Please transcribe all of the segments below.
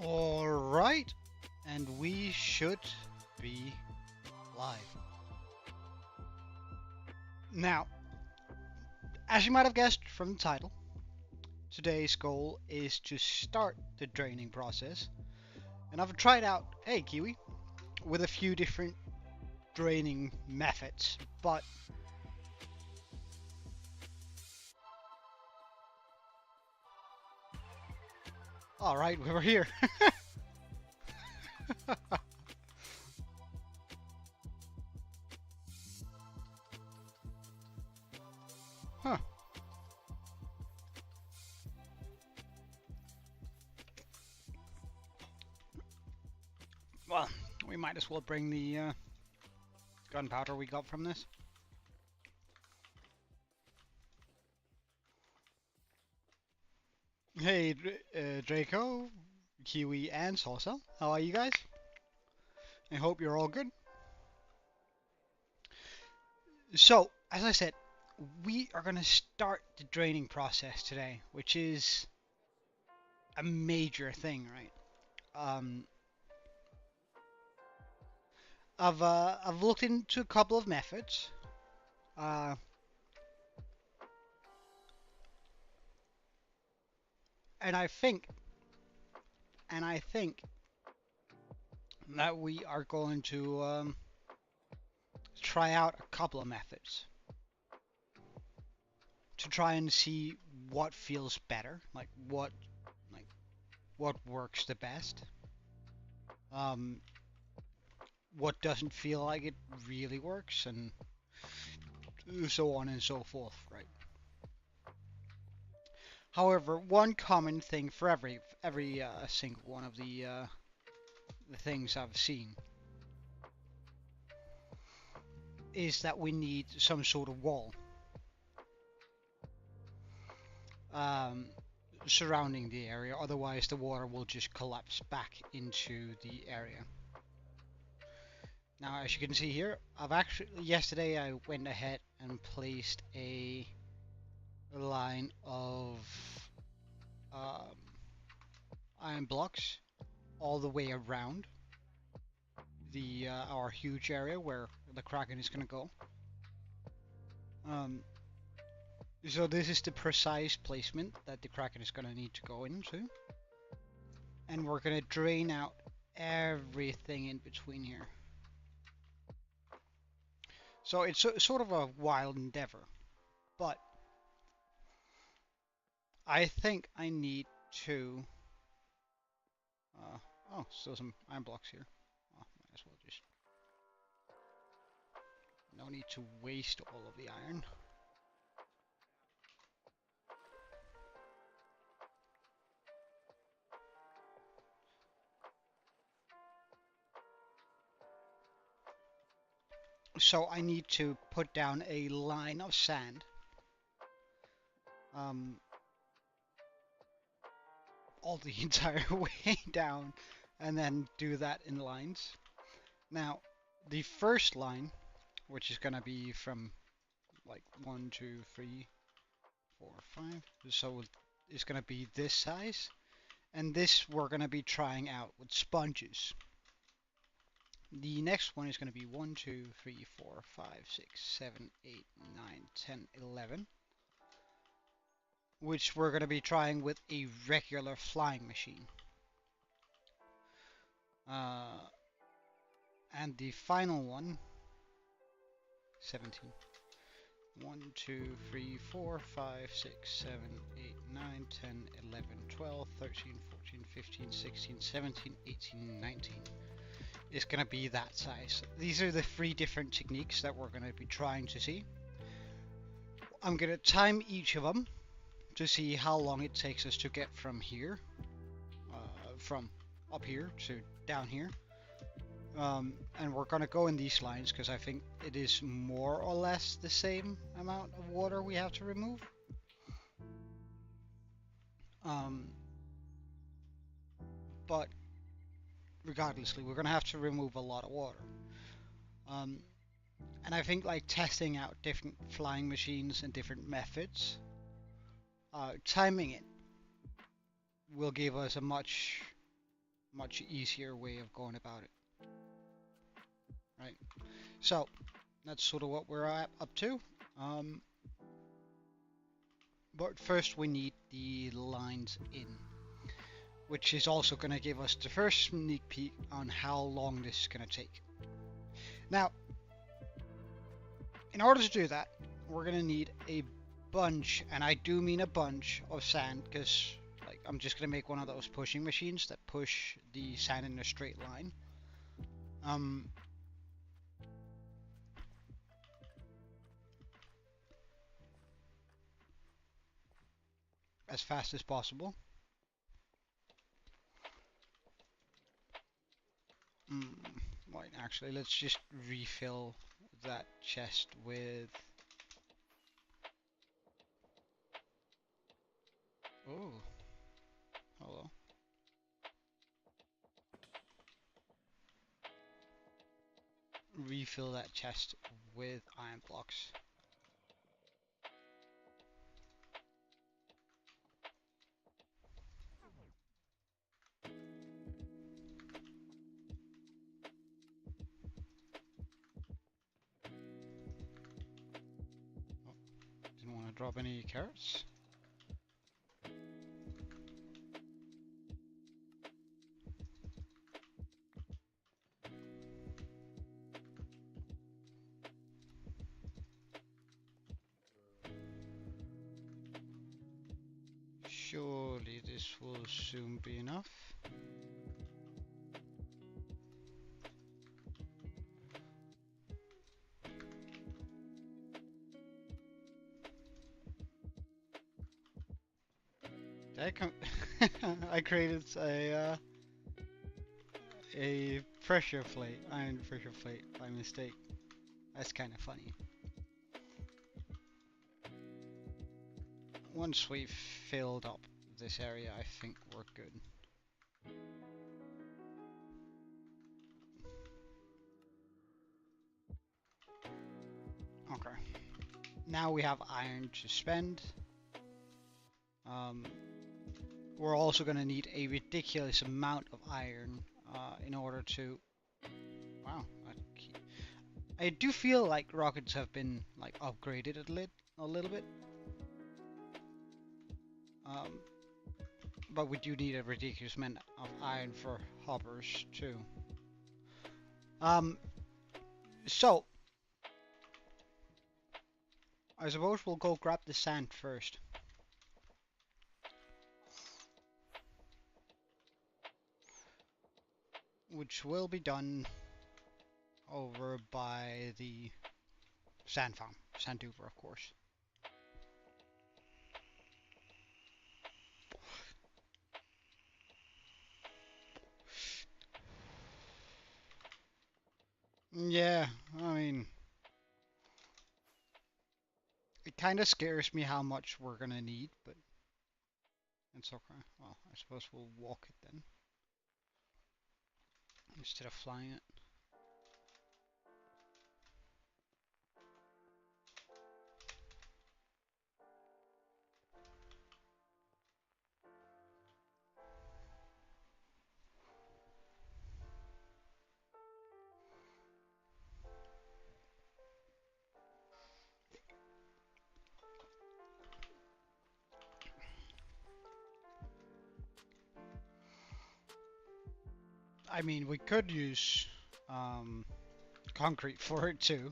Alright, and we should be live. Now, as you might have guessed from the title, today's goal is to start the draining process. And I've tried out, hey Kiwi, with a few different draining methods, but alright, we're here. Huh. Well, we might as well bring the gunpowder we got from this. Hey, Draco, Kiwi, and Salsa. How are you guys? I hope you're all good. So, as I said, we are going to start the draining process today, which is a major thing, right? I've looked into a couple of methods. And I think that we are going to try out a couple of methods to try and see what feels better, like what works the best, what doesn't feel like it really works, and so on and so forth, right? However, one common thing for every single one of the things I've seen is that we need some sort of wall surrounding the area, otherwise the water will just collapse back into the area. Now, as you can see here, yesterday I went ahead and placed a line of iron blocks all the way around the our huge area where the Kraken is going to go. So this is the precise placement that the Kraken is going to need to go into, and we're going to drain out everything in between here. So it's sort of a wild endeavor, but I think I need to oh, still some iron blocks here. Oh, might as well just, no need to waste all of the iron. So I need to put down a line of sand all the entire way down, and then do that in lines. Now, the first line, which is gonna be from like 1, 2, 3, 4, 5, so it's gonna be this size, and this we're gonna be trying out with sponges. The next one is going to be 1, 2, 3, 4, 5, 6, 7, 8, 9, 10, 11, which we're going to be trying with a regular flying machine. And the final one, 17. 1, 2, 3, 4, 5, 6, 7, 8, 9, 10, 11, 12, 13, 14, 15, 16, 17, 18, 19. Is going to be that size. These are the 3 different techniques that we're going to be trying to see. I'm going to time each of them to see how long it takes us to get from here, from up here to down here. And we're going to go in these lines because I think it is more or less the same amount of water we have to remove. But regardlessly, we're going to have to remove a lot of water. And I think like testing out different flying machines and different methods, timing it will give us a much much easier way of going about it. Right. So that's sort of what we're up to. But first we need the lines in, which is also going to give us the first sneak peek on how long this is going to take. Now, in order to do that, we're going to need a bunch, and I do mean a bunch, of sand, because like I'm just going to make one of those pushing machines that push the sand in a straight line. As fast as possible. Right, actually, let's just refill that chest with... Oh, hello. Refill that chest with iron blocks. Didn't want to drop any carrots. Surely this will soon be enough. I created a pressure plate, iron pressure plate by mistake. That's kind of funny. Once we've filled up this area, I think we're good. Okay. Now we have iron to spend. We're also going to need a ridiculous amount of iron in order to... Wow. I do feel like rockets have been like upgraded a little bit. But we do need a ridiculous amount of iron for hoppers too. So I suppose we'll go grab the sand first. Which will be done over by the sand farm, Sanduber, of course. Yeah, I mean, it kind of scares me how much we're gonna need, but it's okay. Well, I suppose we'll walk it then, instead of flying it. I mean, we could use concrete for it too.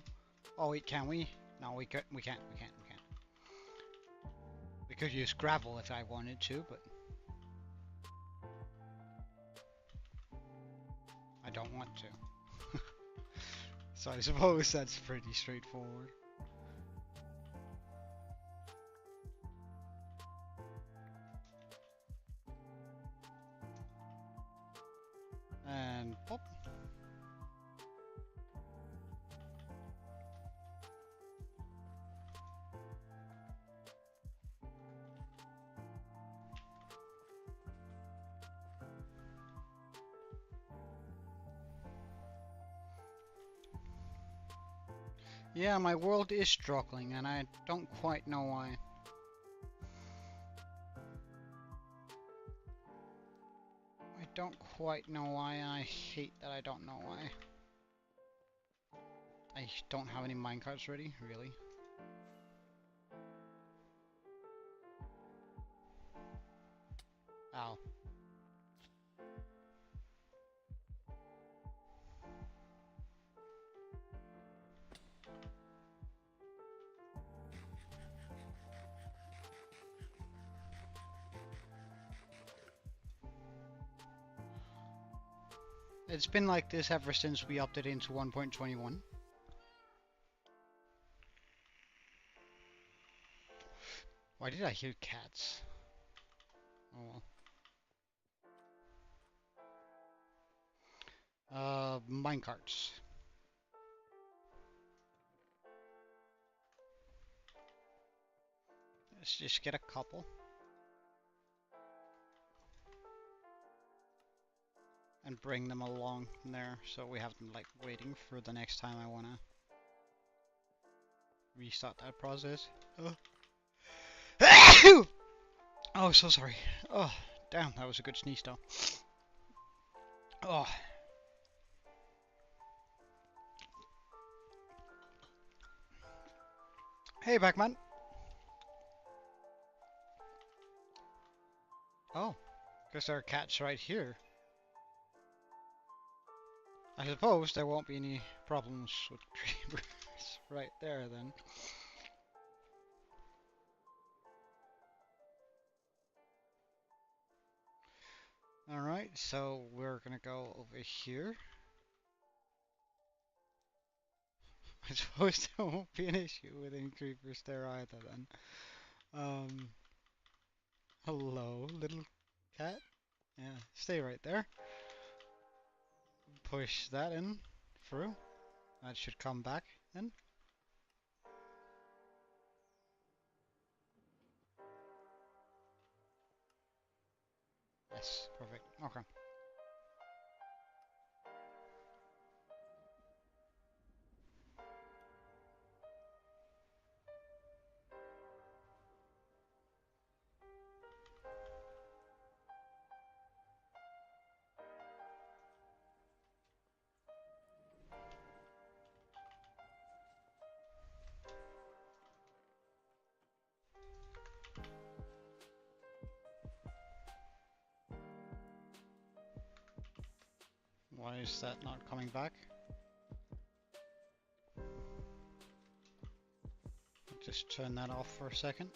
Oh wait, can we? No, we can't. We can't. We could use gravel if I wanted to, but I don't want to. So I suppose that's pretty straightforward. And pop. Yeah, my world is struggling, and I don't quite know why. I don't quite know why, and I hate that I don't know why. I don't have any minecarts ready, really. Ow. It's been like this ever since we upped it into 1.21. Why did I hear cats? Oh well. Minecarts. Let's just get a couple. And bring them along there so we have them like waiting for the next time I wanna restart that process. Oh, oh, so sorry. Oh, damn, that was a good sneeze though. Oh. Hey, Backman. Oh, guess there are cats right here. I suppose there won't be any problems with creepers right there then. Alright, so we're gonna go over here. I suppose there won't be an issue with any creepers there either then. Hello, little cat. Yeah, stay right there. Push that in through. That should come back in. Yes, perfect. Okay. Why is that not coming back? Just turn that off for a second.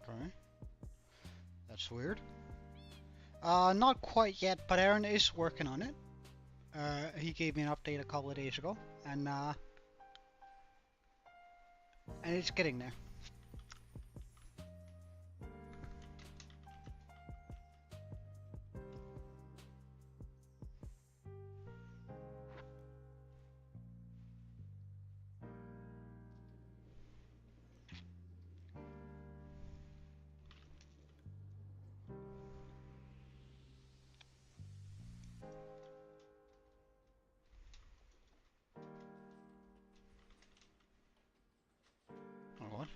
Okay. That's weird. Not quite yet, but Aaron is working on it. He gave me an update a couple of days ago, and it's getting there. Oh, what?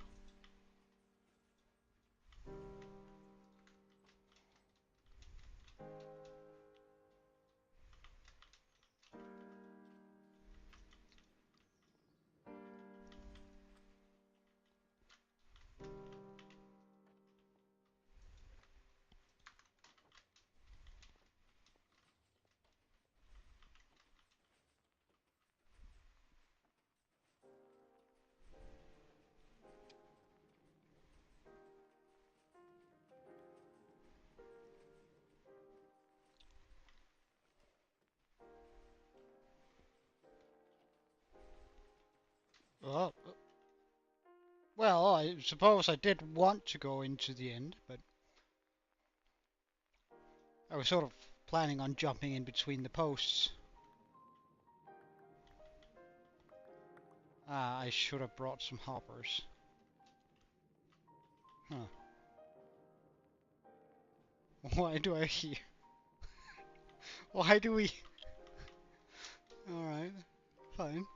Oh, well, I suppose I did want to go into the end, but I was sort of planning on jumping in between the posts. Ah, I should have brought some hoppers. Huh. Why do I hear? Why do we? Alright, fine.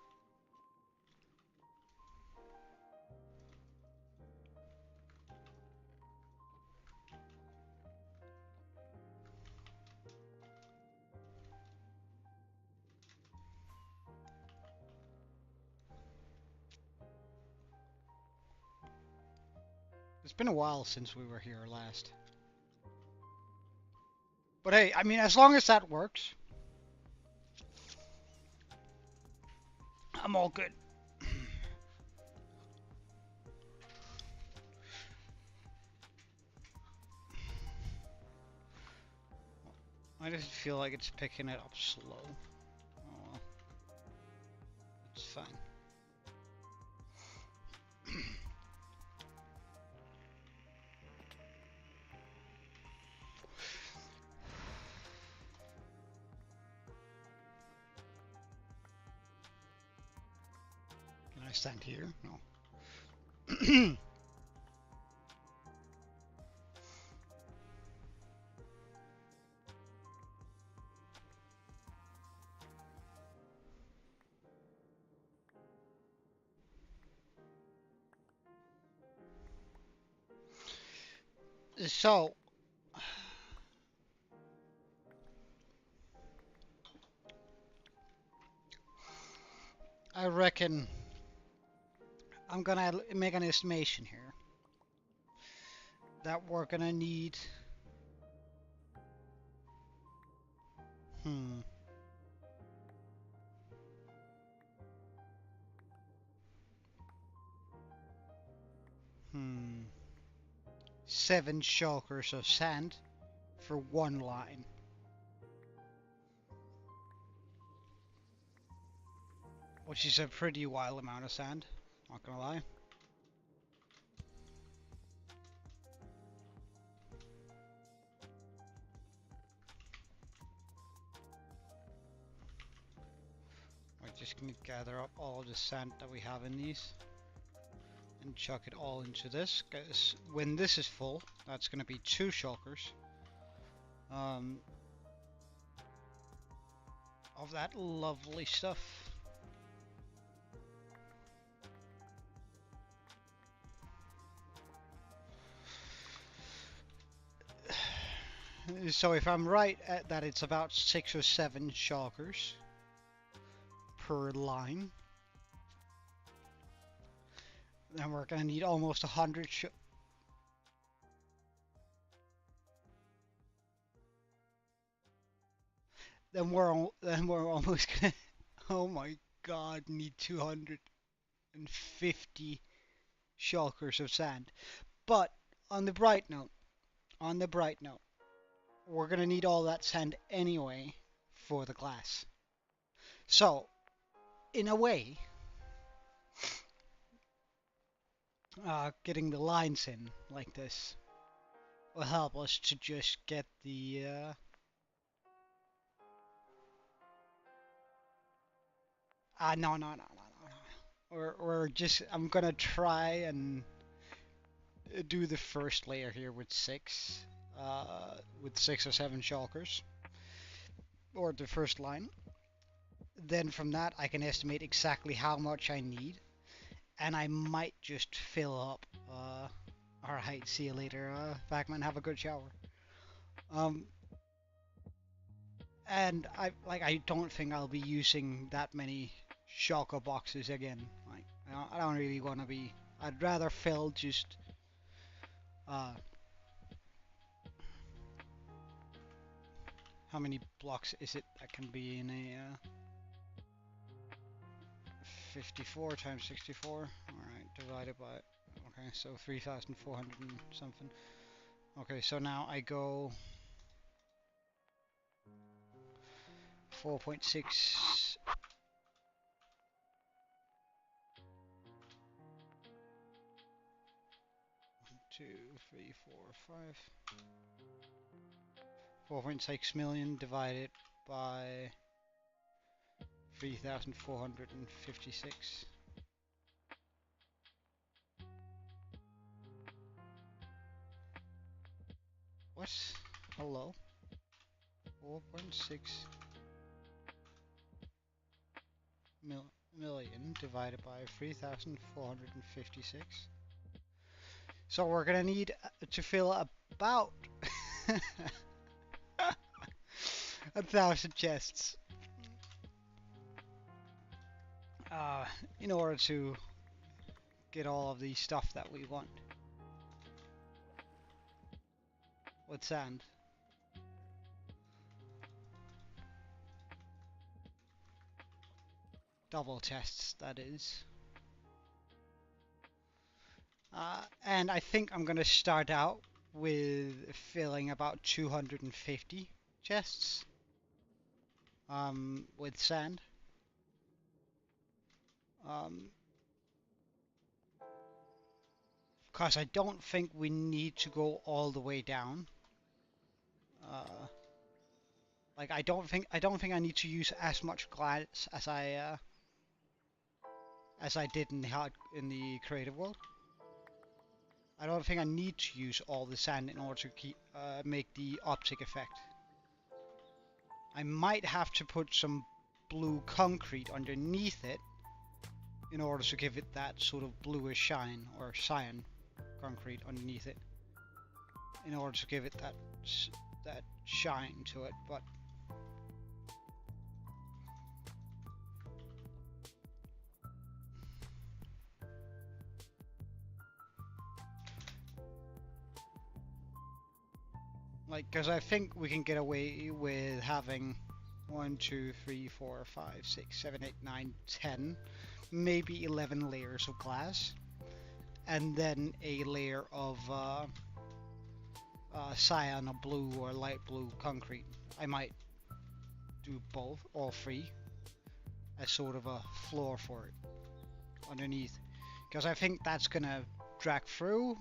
It's been a while since we were here last. But hey, I mean, as long as that works, I'm all good. I just feel like it's picking it up slow. Oh, well. It's fine. Can I stand here? No. So, I reckon I'm gonna make an estimation here that we're gonna need. Hmm. Hmm. 7 shulkers of sand for 1 line. Which is a pretty wild amount of sand, not gonna lie. We're just gonna gather up all of the sand that we have in these and chuck it all into this, because when this is full, that's gonna be 2 shulkers of that lovely stuff. So if I'm right at that, it's about 6 or 7 shulkers per line. Then we're gonna need almost 100 then we're almost gonna oh my god, need 250 shulkers of sand. But on the bright note, we're gonna need all that sand anyway for the glass. So, in a way, getting the lines in like this will help us to just get the no. We're just, I'm gonna try and do the first layer here with 6 or 7 shulkers, or the first line. Then from that I can estimate exactly how much I need, and I might just fill up. Alright, see you later, Backman, have a good shower. And I don't think I'll be using that many shulker boxes again. Like, I don't really want to be. I'd rather fill just how many blocks is it that can be in a 54 times 64? Alright, divided by, okay, so 3,400 and something. Okay, so now I go 4.6. 2, 3, 4, 5. 4.6 million divided by 3,456. What? Hello? 4.6 million divided by 3,456. So we're gonna need to fill about 1,000 chests in order to get all of the stuff that we want with sand. Double chests, that is. And I think I'm gonna start out with filling about 250 chests with sand. Because I don't think we need to go all the way down. Like I don't think I need to use as much glass as I did in the creative world. I don't think I need to use all the sand in order to make the optic effect. I might have to put some blue concrete underneath it in order to give it that sort of bluish shine, or cyan concrete underneath it, in order to give it that shine to it, but like, because I think we can get away with having 1, 2, 3, 4, 5, 6, 7, 8, 9, 10, maybe 11 layers of glass, and then a layer of cyan or blue or light blue concrete. I might do both, all three, as sort of a floor for it underneath, because I think that's gonna drag through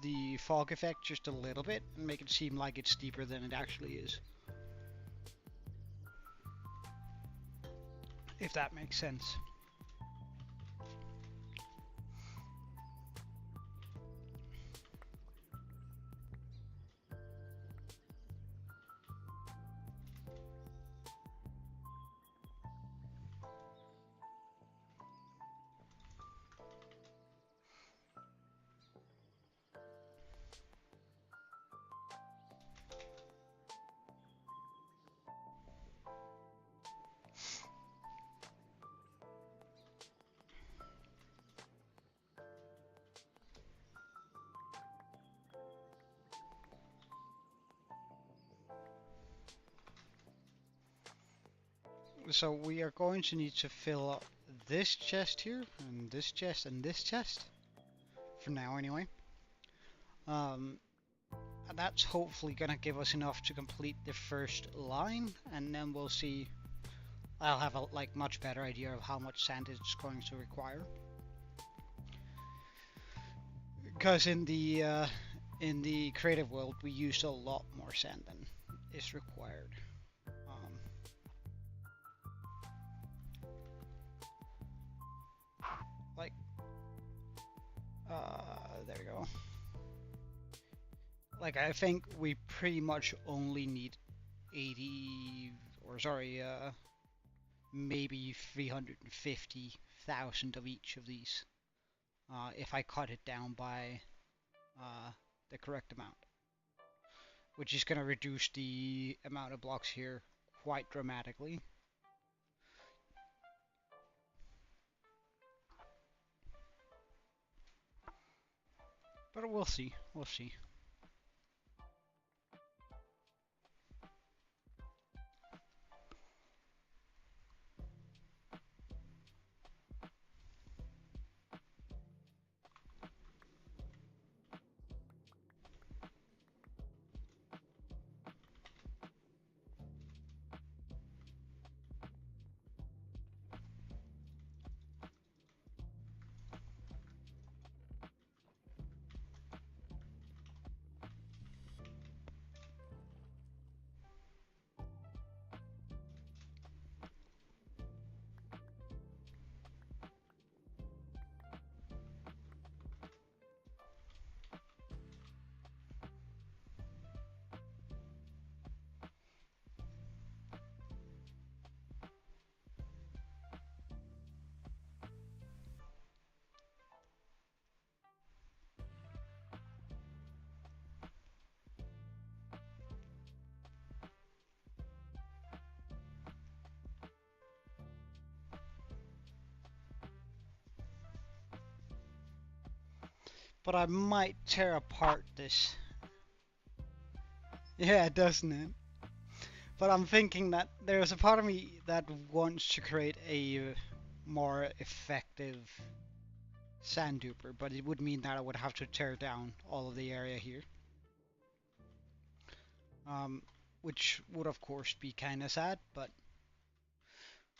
the fog effect just a little bit and make it seem like it's deeper than it actually is. If that makes sense. So we are going to need to fill up this chest here, and this chest, and this chest, for now anyway. And that's hopefully gonna give us enough to complete the first line, and then we'll see. I'll have a much better idea of how much sand it's going to require. Because in the creative world we used a lot more sand than is required. There we go. Like, I think we pretty much only need 80, or sorry, maybe 350,000 of each of these, if I cut it down by the correct amount, which is going to reduce the amount of blocks here quite dramatically. But we'll see, we'll see. But I might tear apart this. Yeah, doesn't it? But I'm thinking that there's a part of me that wants to create a more effective sand duper, but it would mean that I would have to tear down all of the area here. Which would of course be kind of sad, but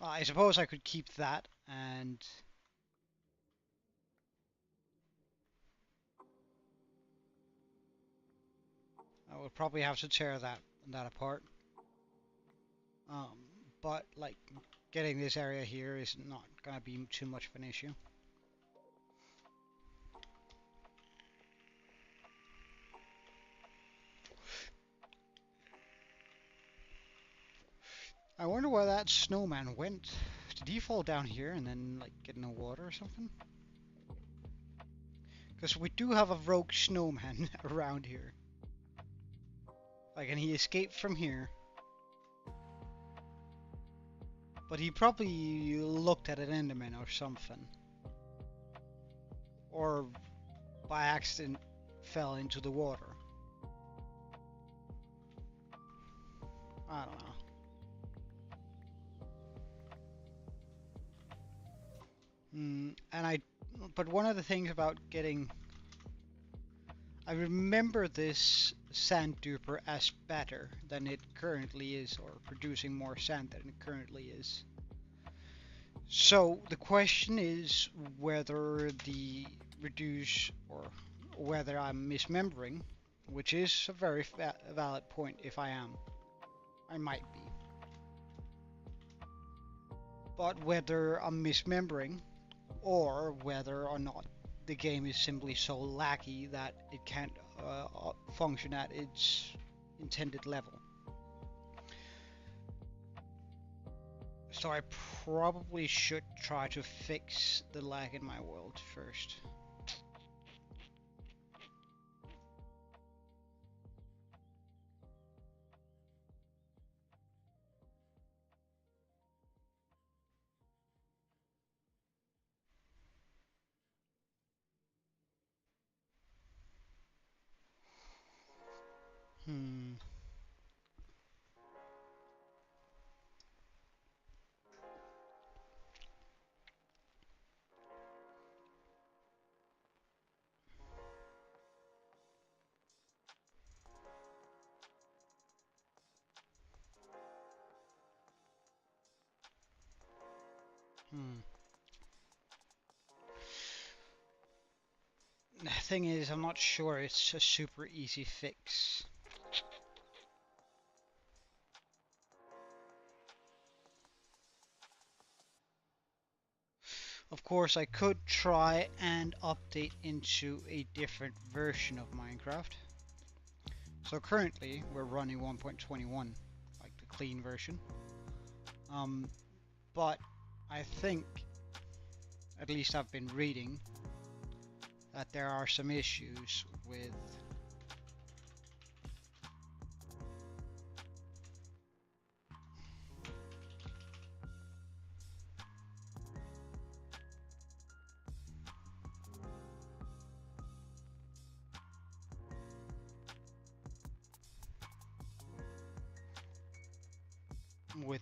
I suppose I could keep that, and I would probably have to tear that apart. Um, but like getting this area here is not gonna be too much of an issue. I wonder where that snowman went. Did he fall down here and then like get in the water or something? Because we do have a rogue snowman around here. Like, and he escaped from here. But he probably looked at an Enderman or something. Or by accident fell into the water. I don't know. But one of the things about getting, I remember this sand duper as better than it currently is, or producing more sand than it currently is. So the question is whether the reduce, or whether I'm misremembering, which is a very valid point. If I am, I might be. But whether I'm misremembering, or whether or not the game is simply so laggy that it can't function at its intended level. So I probably should try to fix the lag in my world first. Hmm. Hmm. The thing is, I'm not sure it's a super easy fix. Of course, I could try and update into a different version of Minecraft. So currently, we're running 1.21, like the clean version. But I think, at least I've been reading, that there are some issues with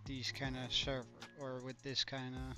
these kind of server, or with this kind of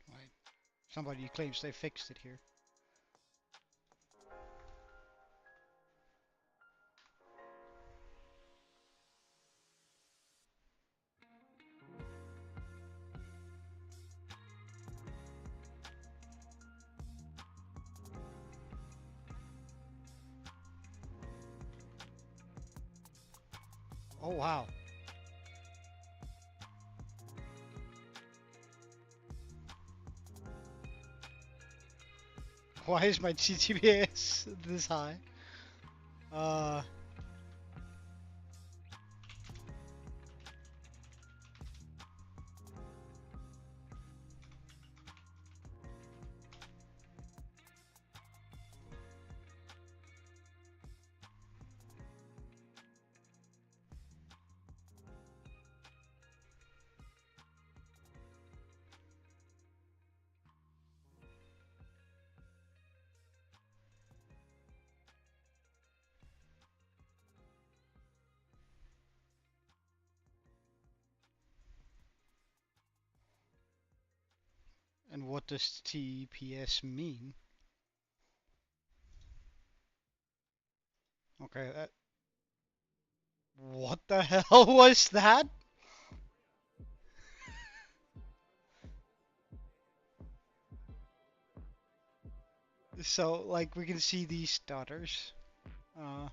right. Somebody claims they fixed it here. Oh wow. Why is my TTPS this high? And what does TPS mean? Okay, that. What the hell was that? So, like, we can see these stutters, uh,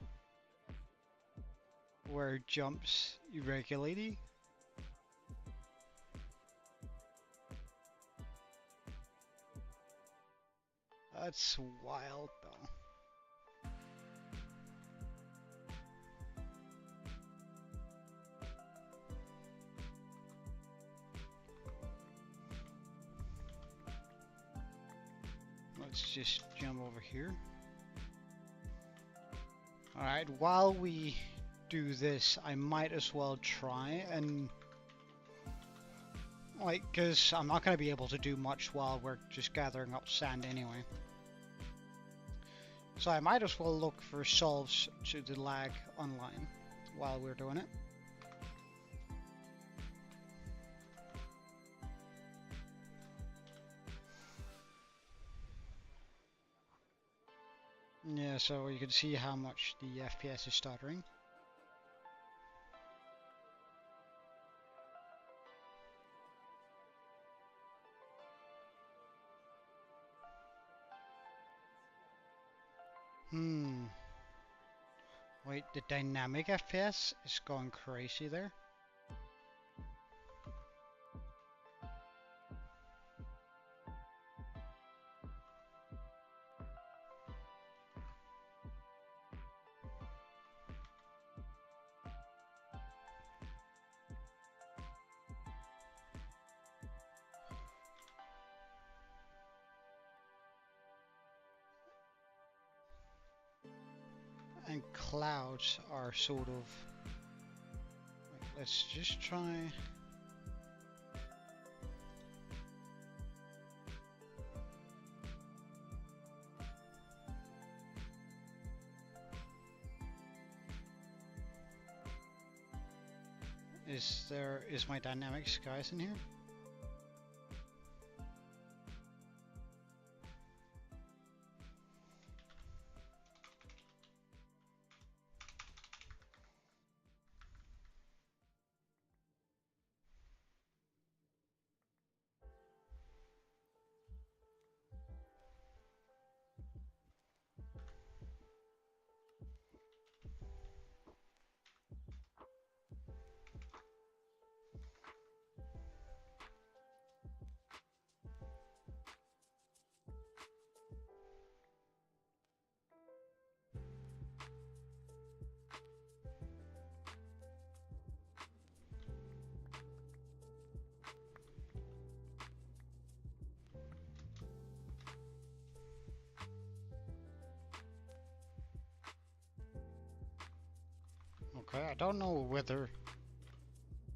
where it jumps irregularly. That's wild, though. Let's just jump over here. Alright, while we do this, I might as well try and... like, because I'm not going to be able to do much while we're just gathering up sand anyway. So I might as well look for solves to the lag online while we're doing it. Yeah, so you can see how much the FPS is stuttering. Wait, the dynamic FPS is going crazy there. And clouds are sort of... let's just try... Is my dynamic skies in here? Okay, I don't know whether...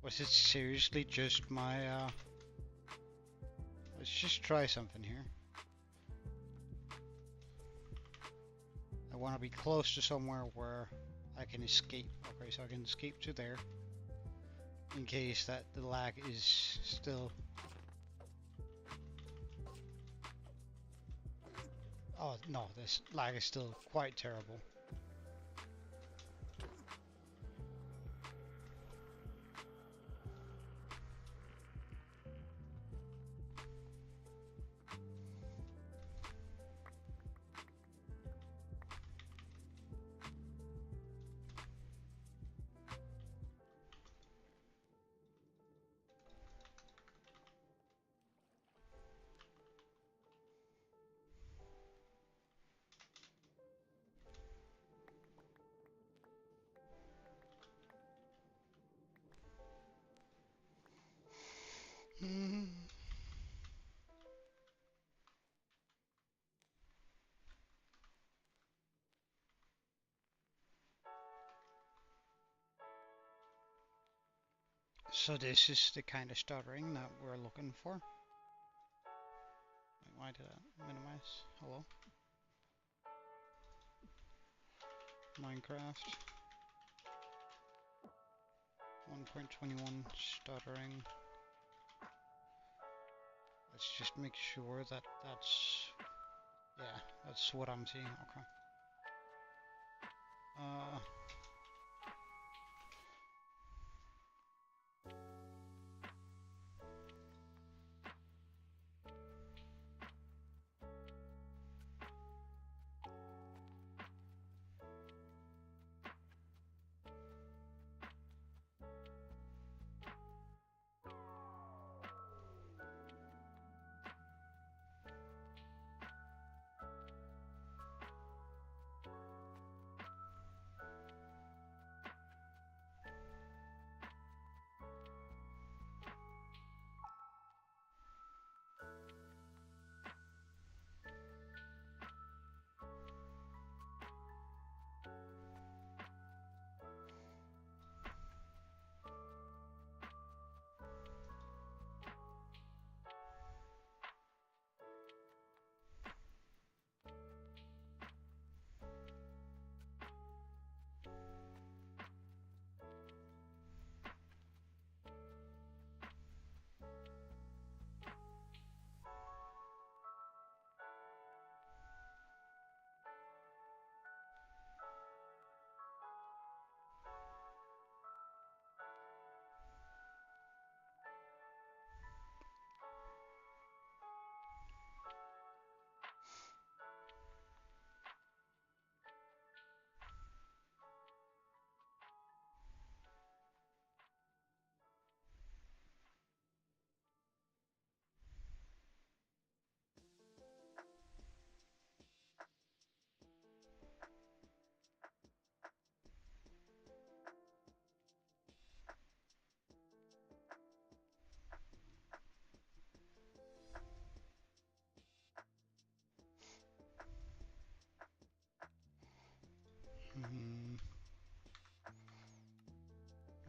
was it seriously just my... let's just try something here. I want to be close to somewhere where I can escape. Okay, so I can escape to there. In case that the lag is still... oh no, this lag is still quite terrible. So this is the kind of stuttering that we're looking for. Wait, why did I minimize? Hello? Minecraft 1.21 stuttering. Let's just make sure that that's, yeah, that's what I'm seeing. Okay.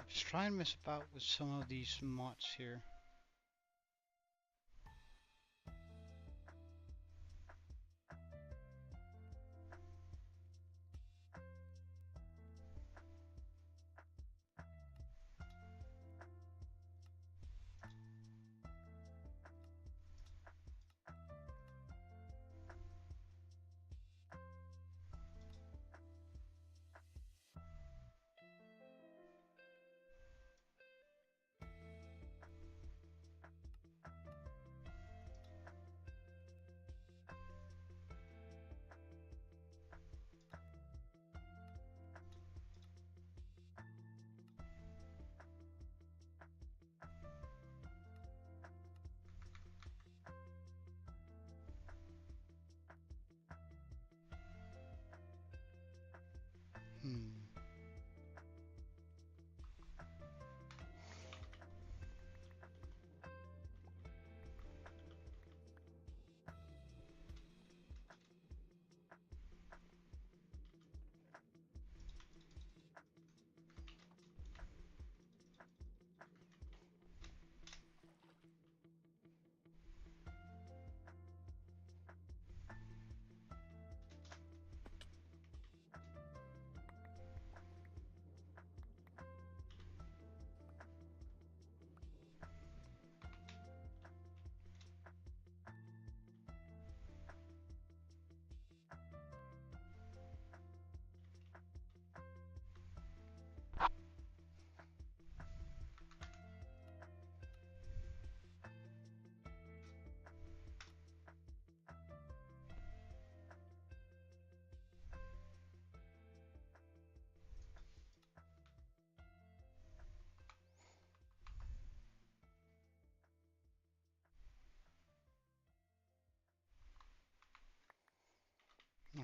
Just try and mess about with some of these mods here.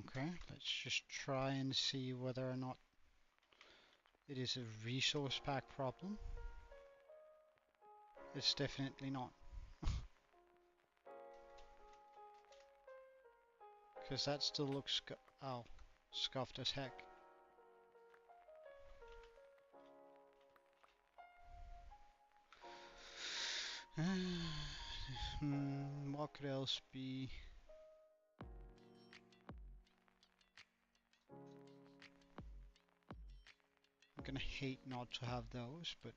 Okay, let's just try and see whether or not it is a resource pack problem. It's definitely not. Because that still looks scuffed as heck. What could else be? I'm gonna hate not to have those, but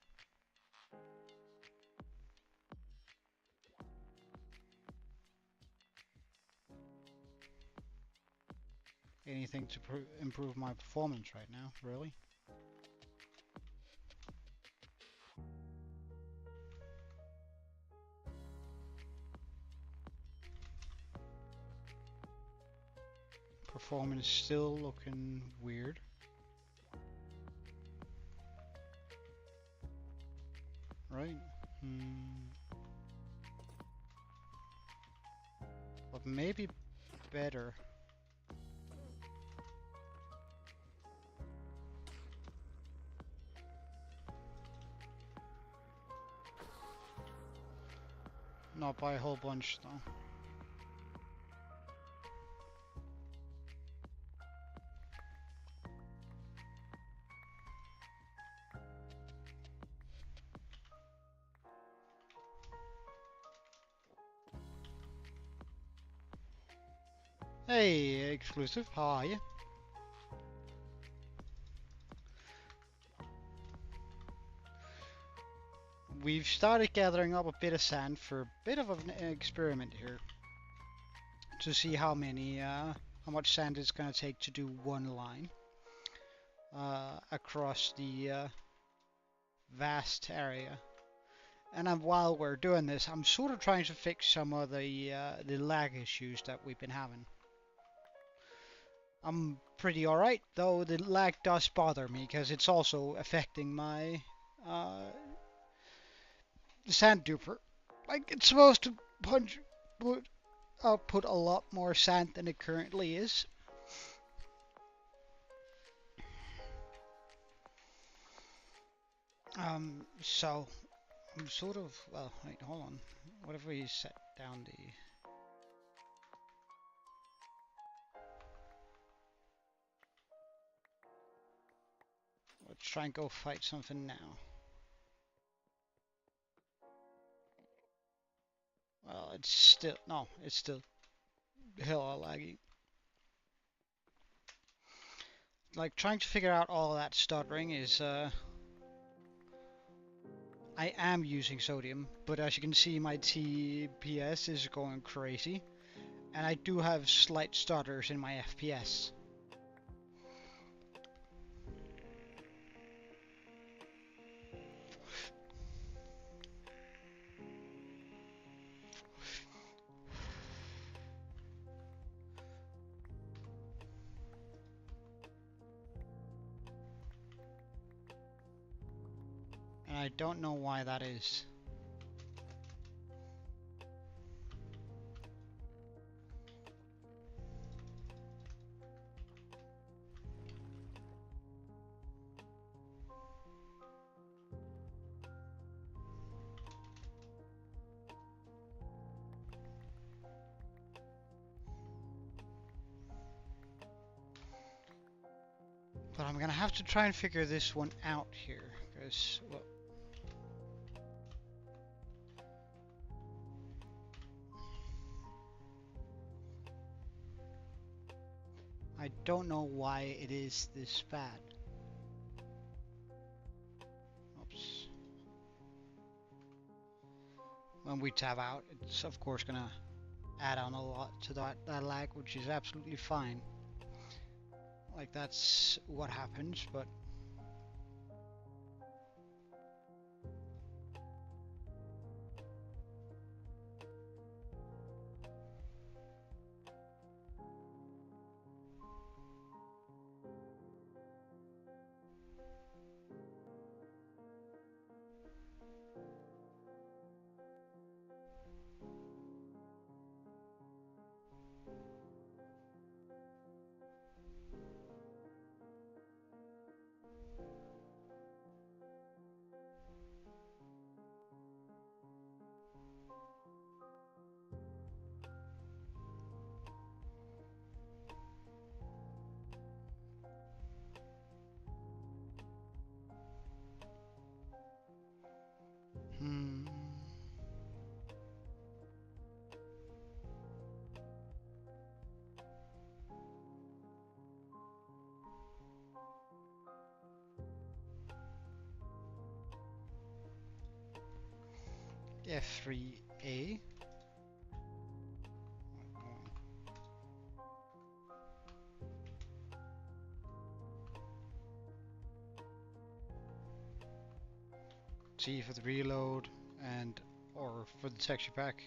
anything to improve my performance right now, really. Performance still looking weird. Right? But maybe better. Not by a whole bunch though. Hey, exclusive, how are you? We've started gathering up a bit of sand for a bit of an experiment here. To see how much sand it's gonna take to do one line. Across the vast area. And while we're doing this, I'm sort of trying to fix some of the lag issues that we've been having. I'm pretty alright, though the lag does bother me because it's also affecting my sand duper. Like, it's supposed to output a lot more sand than it currently is. So I'm sort of, well, wait, hold on. What if we set down the... Let's try and go fight something now. Well, it's still, no, it's still hella laggy. Like, trying to figure out all that stuttering is, I am using sodium, but as you can see, my TPS is going crazy. And I do have slight stutters in my FPS. And I don't know why that is. But I'm gonna have to try and figure this one out here, because, well, I don't know why it is this bad. Oops. When we tab out, it's of course gonna add on a lot to that lag, which is absolutely fine. Like, that's what happens, but F3A. C for the reload, and or for the texture pack,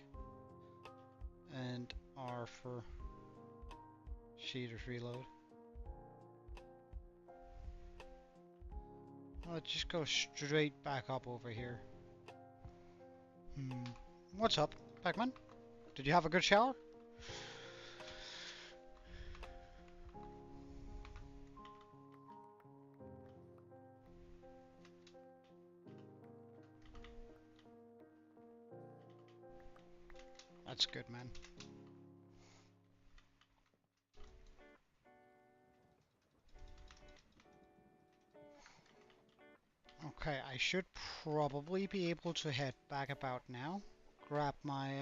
and R for shaders reload. Let's just go straight back up over here. What's up, Pac-Man? Did you have a good shower? That's good, man. Okay, I should probably be able to head back about now. Grab my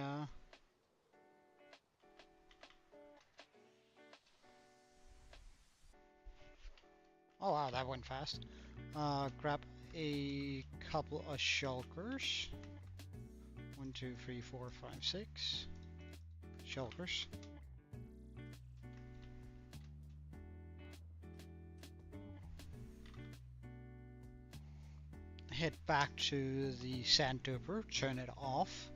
oh wow, that went fast. Grab a couple of shulkers. 1, 2, 3, 4, 5, 6 shulkers. Head back to the sand duper, turn it off.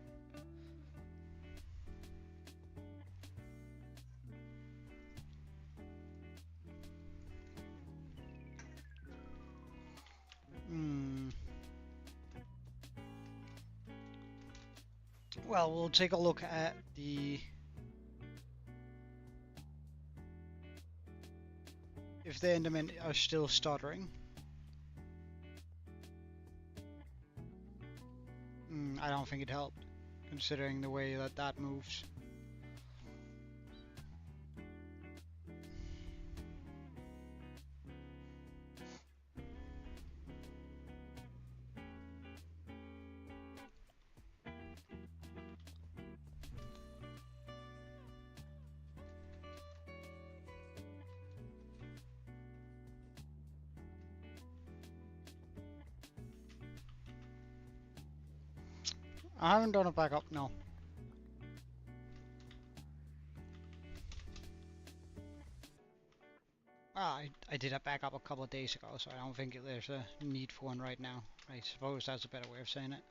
Well, we'll take a look at if the Endermen are still stuttering. I don't think it helped, considering the way that that moves. I haven't done a backup, no. I did a backup a couple of days ago, so I don't think there's a need for one right now. I suppose that's a better way of saying it.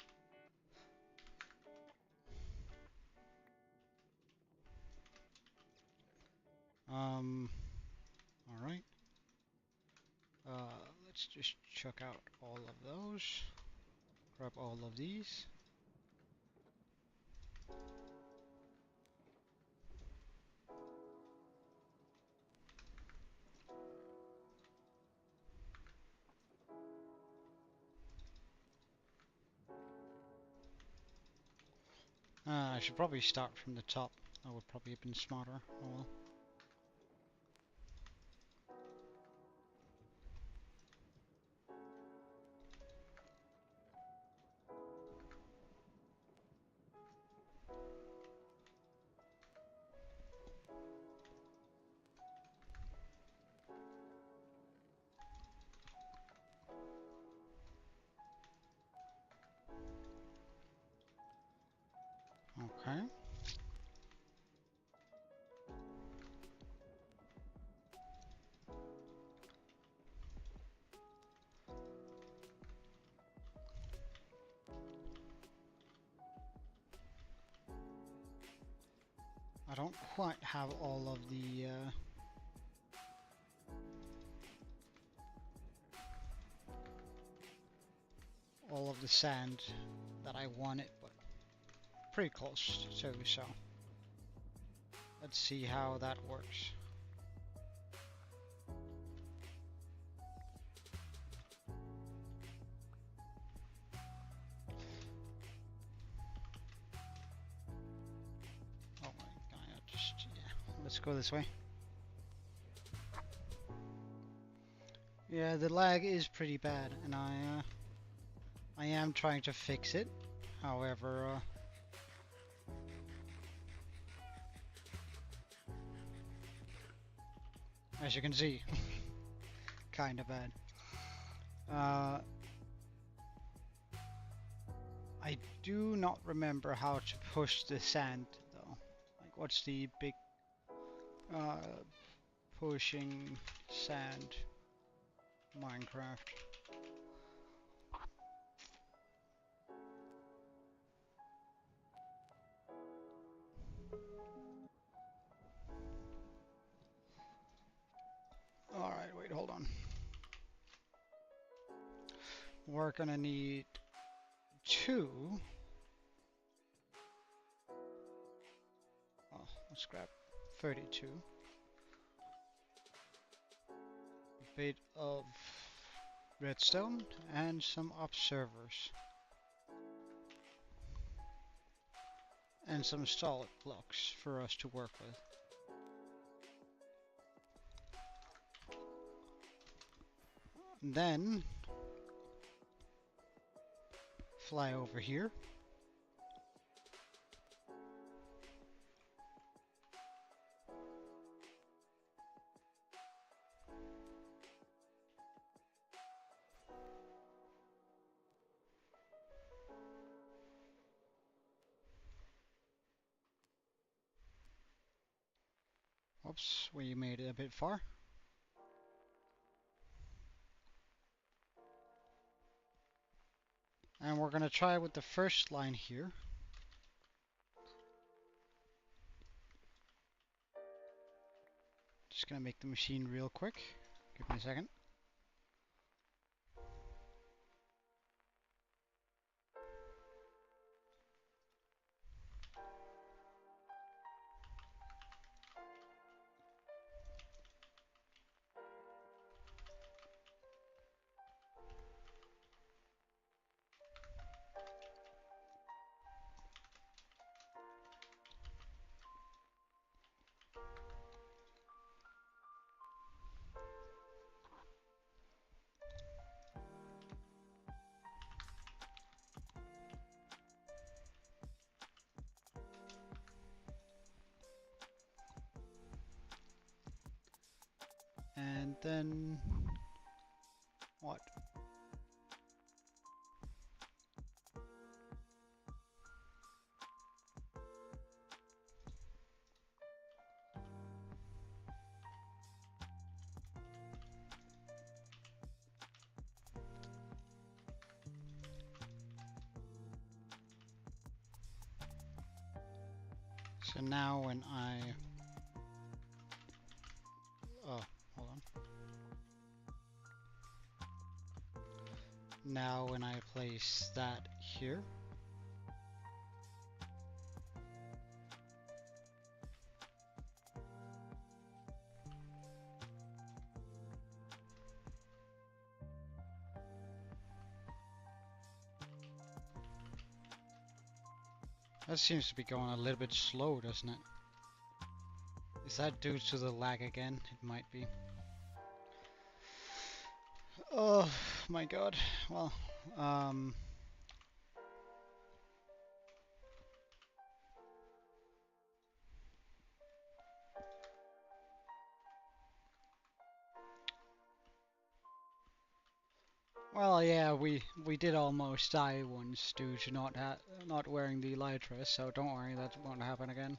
Alright. Let's just chuck out all of those. Grab all of these. I should probably start from the top. That would probably have been smarter. Oh well. Okay. I don't quite have all of the sand that I wanted, but pretty close to so. Let's see how that works. Oh my god, let's go this way. Yeah, the lag is pretty bad, and I am trying to fix it. However, as you can see, kind of bad. I I do not remember how to push the sand though. Like what's the big pushing sand Minecraft? Alright, wait, hold on. We're gonna need 2. Oh, let's grab 32. A bit of redstone and some observers. And some solid blocks for us to work with. And then fly over here. Oops, we made it a bit far. And we're gonna try with the first line here. Just gonna make the machine real quick. Give me a second. And then what? So now when I hold on. Now when I place that here, that seems to be going a little bit slow, doesn't it? Is that due to the lag again? It might be. Oh my god. Well, well, yeah, we did almost die once due to not wearing the elytra, so don't worry, that won't happen again.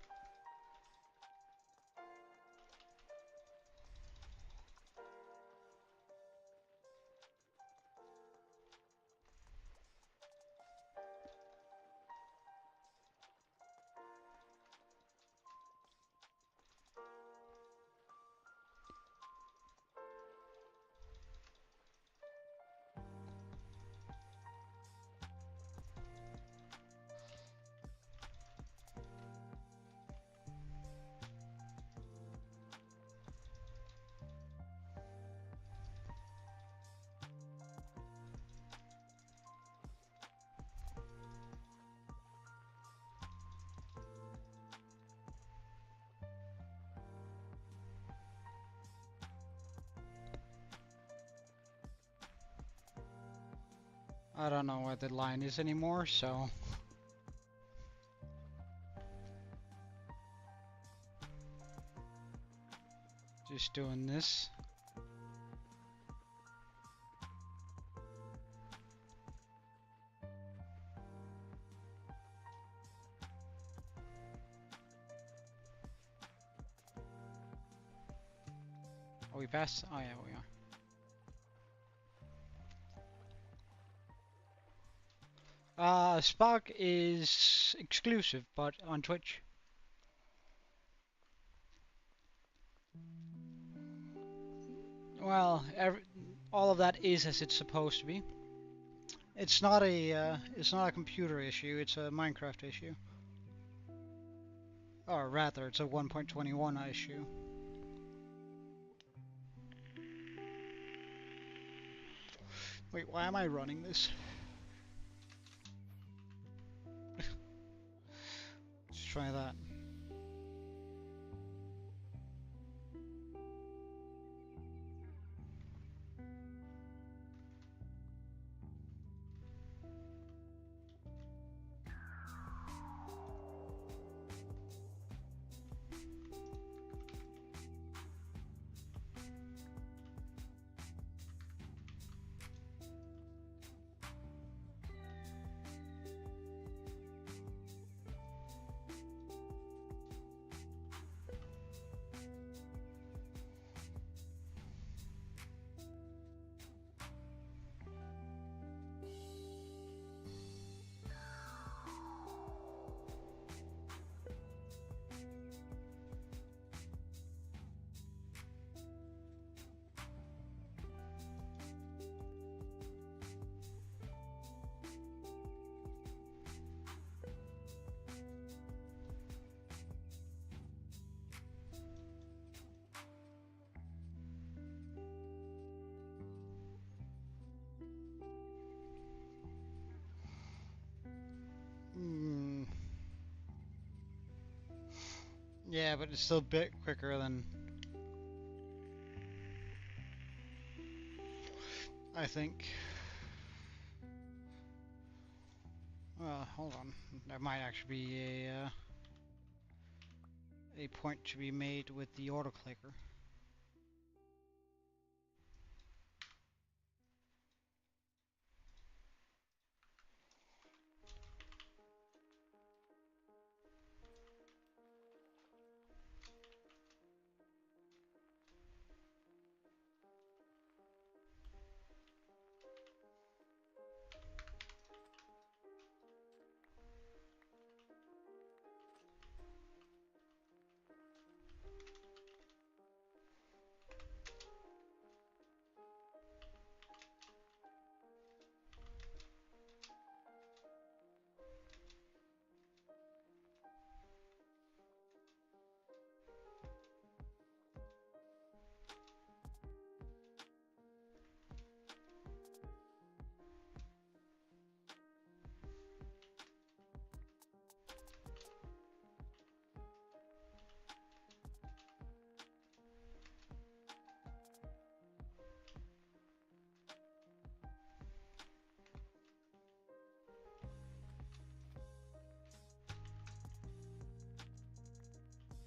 I don't know where the line is anymore, so just doing this. Are we past? Oh yeah, we are. Spark is exclusive, but on Twitch. Well, all of that is as it's supposed to be. It's not a computer issue. It's a Minecraft issue. Or rather, it's a 1.21 issue. Wait, why am I running this? Let's try that. Yeah, but it's still a bit quicker than I think. Hold on. There might actually be a point to be made with the autoclicker.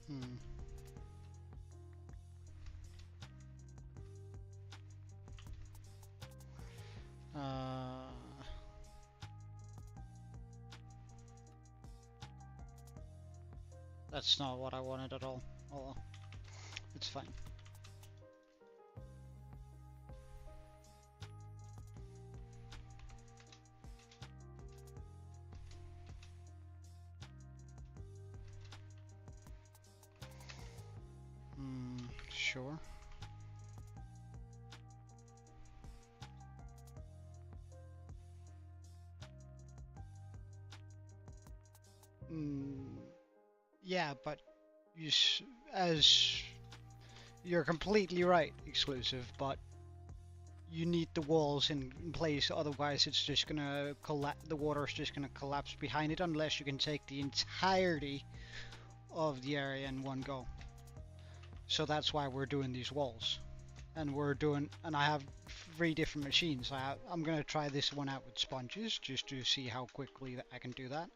Hmm. That's not what I wanted at all. Oh, it's fine. Sure. Yeah, but as you're completely right, exclusive, but you need the walls in place, otherwise it's just gonna the water's just gonna collapse behind it unless you can take the entirety of the area in one go. So that's why we're doing these walls. And I have 3 different machines. I'm gonna try this one out with sponges just to see how quickly I can do that.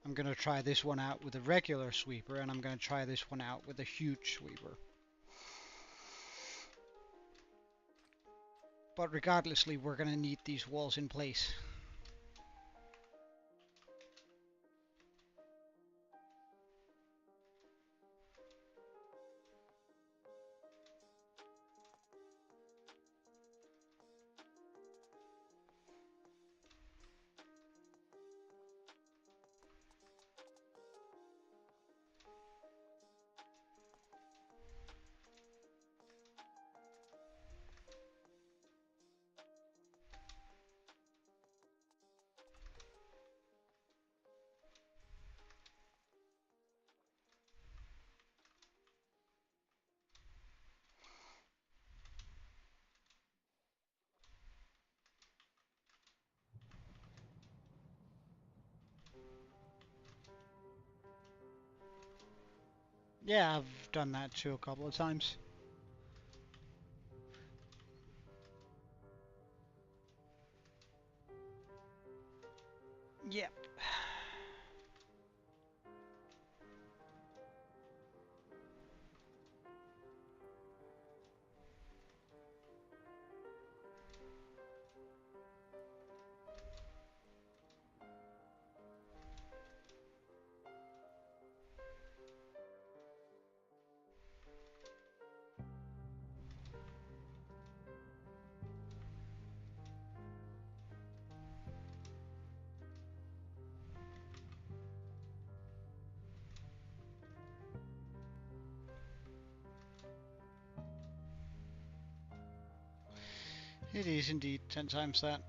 I'm gonna try this one out with a regular sweeper, and I'm gonna try this one out with a huge sweeper. But regardlessly, we're gonna need these walls in place. Yeah, I've done that too a couple of times. Yep. It is indeed 10 times that.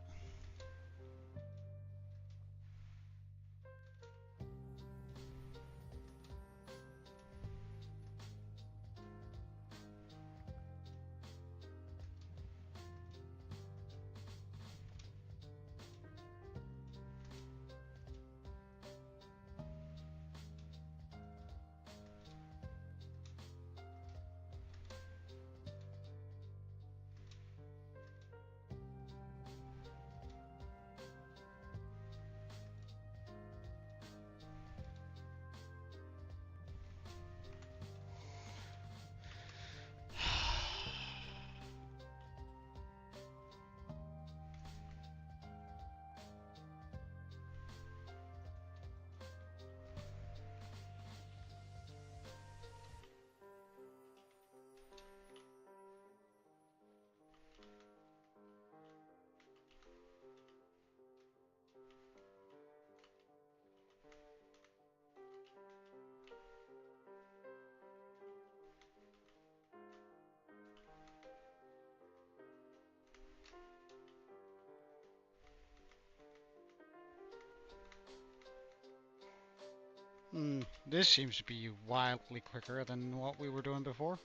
This seems to be wildly quicker than what we were doing before.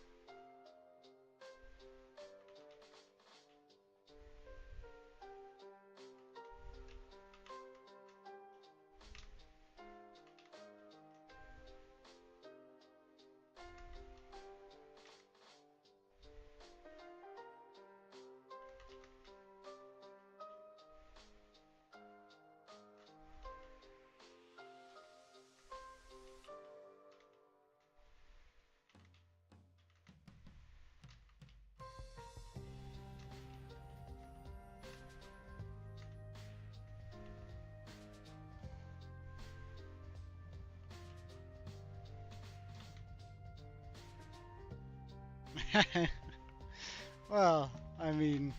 Well, I mean,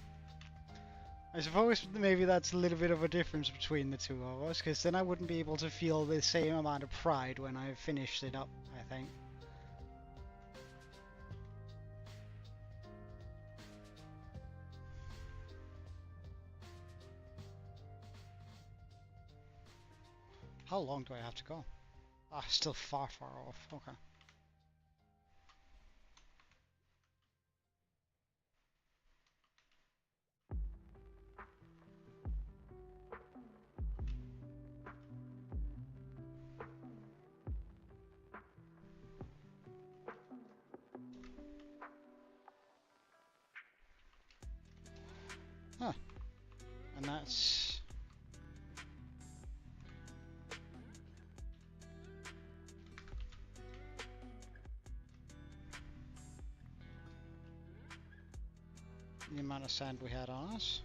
I suppose maybe that's a little bit of a difference between the two of us, because then I wouldn't be able to feel the same amount of pride when I finished it up, I think. How long do I have to go? Ah, still far, far off. Okay. Huh. And that's... the amount of sand we had on us.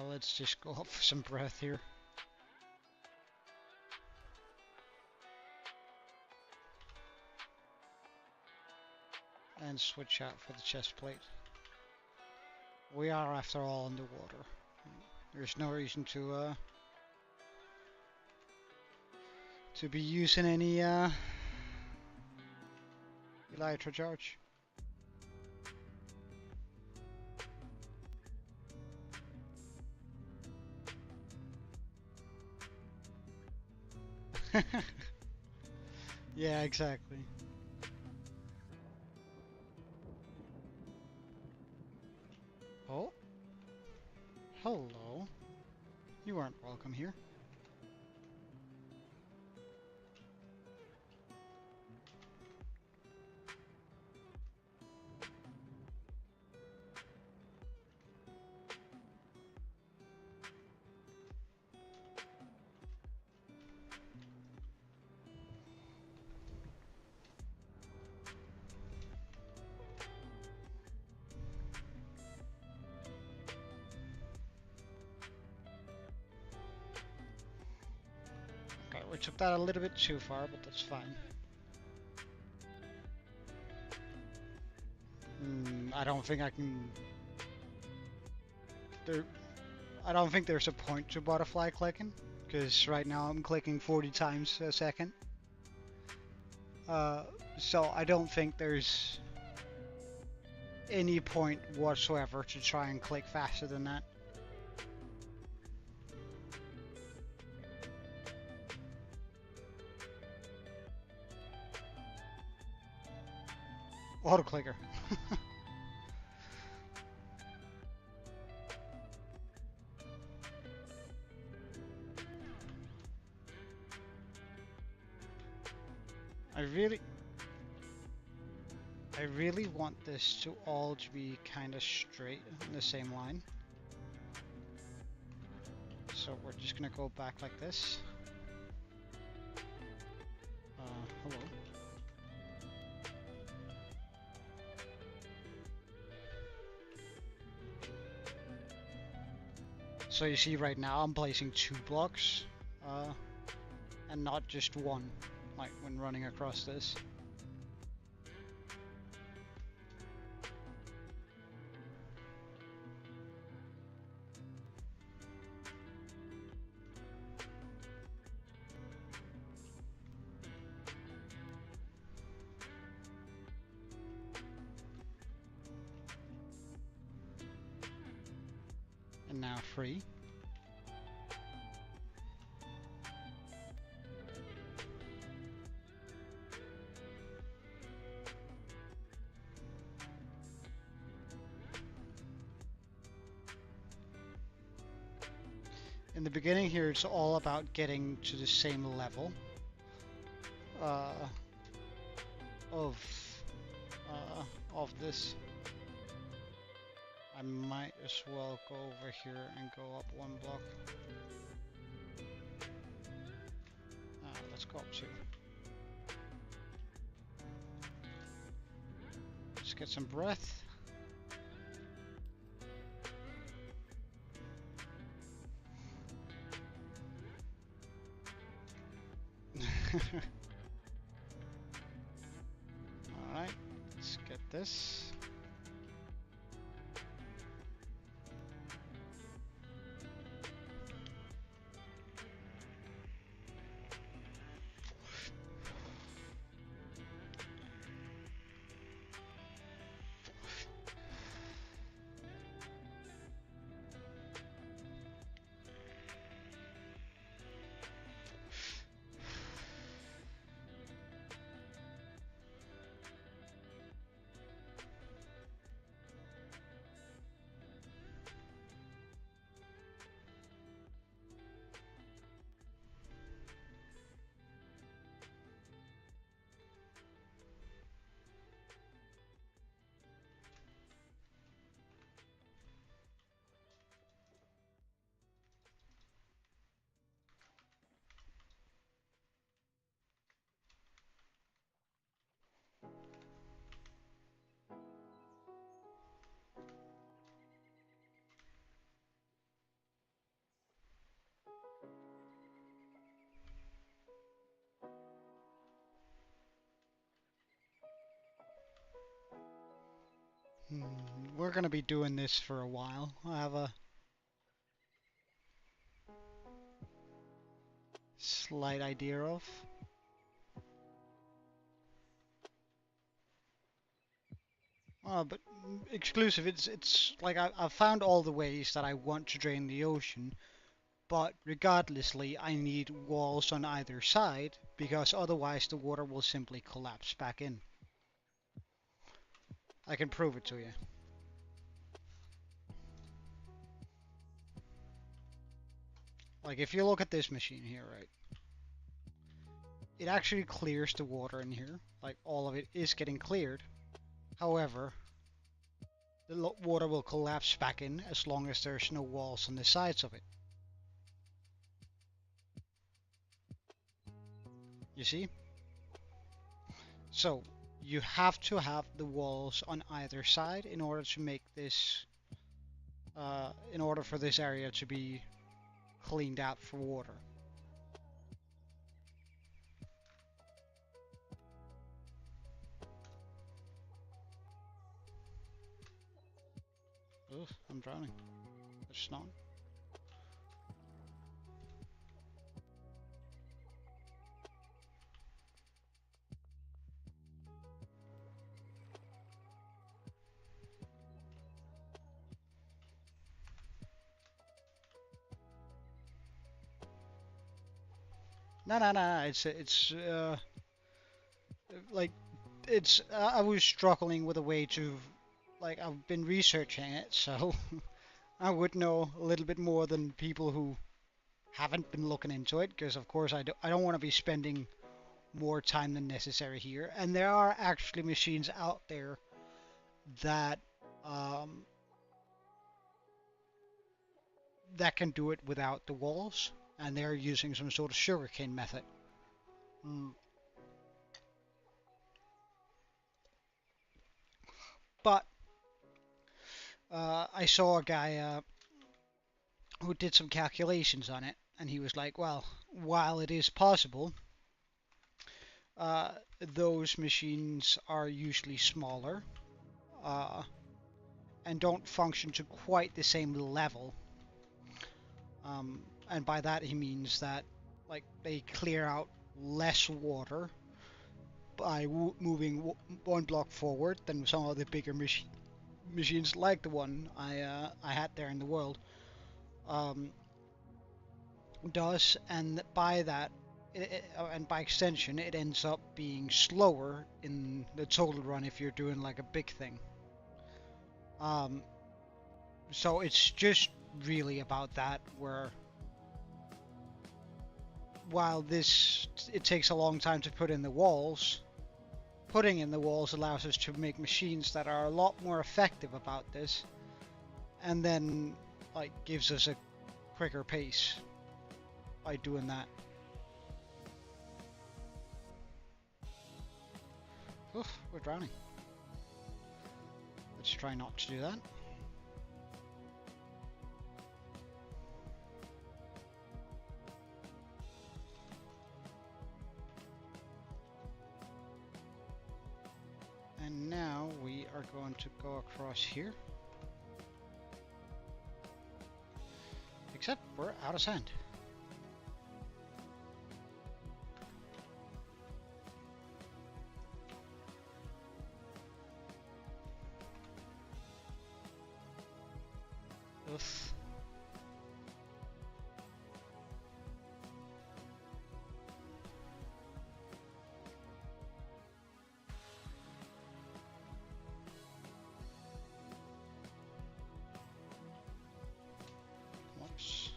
Let's just go up for some breath here. And switch out for the chest plate. We are, after all, underwater. There's no reason to be using any elytra charge. Yeah, exactly. Oh, hello. You aren't welcome here. Okay, we took that a little bit too far, but that's fine. I don't think I can... There, I don't think there's a point to butterfly clicking, because right now I'm clicking 40 times a second. Uh, so I don't think there's any point whatsoever to try and click faster than that. Auto clicker. I really want this to all to be kind of straight in the same line. So we're just gonna go back like this. Hello. So you see right now I'm placing 2 blocks, and not just one, like when running across this. And now 3. In the beginning here, it's all about getting to the same level uh, of this. I might as well go over here and go up 1 block. Let's go up 2. Let's get some breath. Alright, let's get this. We're gonna be doing this for a while. I have a slight idea of. But exclusive, it's like I've found all the ways that I want to drain the ocean, but regardlessly, I need walls on either side because otherwise the water will simply collapse back in. I can prove it to you. Like if you look at this machine here, right? It actually clears the water in here. Like all of it is getting cleared. However, the water will collapse back in as long as there's no walls on the sides of it. You see? So you have to have the walls on either side in order to make this, in order for this area to be cleaned out for water. Ugh, I'm drowning. There's snow. No, no, no, no. It's like it's. I was struggling with a way to, like, I've been researching it, so I would know a little bit more than people who haven't been looking into it, because of course I don't want to be spending more time than necessary here. And there are actually machines out there that um, that can do it without the walls, and they're using some sort of sugarcane method. Mm. But I saw a guy who did some calculations on it, and he was like, well, while it is possible, uh, those machines are usually smaller uh, and don't function to quite the same level. And by that he means that like they clear out less water by moving one block forward than some of the bigger machines like the one I had there in the world um, does, and by that and by extension it ends up being slower in the total run if you're doing like a big thing. So it's just really about that, where while this it takes a long time to put in the walls, putting in the walls allows us to make machines that are a lot more effective about this, and then like gives us a quicker pace by doing that. Oof, we're drowning. Let's try not to do that. And now we are going to go across here. Except we're out of sand. Oof. Whoops.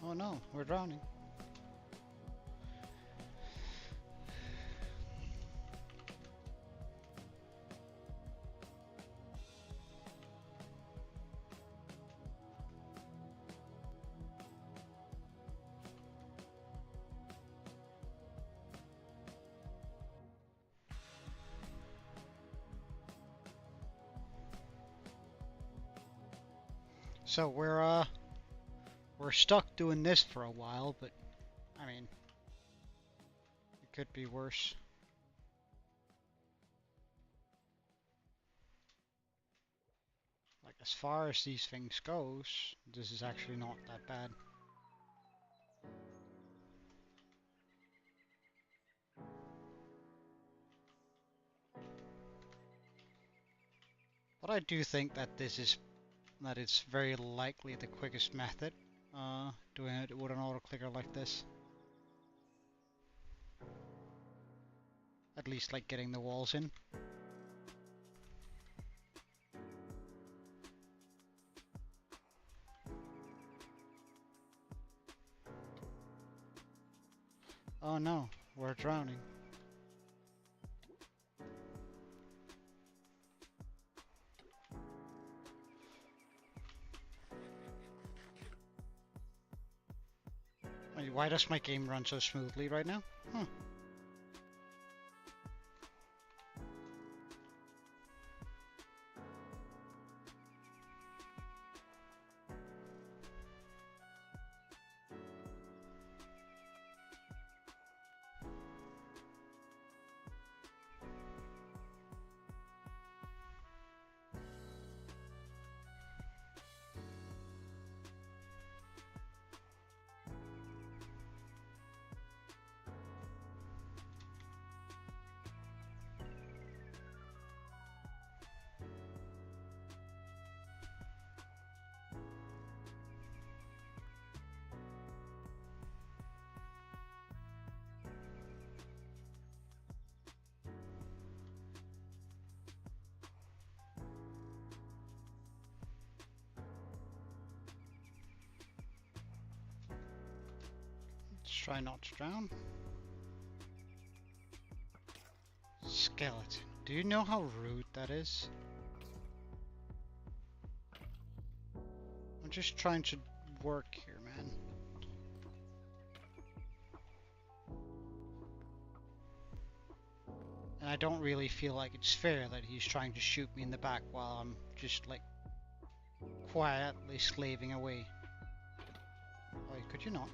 Oh no, we're drowning. So we're stuck doing this for a while, but I mean, it could be worse. Like as far as these things goes, this is actually not that bad. But I do think that it's very likely the quickest method, doing it with an auto clicker like this. At least like getting the walls in. Oh no, we're drowning. Wait, why does my game run so smoothly right now? Huh. Let's try not to drown. Skeleton. Do you know how rude that is? I'm just trying to work here, man. And I don't really feel like it's fair that he's trying to shoot me in the back while I'm just like quietly slaving away. Wait, could you not?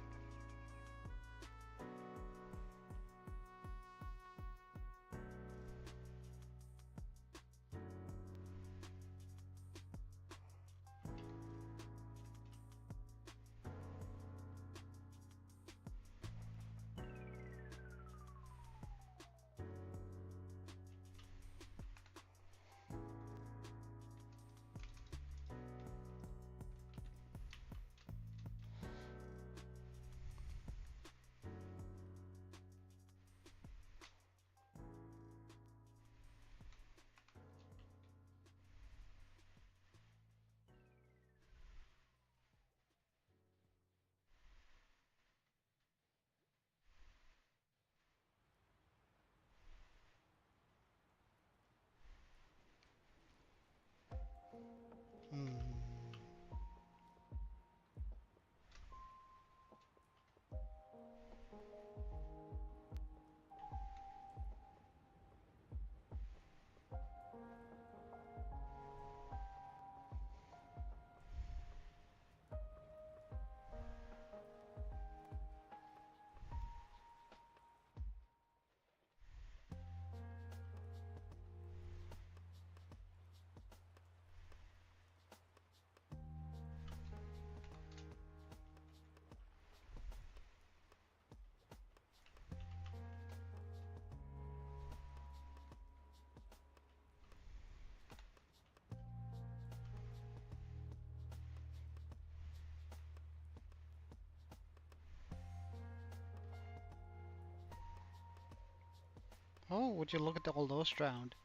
Oh, would you look at all those drowned?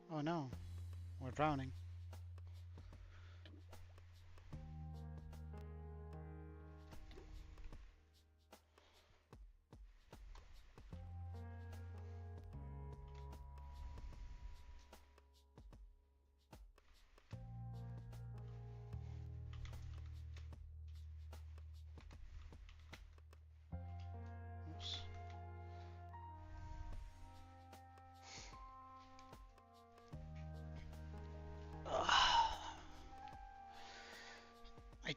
Oh no, we're drowning.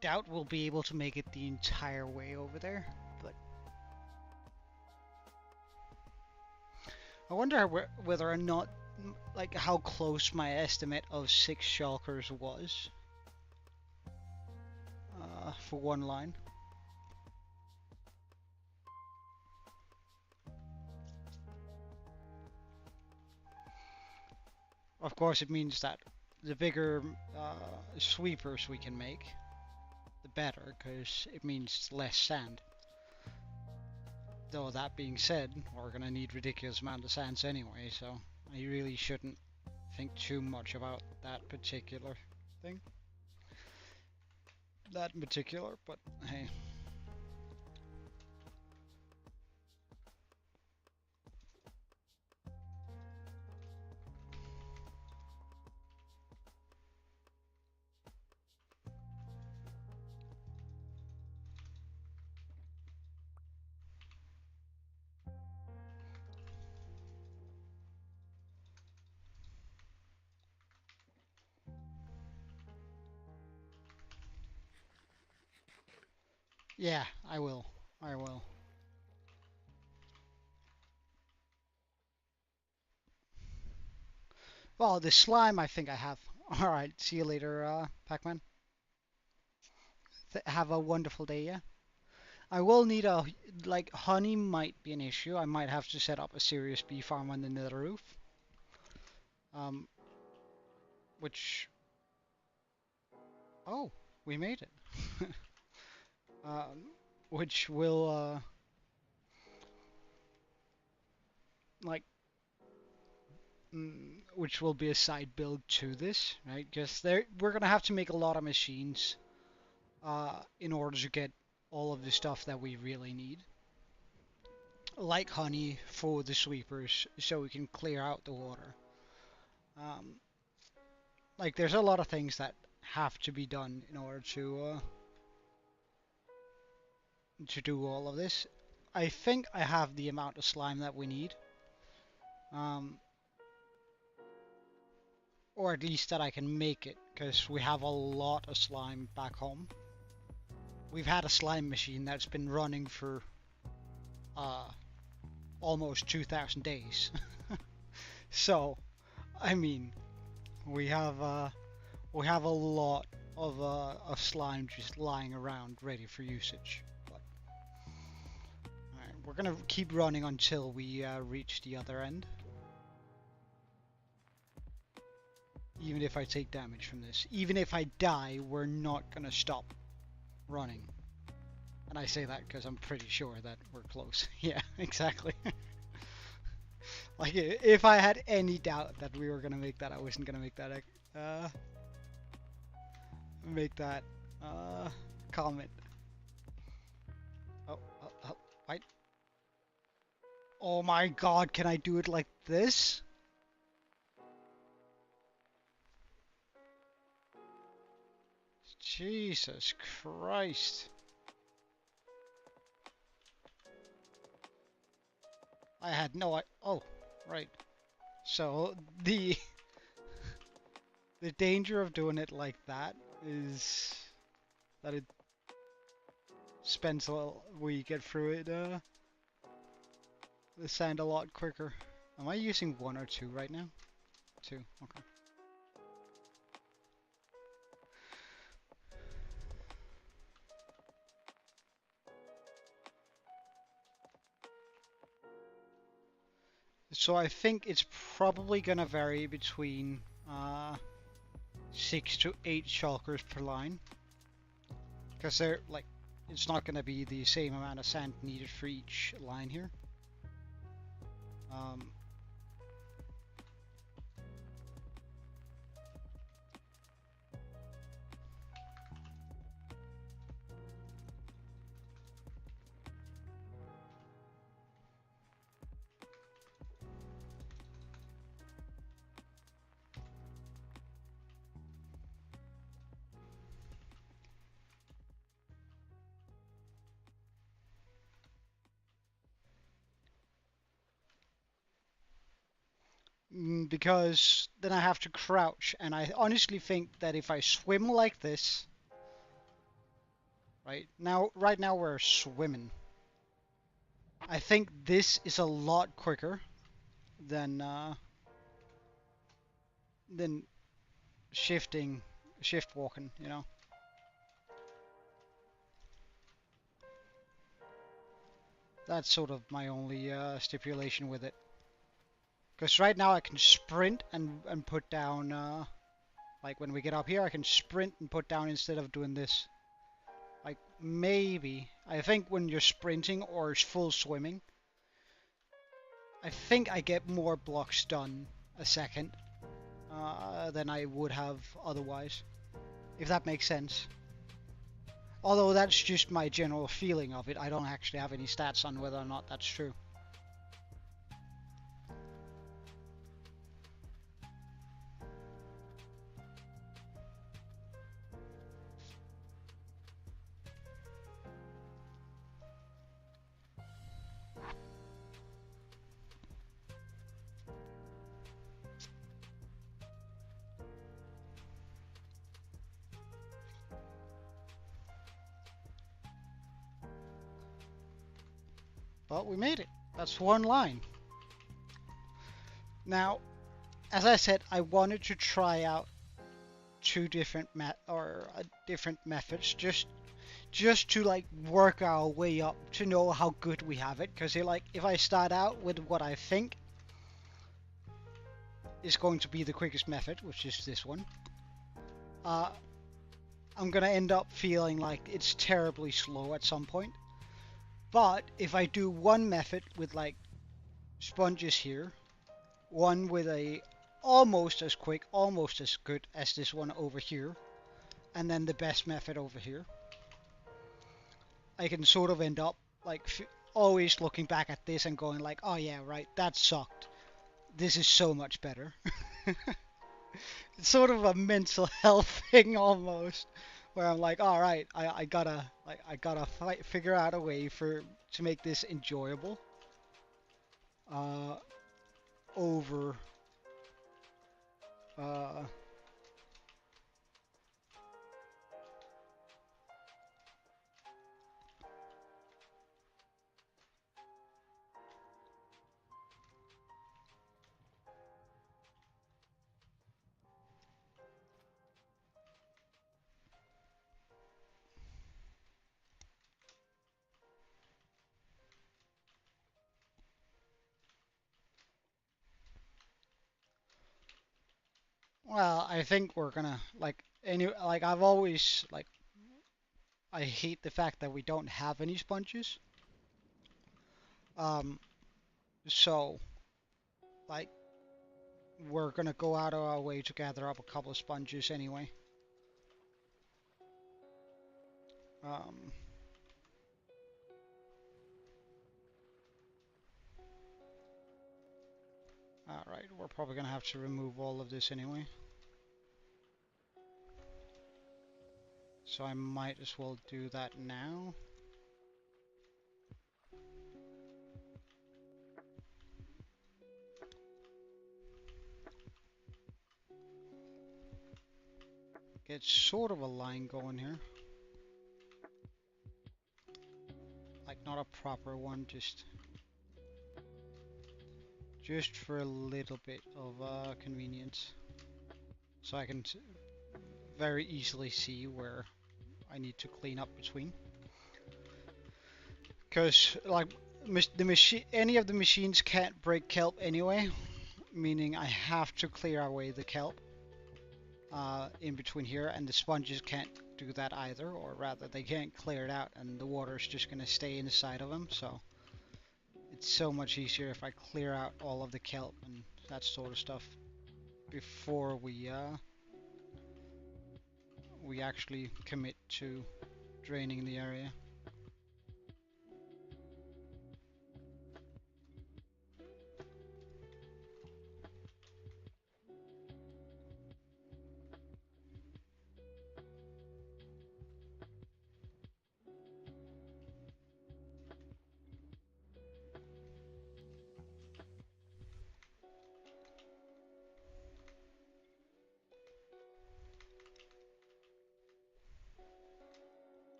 doubt we'll be able to make it the entire way over there, but I wonder whether or not, like, how close my estimate of 6 shulkers was for one line. Of course, it means that the bigger sweepers we can make, the better, because it means less sand. Though that being said, we're gonna need ridiculous amount of sands anyway, so I really shouldn't think too much about that particular thing. That in particular, but hey. Yeah, I will. I will. Well, the slime I think I have. Alright, see you later, Pac-Man. Have a wonderful day, yeah? I will need a, like, honey might be an issue. I might have to set up a serious bee farm on the nether roof. Um, which... Oh, we made it. Which will, like, which will be a side build to this, right? Because we're gonna have to make a lot of machines in order to get all of the stuff that we really need. Like honey for the sweepers, so we can clear out the water. Like there's a lot of things that have to be done in order to do all of this. I think I have the amount of slime that we need. Or at least that I can make it, because we have a lot of slime back home. We've had a slime machine that's been running for almost 2,000 days. So, I mean, we have a lot of slime just lying around ready for usage. But, alright, we're gonna keep running until we reach the other end. Even if I take damage from this. Even if I die, we're not gonna stop running. And I say that because I'm pretty sure that we're close. Yeah, exactly. Like, if I had any doubt that we were gonna make that, I wasn't gonna make that comment. Oh, wait. Oh my god, can I do it like this? Jesus Christ. I had no oh, right. So the danger of doing it like that is that it spends a little, we get through it the sand a lot quicker. Am I using 1 or 2 right now? 2, okay. So I think it's probably gonna vary between 6 to 8 shulkers per line, because they're like, it's not gonna be the same amount of sand needed for each line here. Because then I have to crouch, and I honestly think that if I swim like this, Right now we're swimming. I think this is a lot quicker than shift walking, you know. That's sort of my only stipulation with it. Because right now I can sprint and put down, like when we get up here, I can sprint and put down instead of doing this. Like maybe, I think when you're sprinting or full swimming, I think I get more blocks done a second than I would have otherwise, if that makes sense. Although that's just my general feeling of it, I don't actually have any stats on whether or not that's true. But we made it. That's one line. Now, as I said, I wanted to try out two different different methods just to like work our way up to know how good we have it. Because like if I start out with what I think is going to be the quickest method, which is this one, I'm gonna end up feeling like it's terribly slow at some point. But if I do one method with like sponges here, one with a almost as quick, almost as good as this one over here, and then the best method over here, I can sort of end up like always looking back at this and going like, oh yeah, right, that sucked. This is so much better. It's sort of a mental health thing almost, where I'm like, all right, I gotta figure out a way to make this enjoyable. Over uh, well, I think we're gonna like I've always like I hate the fact that we don't have any sponges. Um, so like we're gonna go out of our way to gather up a couple of sponges anyway. Um, Alright, we're probably gonna have to remove all of this anyway. So I might as well do that now. Get sort of a line going here. Like not a proper one, just for a little bit of convenience. So I can very easily see where I need to clean up between. Because like any of the machines can't break kelp anyway, meaning I have to clear away the kelp in between here, and the sponges can't do that either, or rather they can't clear it out and the water is just going to stay inside of them. So it's so much easier if I clear out all of the kelp and that sort of stuff before we actually commit to draining the area.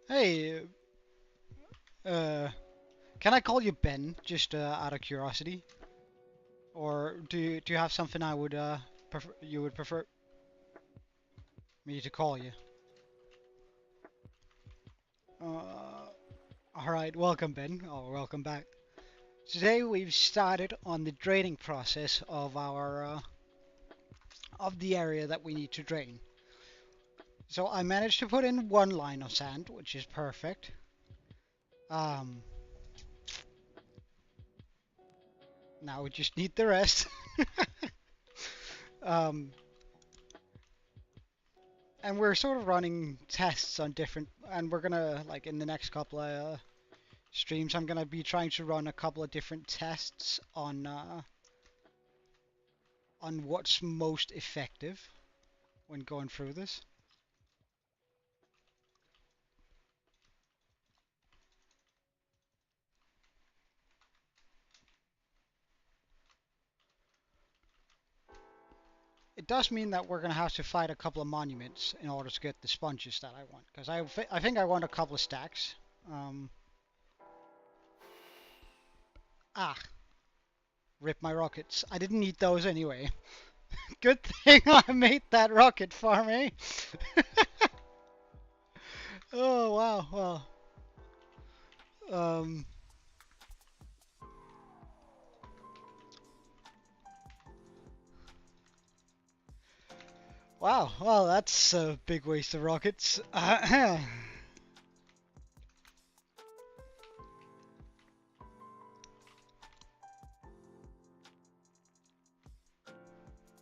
Hey, uh, can I call you Ben, just out of curiosity? Or do you have something I would you would prefer me to call you? All right, welcome Ben, or welcome back. Today we've started on the draining process of our of the area that we need to drain. So I managed to put in one line of sand, which is perfect. Um, Now we just need the rest. um, and we're sort of running tests on different, and we're gonna like in the next couple of streams, I'm gonna be trying to run a couple of different tests on what's most effective when going through this. It does mean that we're gonna have to fight a couple of monuments in order to get the sponges that I want, because I think I want a couple of stacks. Um, ah, Rip my rockets. I didn't need those anyway. Good thing I made that rocket farm, eh? Oh wow, well, um, wow, well, that's a big waste of rockets.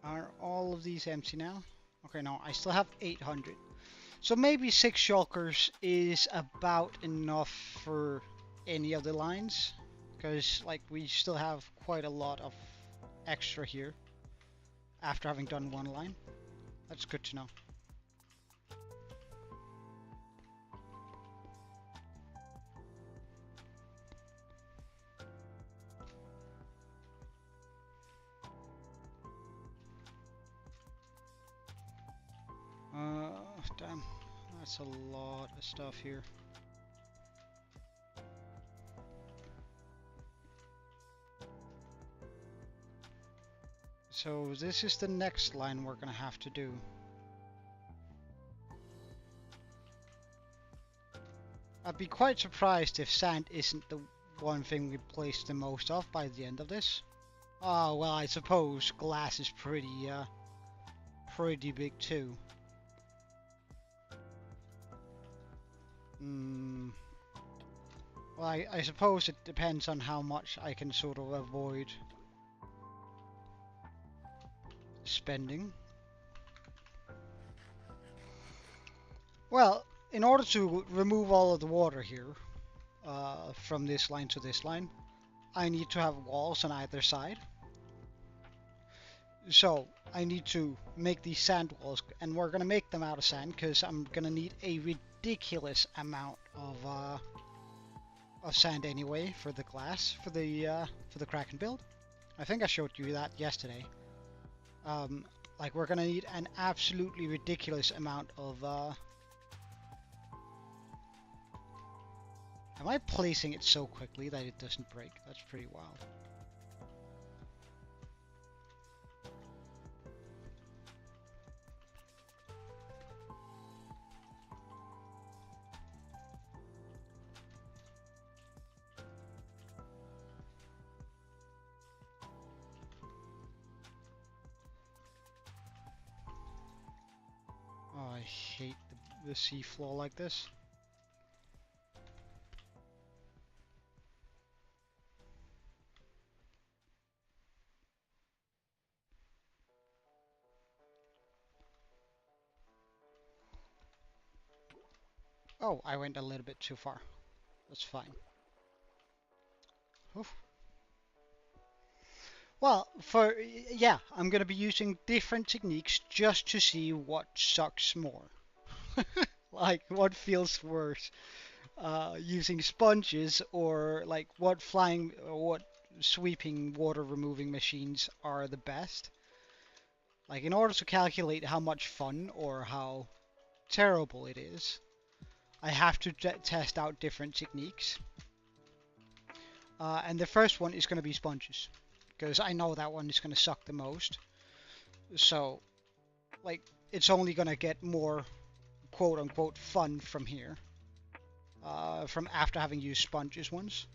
Are all of these empty now? Okay, no, I still have 800. So maybe 6 shulkers is about enough for any of the lines. Because, like, we still have quite a lot of extra here after having done one line. That's good to know. Damn, that's a lot of stuff here. So this is the next line we're gonna have to do. I'd be quite surprised if sand isn't the one thing we place the most of by the end of this. Oh, well, I suppose glass is pretty big too. Well, I suppose it depends on how much I can sort of avoid spending. Well, in order to remove all of the water here, from this line to this line, I need to have walls on either side. So I need to make these sand walls, and we're gonna make them out of sand because I'm gonna need a ridiculous amount of sand anyway for the glass for the Kraken build. I think I showed you that yesterday. Like we're gonna need an absolutely ridiculous amount of. Am I placing it so quickly that it doesn't break? That's pretty wild. Oh, I hate the seafloor like this. Oh, I went a little bit too far. That's fine. Oof. Well, yeah, I'm gonna be using different techniques just to see what sucks more. Like what feels worse, using sponges or like what sweeping water removing machines are the best. Like in order to calculate how much fun or how terrible it is, I have to test out different techniques. And the first one is going to be sponges, because I know that one is going to suck the most. So, like, it's only going to get more quote-unquote fun from here. From after having used sponges once.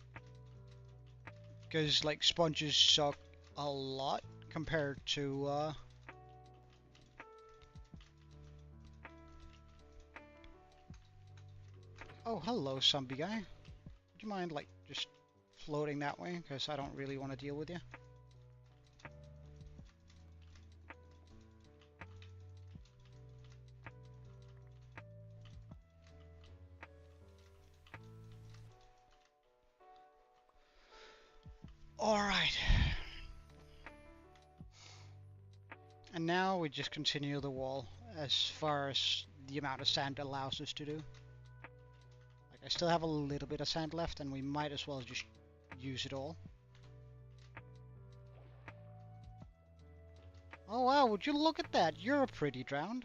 Because, like, sponges suck a lot compared to, Oh, hello, zombie guy. Would you mind, like, just floating that way? Because I don't really want to deal with you. Alright. And now we just continue the wall as far as the amount of sand allows us to do. Like, I still have a little bit of sand left, and we might as well just use it all. Oh wow, would you look at that? You're a pretty drowned.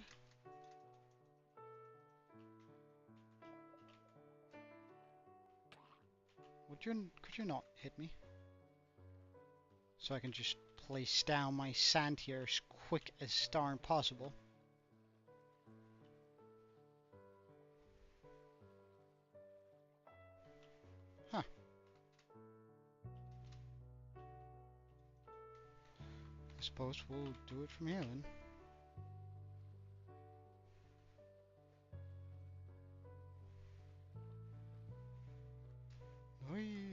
Could you not hit me? So I can just place down my sand here as quick as darn possible. Huh. I suppose we'll do it from here then. Whee!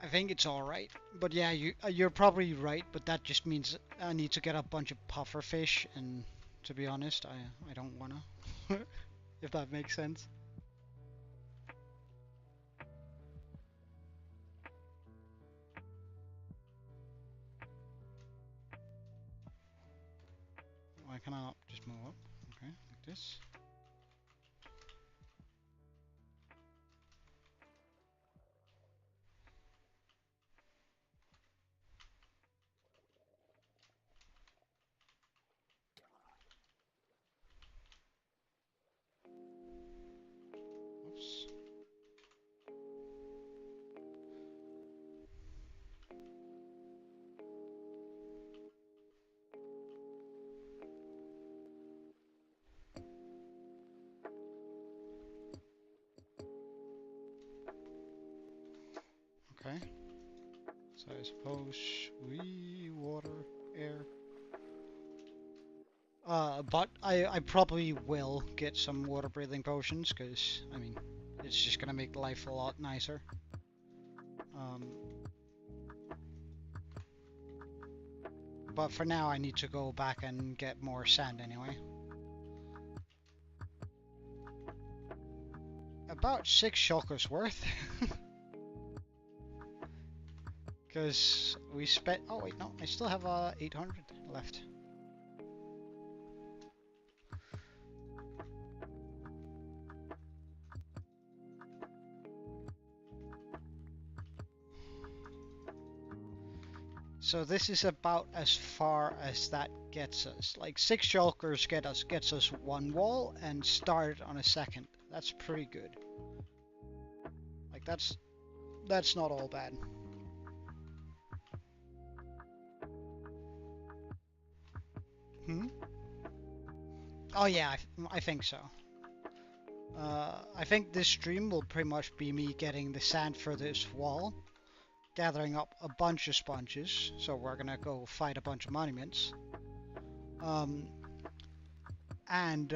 I think it's alright. But yeah, you're probably right, but that just means I need to get a bunch of puffer fish, and to be honest, I don't wanna. If that makes sense. Why can I not just move up? Okay, like this. Oops. Okay. So I suppose we water, air. But I probably will get some water breathing potions, because, I mean, it's just gonna make life a lot nicer. But for now I need to go back and get more sand anyway. About 6 shulkers worth. Because we spent... Oh wait, no, I still have 800 left. So this is about as far as that gets us. Like 6 shulkers gets us 1 wall and start on a second. That's pretty good. Like that's not all bad. Oh yeah, I think so. I think this stream will pretty much be me getting the sand for this wall, gathering up a bunch of sponges, so we're gonna go fight a bunch of monuments. And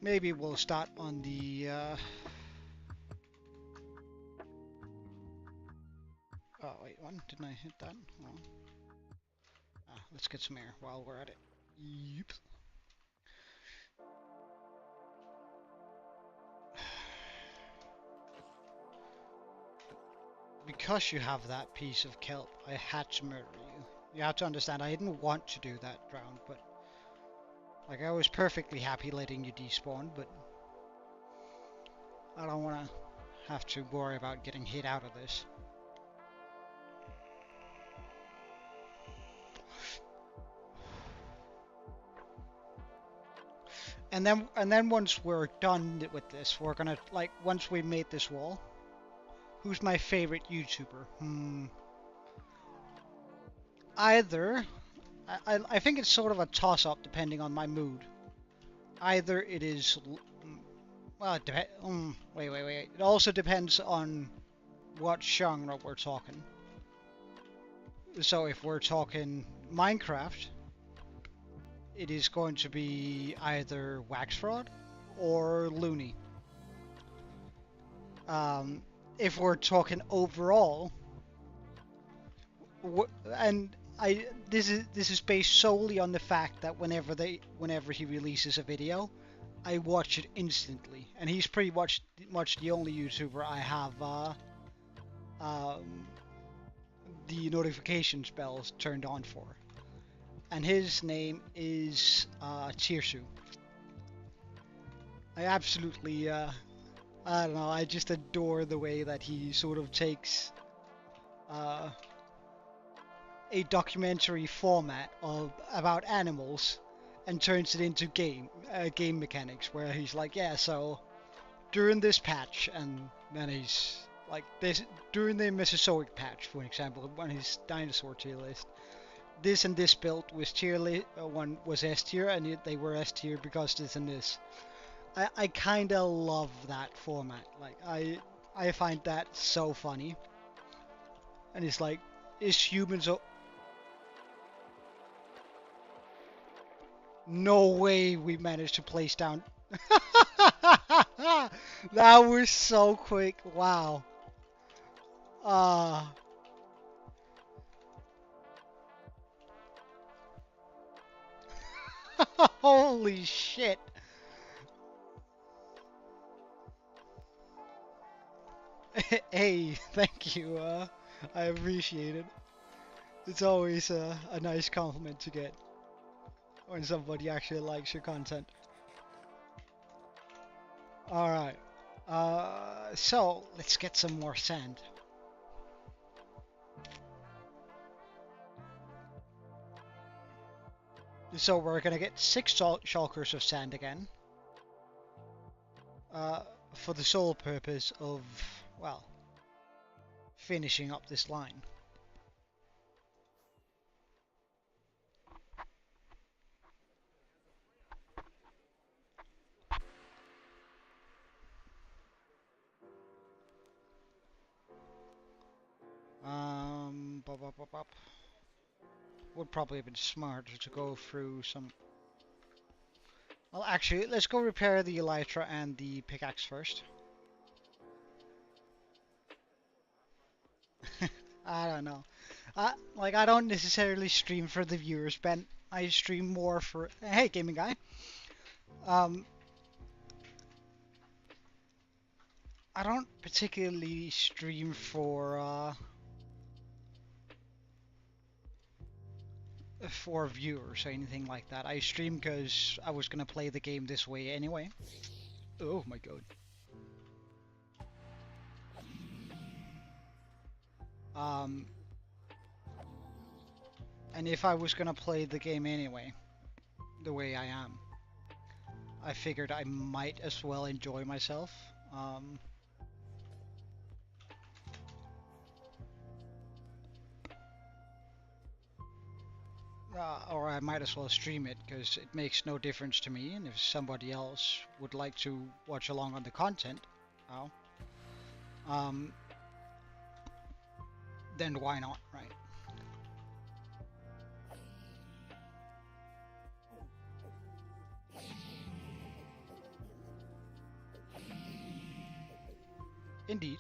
maybe we'll start on the oh wait, one, didn't I hit that? Oh. Let's get some air while we're at it. Yep. Because you have that piece of kelp, I had to murder you. You have to understand, I didn't want to do that round, but like I was perfectly happy letting you despawn, but I don't want to have to worry about getting hit out of this. And then once we're done with this, we're gonna, like, once we made this wall, who's my favorite YouTuber? Either, I think it's sort of a toss-up depending on my mood. Either it is, well, wait. It also depends on what genre we're talking. So if we're talking Minecraft, it is going to be either Waxfraud or Looney. If we're talking overall, and this is based solely on the fact that whenever he releases a video, I watch it instantly, and he's pretty much the only YouTuber I have the notifications bells turned on for, and his name is Chirsu. I absolutely I don't know, I just adore the way that he sort of takes a documentary format about animals and turns it into game mechanics, where he's like, yeah, so during this patch, and then he's like, this during the Mesozoic patch, for example, on his dinosaur tier list, this and this build was one was S tier, and they were S tier because this and this. I kind of love that format. Like I find that so funny. And it's like, is humans? No way we managed to place down. That was so quick. Wow. Holy shit. Hey, thank you. I appreciate it. It's always a nice compliment to get when somebody actually likes your content. Alright. So let's get some more sand. So we're gonna get 6 shulkers of sand again. For the sole purpose of, well, finishing up this line. Would probably have been smarter to go through some. Well, actually, let's go repair the elytra and the pickaxe first. I don't know. Like, I don't necessarily stream for the viewers, Ben. I stream more for. Hey, gaming guy. I don't particularly stream for viewers or anything like that. I stream because I was gonna play the game this way anyway. Oh my god. And if I was gonna play the game anyway, the way I am, I figured I might as well enjoy myself. Or I might as well stream it, because it makes no difference to me, and if somebody else would like to watch along on the content, well, then why not, right? Indeed.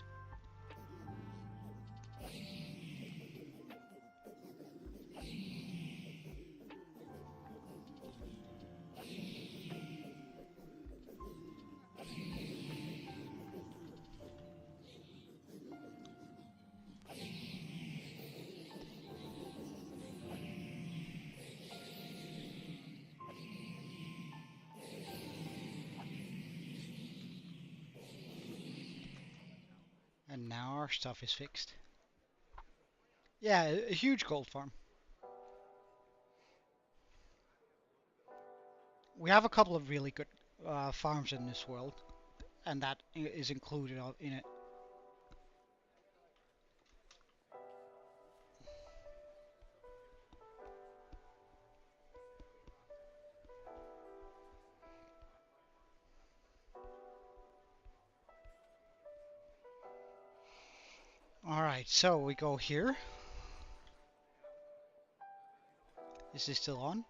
our stuff is fixed. Yeah, a huge gold farm. We have a couple of really good farms in this world, and that is included in it. Alright, so we go here. Is this still on?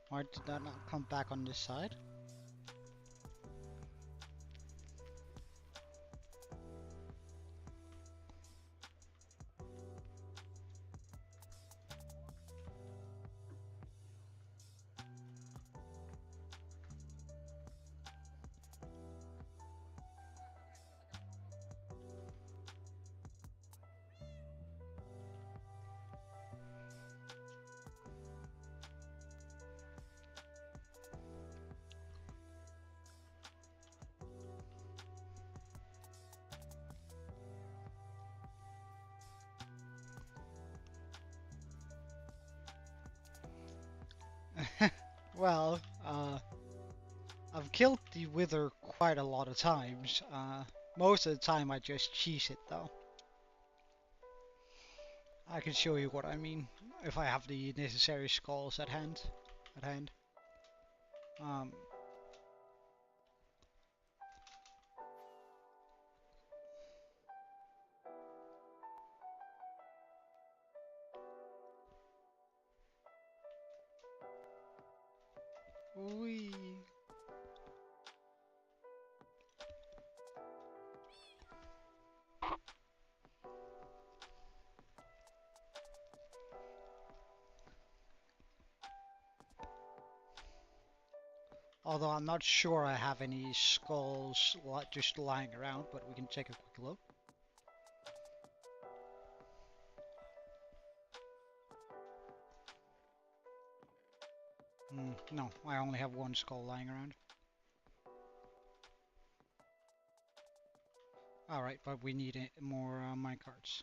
Why did that not come back on this side? Well, I've killed the Wither quite a lot of times. Most of the time I just cheese it though. I can show you what I mean if I have the necessary skulls at hand. Um, Whee. Although I'm not sure I have any skulls just lying around, but we can take a quick look. No, I only have one skull lying around. Alright, but we need more minecarts.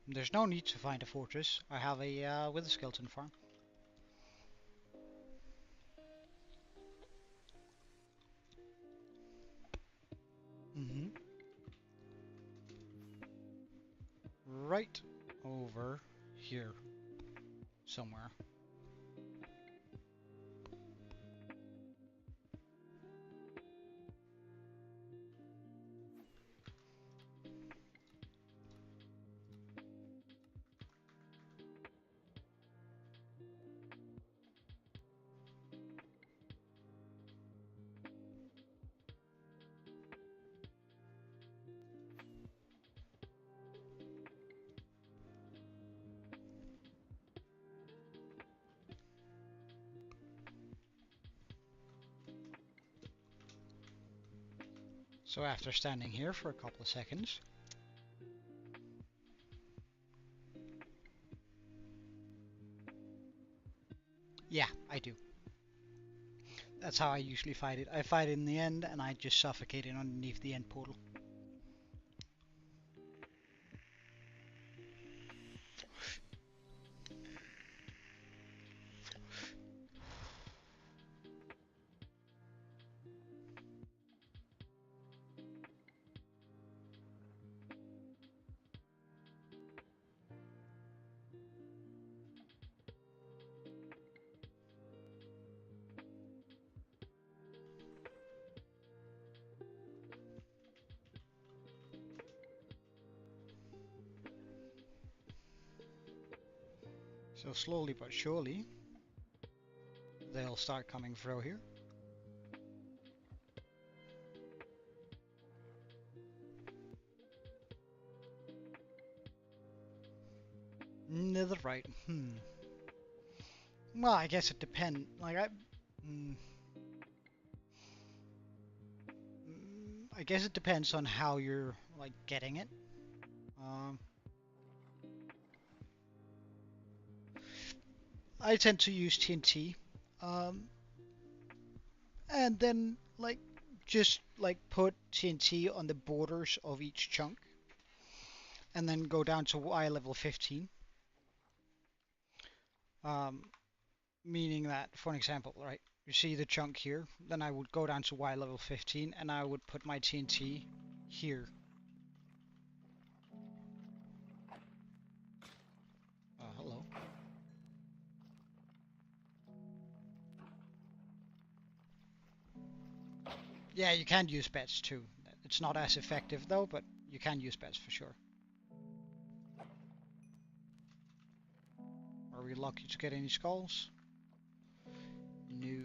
There's no need to find a fortress. I have a with a skeleton farm. Right over here somewhere. So after standing here for a couple of seconds, yeah, I do. That's how I usually fight it. I fight it in the end and I just suffocate it underneath the end portal. So slowly but surely, they'll start coming through here. Netherite. Well, I guess it depends. Like I guess it depends on how you're like getting it. I tend to use TNT, and then like just like put TNT on the borders of each chunk, and then go down to Y level 15. Meaning that, for an example, right? You see the chunk here, then I would go down to Y level 15, and I would put my TNT here. Hello. Yeah, you can use beds too. It's not as effective though, but you can use beds for sure. Are we lucky to get any skulls? No,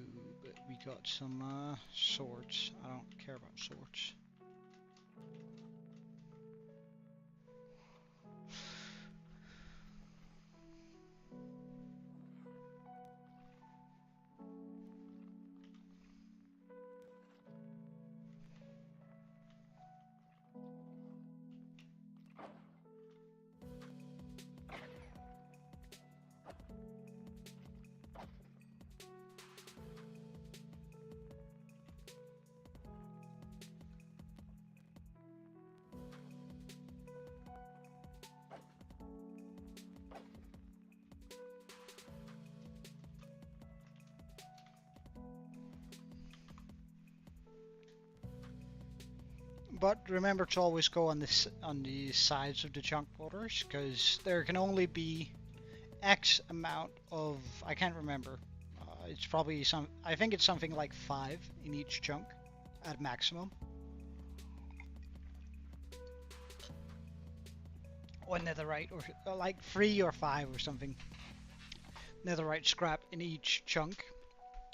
but we got some swords. I don't care about swords. But remember to always go on this on the sides of the chunk borders, because there can only be X amount of, I can't remember. It's probably I think it's something like 5 in each chunk at maximum. Or netherite, or like 3 or 5 or something. Netherite scrap in each chunk.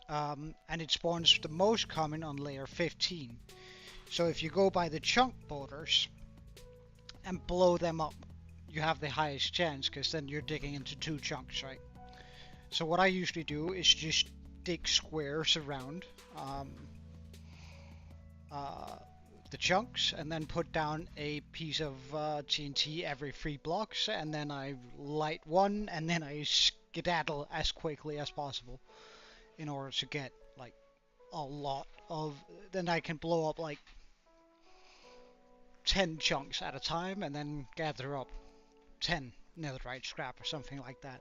And it spawns the most common on layer 15. So if you go by the chunk borders and blow them up, you have the highest chance, because then you're digging into 2 chunks, right? So what I usually do is just dig squares around the chunks, and then put down a piece of TNT every 3 blocks, and then I light one, and then I skedaddle as quickly as possible in order to get like a lot of, then I can blow up like 10 chunks at a time, and then gather up 10 netherite scrap or something like that.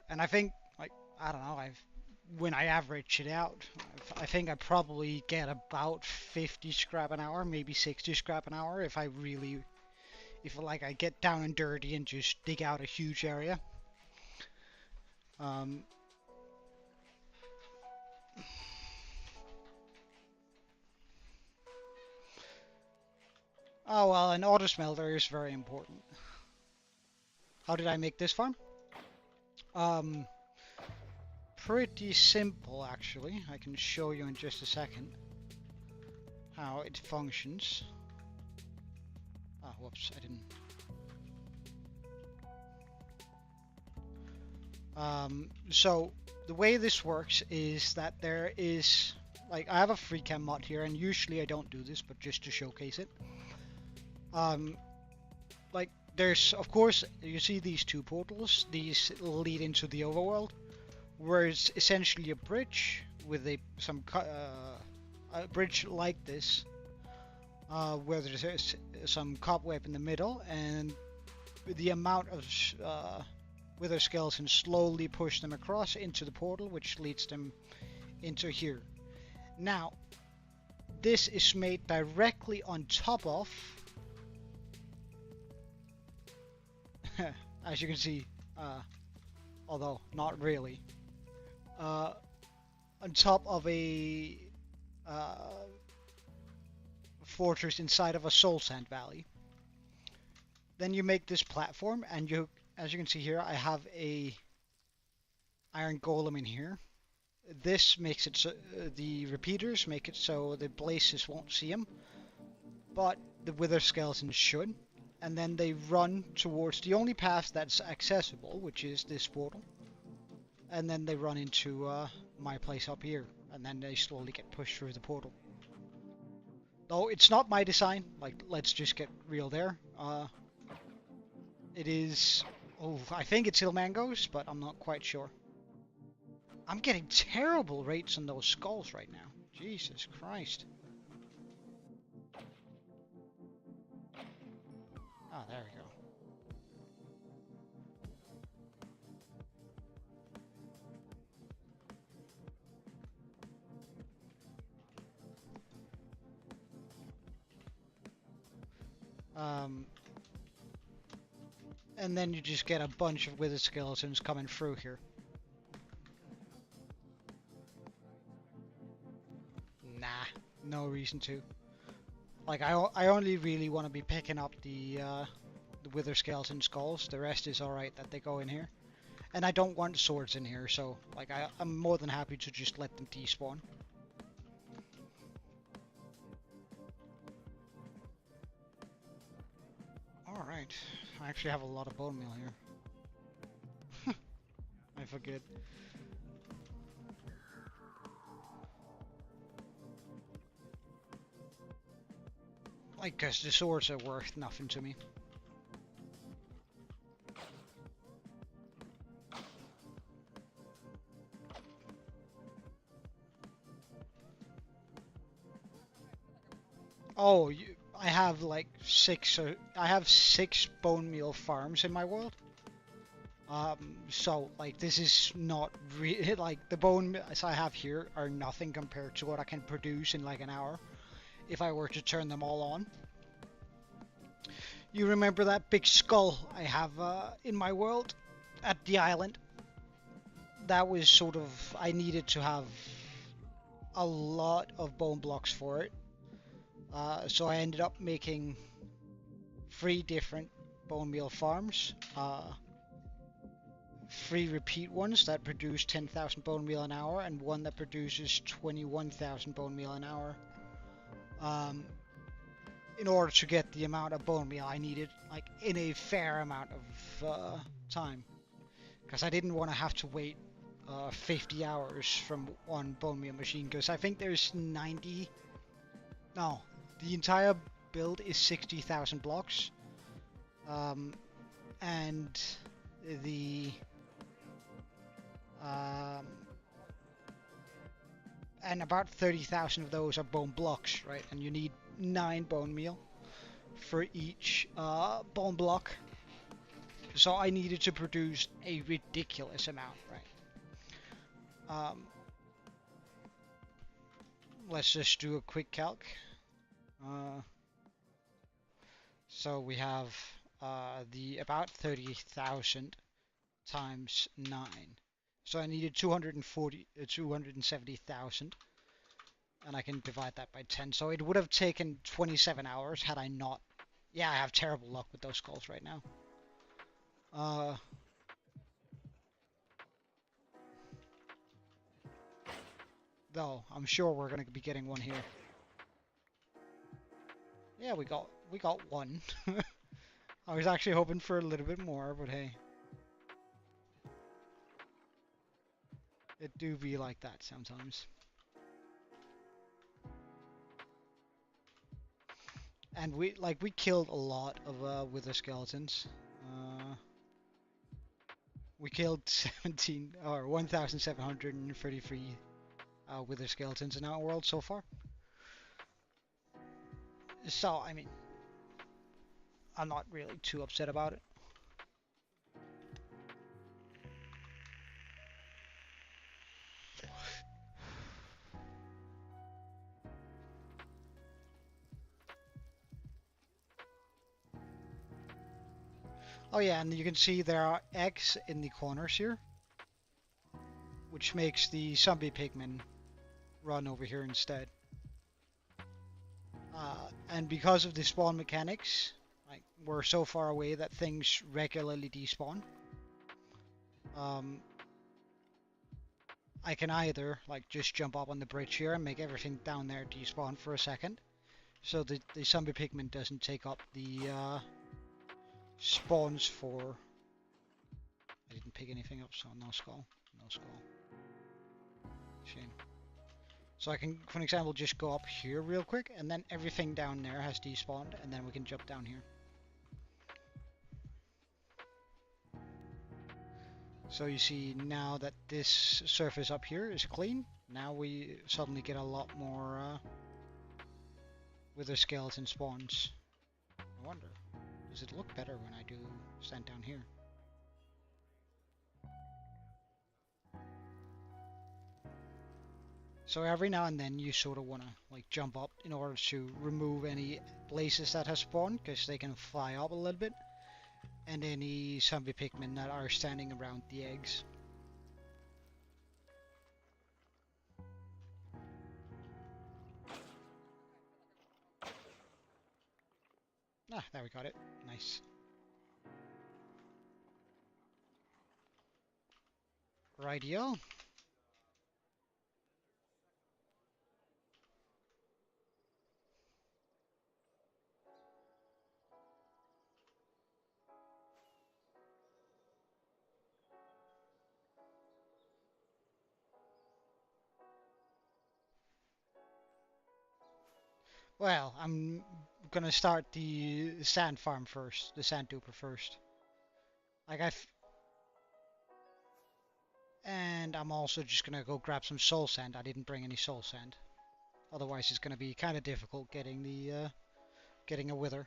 And I think, like, I don't know, when I average it out, I think I probably get about 50 scrap an hour, maybe 60 scrap an hour, if I get down and dirty and just dig out a huge area. Oh well, an auto smelter is very important. How did I make this farm? Pretty simple actually. I can show you in just a second how it functions. Ah, whoops, I didn't. So the way this works is that there is, like, I have a free cam mod here, and usually I don't do this, but just to showcase it. Like, there's, of course, you see these 2 portals. These lead into the overworld, where it's essentially a bridge with a bridge like this, where there's some cobweb in the middle, and the amount of wither skeletons slowly push them across into the portal, which leads them into here. Now, this is made directly on top of, as you can see, although not really, on top of a fortress inside of a soul sand valley. Then you make this platform, and as you can see here, I have a iron golem in here. This makes it so the repeaters make it so the blazes won't see him, but the wither skeletons should. And then they run towards the only path that's accessible, which is this portal. And then they run into my place up here, and then they slowly get pushed through the portal. Though it's not my design, like, let's just get real there. It is, oh, I think it's Ilmango's, but I'm not quite sure. I'm getting terrible rates on those skulls right now. Jesus Christ. Ah, there we go. And then you just get a bunch of wither skeletons coming through here. Nah, no reason to. Like, I only really want to be picking up the wither skeleton skulls. The rest is alright that they go in here. And I don't want swords in here, so like I'm more than happy to just let them despawn. Alright, I actually have a lot of bone meal here. I forget. Like, cause the swords are worth nothing to me. Oh, I have like I have 6 bone meal farms in my world. So like this is not really like the bone meals I have here are nothing compared to what I can produce in like an hour if I were to turn them all on. You remember that big skull I have in my world at the island? That was sort of, I needed to have a lot of bone blocks for it. So I ended up making 3 different bone meal farms. 3 repeat ones that produce 10,000 bone meal an hour, and 1 that produces 21,000 bone meal an hour. In order to get the amount of bone meal I needed, like in a fair amount of time, because I didn't want to have to wait 50 hours from one bone meal machine, because I think there's 90. No, the entire build is 60,000 blocks, and the and about 30,000 of those are bone blocks, right? And you need 9 bone meal for each bone block. So I needed to produce a ridiculous amount, right? Let's just do a quick calc. So we have the about 30,000 times 9. So I needed 270,000, and I can divide that by 10. So it would have taken 27 hours had I not. Yeah, I have terrible luck with those skulls right now. Though I'm sure we're gonna be getting one here. Yeah, we got one. I was actually hoping for a little bit more, but hey. It do be like that sometimes. And we killed a lot of wither skeletons. We killed 1,733 wither skeletons in our world so far. So I mean, I'm not really too upset about it. Oh yeah, and you can see there are eggs in the corners here, which makes the zombie pigmen run over here instead. And because of the spawn mechanics, like we're so far away that things regularly despawn. I can either like just jump up on the bridge here and make everything down there despawn for a second, so the zombie pigment doesn't take up the spawns for. I didn't pick anything up, so no skull, no skull. Shame. So I can, for example, just go up here real quick, and then everything down there has despawned, and then we can jump down here. So you see now that this surface up here is clean, now we suddenly get a lot more wither skeleton spawns. I wonder, does it look better when I do stand down here? So every now and then you sort of want to like jump up in order to remove any places that have spawned, because they can fly up a little bit, and any zombie pigmen that are standing around the eggs. Ah, there we got it. Nice. Rightio. Well, I'm gonna start the sand farm first, the sand duper first. Like and I'm also just gonna go grab some soul sand. I didn't bring any soul sand. Otherwise, it's gonna be kind of difficult getting the getting a wither.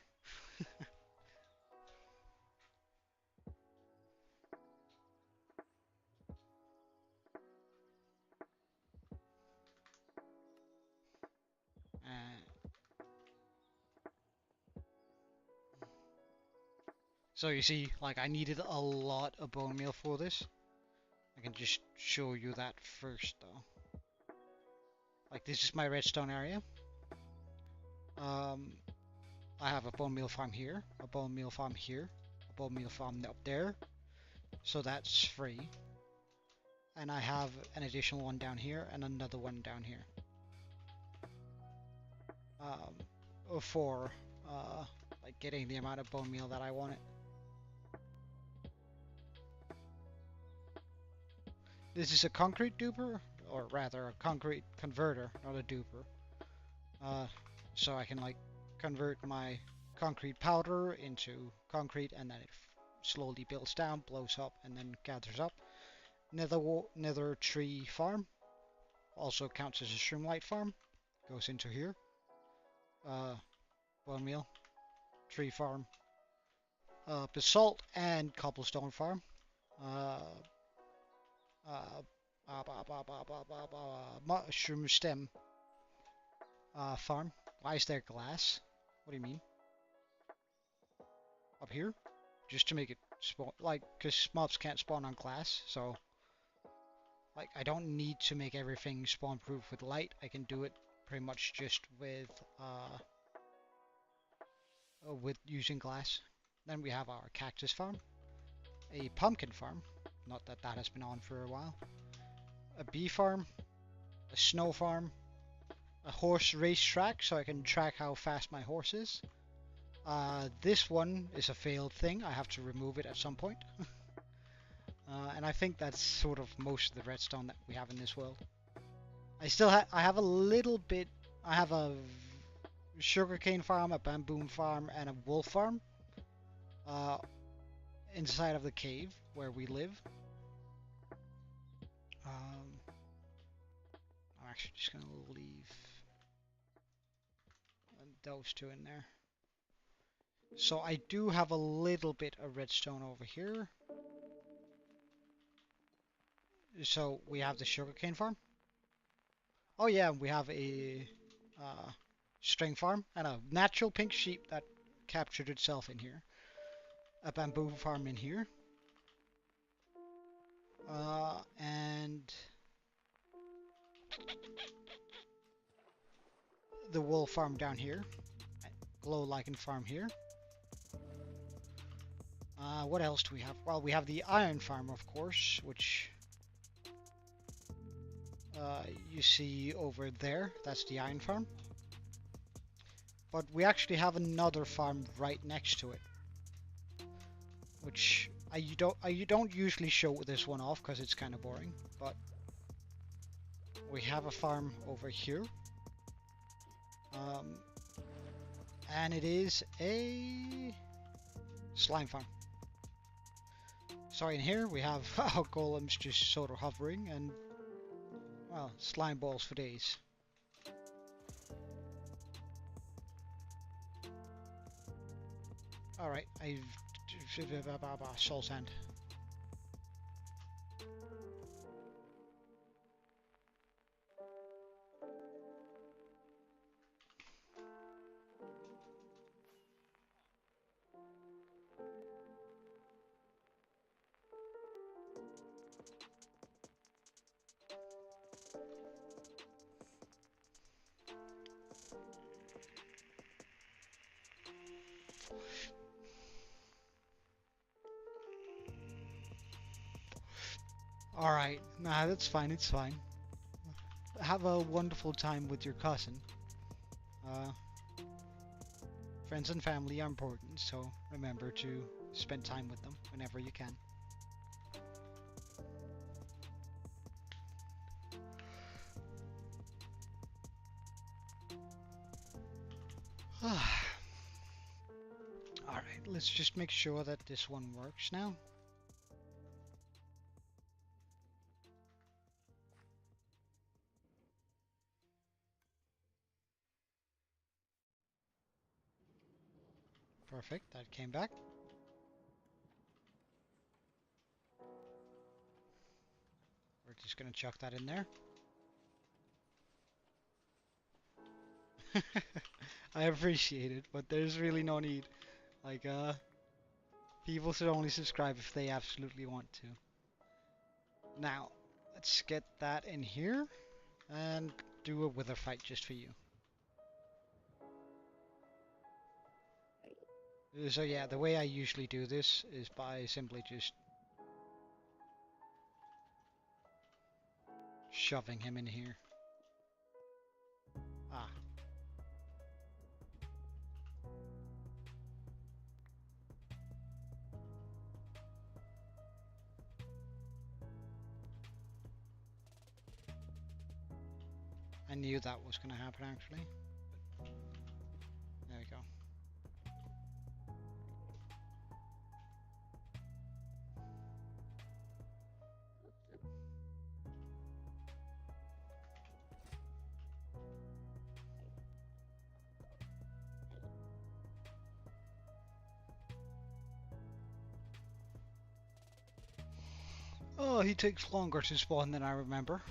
So you see, like I needed a lot of bone meal for this. I can just show you that first though. Like this is my redstone area. I have a bone meal farm here, a bone meal farm here, a bone meal farm up there. So that's free. And I have an additional one down here and another one down here. For like getting the amount of bone meal that I wanted. This is a concrete duper, or rather a concrete converter, not a duper. So I can like convert my concrete powder into concrete, and then it slowly builds down, blows up, and then gathers up. Nether tree farm also counts as a shroomlight farm. Goes into here. Bone meal, tree farm, basalt and cobblestone farm. Mushroom stem farm. Why is there glass? What do you mean? Up here? Just to make it spawn, like, because mobs can't spawn on glass, so like I don't need to make everything spawn proof with light. I can do it pretty much just with using glass. Then we have our cactus farm, a pumpkin farm, not that that has been on for a while, a bee farm, a snow farm, a horse racetrack so I can track how fast my horse is. This one is a failed thing. I have to remove it at some point. And I think that's sort of most of the redstone that we have in this world. I have a little bit. I have a sugarcane farm, a bamboo farm, and a wool farm inside of the cave where we live. I'm actually just gonna leave those two in there. So I do have a little bit of redstone over here. So we have the sugarcane farm. Oh yeah, we have a string farm and a natural pink sheep that captured itself in here. A bamboo farm in here. And the wool farm down here. Glow lichen farm here. What else do we have? Well, we have the iron farm, of course, which you see over there. That's the iron farm. But we actually have another farm right next to it, which you don't usually show this one off because it's kind of boring. But we have a farm over here, and it is a slime farm. So in here we have our golems just sort of hovering and, well, slime balls for days. Alright, soul sand. Alright, nah, that's fine, it's fine. Have a wonderful time with your cousin. Friends and family are important, so remember to spend time with them whenever you can. Alright, let's just make sure that this one works now. Perfect, that came back. We're just gonna chuck that in there. I appreciate it, but there's really no need. Like, people should only subscribe if they absolutely want to. Now, let's get that in here and do a wither fight just for you. So yeah, the way I usually do this is by simply just shoving him in here. Ah. I knew that was going to happen actually. There we go. Oh, he takes longer to spawn than I remember.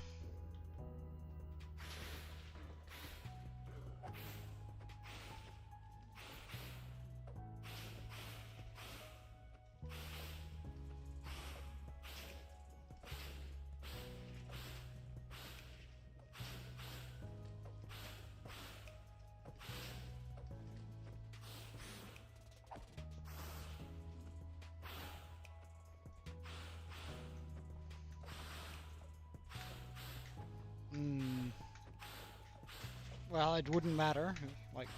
Well, it wouldn't matter. Like,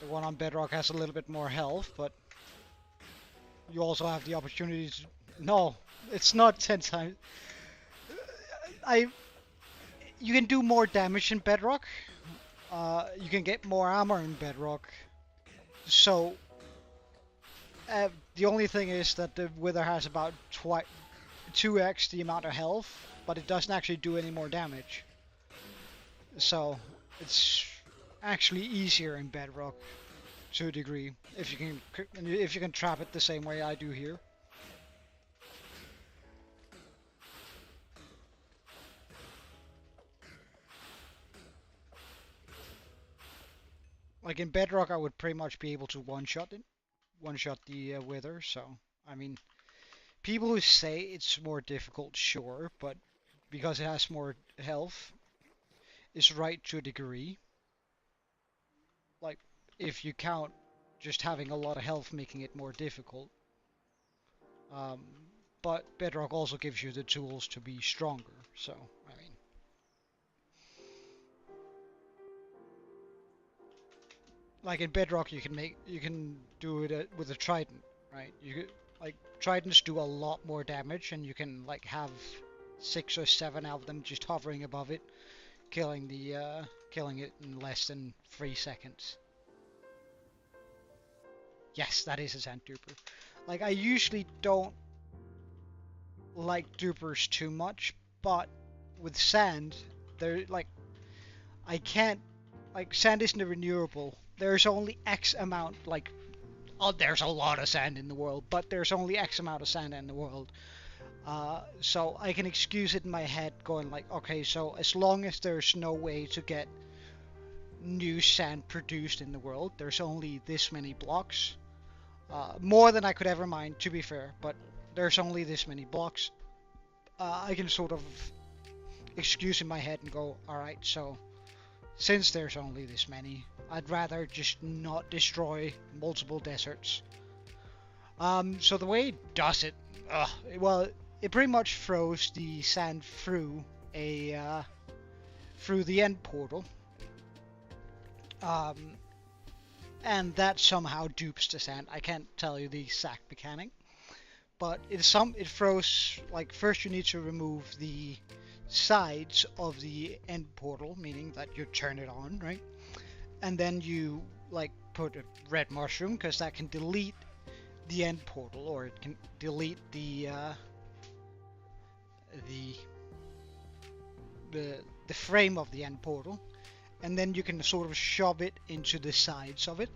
the one on Bedrock has a little bit more health, but you also have the opportunity to... No, it's not 10 times. You can do more damage in Bedrock. You can get more armor in Bedrock. So, the only thing is that the Wither has about 2x the amount of health, but it doesn't actually do any more damage. So, it's actually easier in Bedrock to a degree if you can trap it the same way I do here. Like in Bedrock, I would pretty much be able to one-shot the Wither. So, I mean, people who say it's more difficult, sure, but because it has more health, is right to a degree. Like, if you count just having a lot of health making it more difficult. Um, but Bedrock also gives you the tools to be stronger, so, I mean... Like in Bedrock, you can do it with a trident, right? Like tridents do a lot more damage, and you can like have 6 or 7 of them just hovering above it, killing it in less than 3 seconds. Yes, that is a sand duper. Like I usually don't like dupers too much, but with sand, I can't, like sand isn't a renewable. There's only X amount, like, oh, there's a lot of sand in the world, but there's only X amount of sand in the world. So I can excuse it in my head going like, okay, so as long as there's no way to get new sand produced in the world, there's only this many blocks. More than I could ever mine, to be fair, but there's only this many blocks. I can sort of excuse in my head and go, alright, so since there's only this many, I'd rather just not destroy multiple deserts. So the way it does it, well, it pretty much throws the sand through through the end portal, and that somehow dupes the sand. I can't tell you the exact mechanic, but it throws, like, first you need to remove the sides of the end portal, meaning that you turn it on, right? And then you like put a red mushroom, because that can delete the end portal, or it can delete the frame of the end portal, and then you can sort of shove it into the sides of it,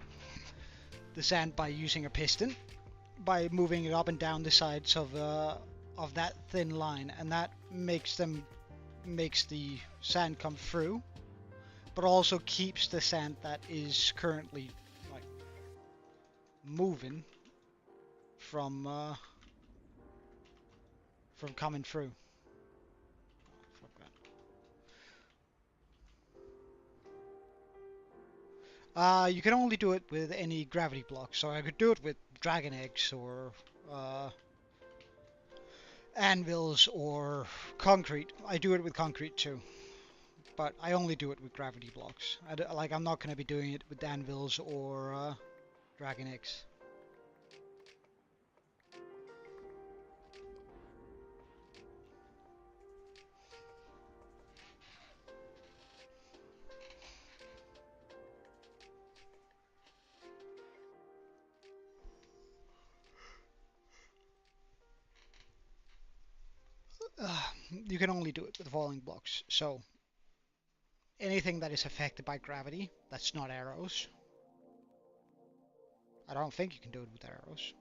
the sand, by using a piston, by moving it up and down the sides of that thin line, and that makes the sand come through, but also keeps the sand that is currently like moving from coming through. Fuck that. You can only do it with any gravity blocks, so I could do it with dragon eggs or anvils or concrete. I do it with concrete too, but I only do it with gravity blocks. I'm not going to be doing it with anvils or dragon eggs. You can only do it with falling blocks, so anything that is affected by gravity, that's not arrows. I don't think you can do it with arrows,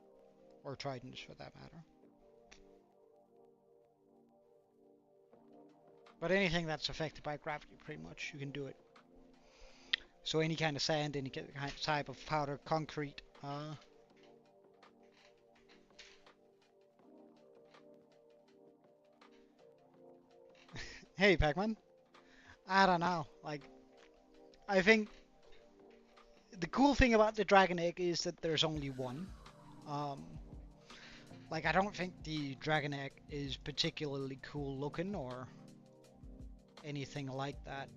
or tridents for that matter. But anything that's affected by gravity, pretty much, you can do it. So any kind of sand, any kind of type of powder, concrete. Hey, Pac-Man. I don't know. Like, I think the cool thing about the dragon egg is that there's only one. Like, I don't think the dragon egg is particularly cool looking or anything like that.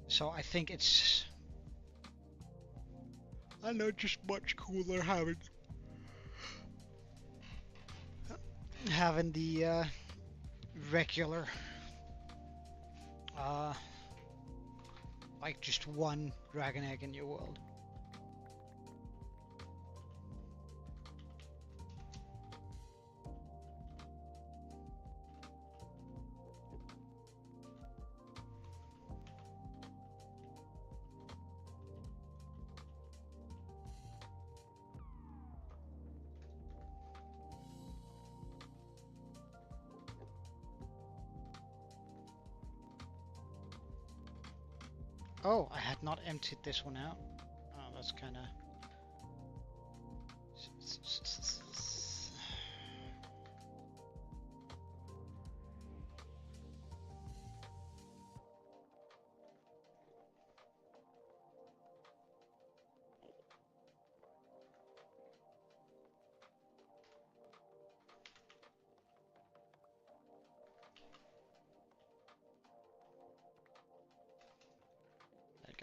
So I think it's, I don't know, just much cooler having the regular like just one dragon egg in your world. Oh, I had not emptied this one out. Oh, that's kind of...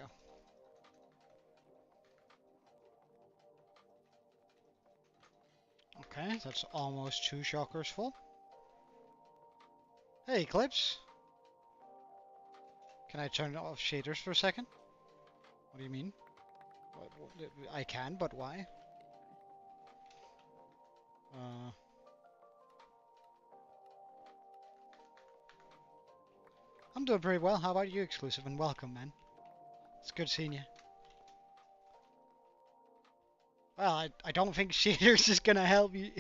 go. Okay, that's almost 2 shockers full. Hey, Eclipse. Can I turn off shaders for a second? What do you mean? I can, but why? I'm doing pretty well. How about you, Exclusive? And welcome, man. It's good seeing you. Well, I don't think shaders is gonna help you.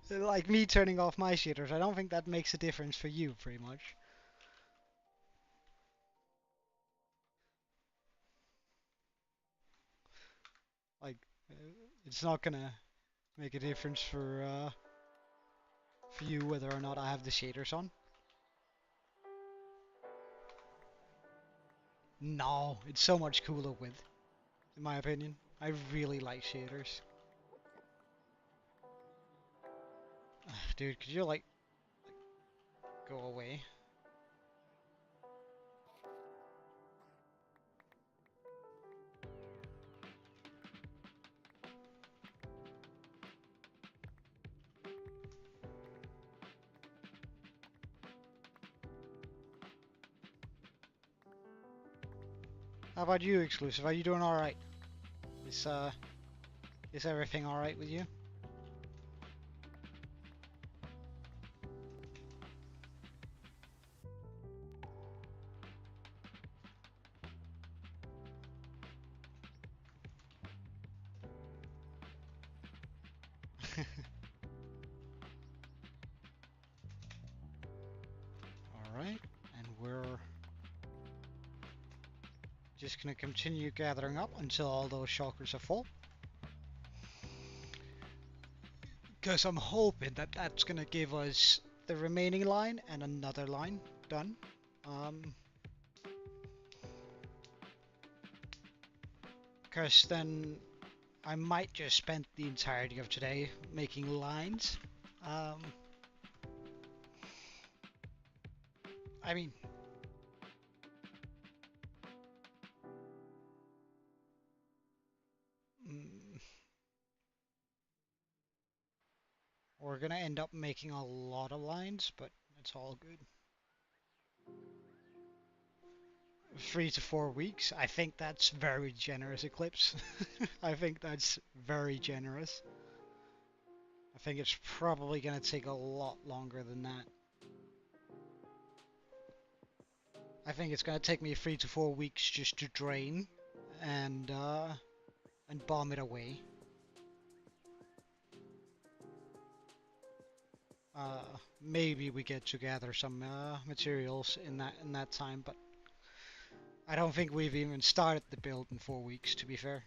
Like me turning off my shaders, I don't think that makes a difference for you, pretty much. Like, it's not gonna make a difference for you whether or not I have the shaders on. No, it's so much cooler with, in my opinion. I really like shaders. Dude, could you like go away? How about you, Exclusive? Are you doing alright? Is everything alright with you? Alright, and we're just gonna continue gathering up until all those shockers are full. Because I'm hoping that that's gonna give us the remaining line and another line done. Because then I might just spend the entirety of today making lines. I mean, we're gonna end up making a lot of lines, but it's all good. 3 to 4 weeks. I think that's very generous, Eclipse. I think that's very generous. I think it's probably gonna take a lot longer than that. I think it's gonna take me 3 to 4 weeks just to drain and bomb it away. Maybe we get to gather some materials in that time, but I don't think we've even started the build in 4 weeks, to be fair.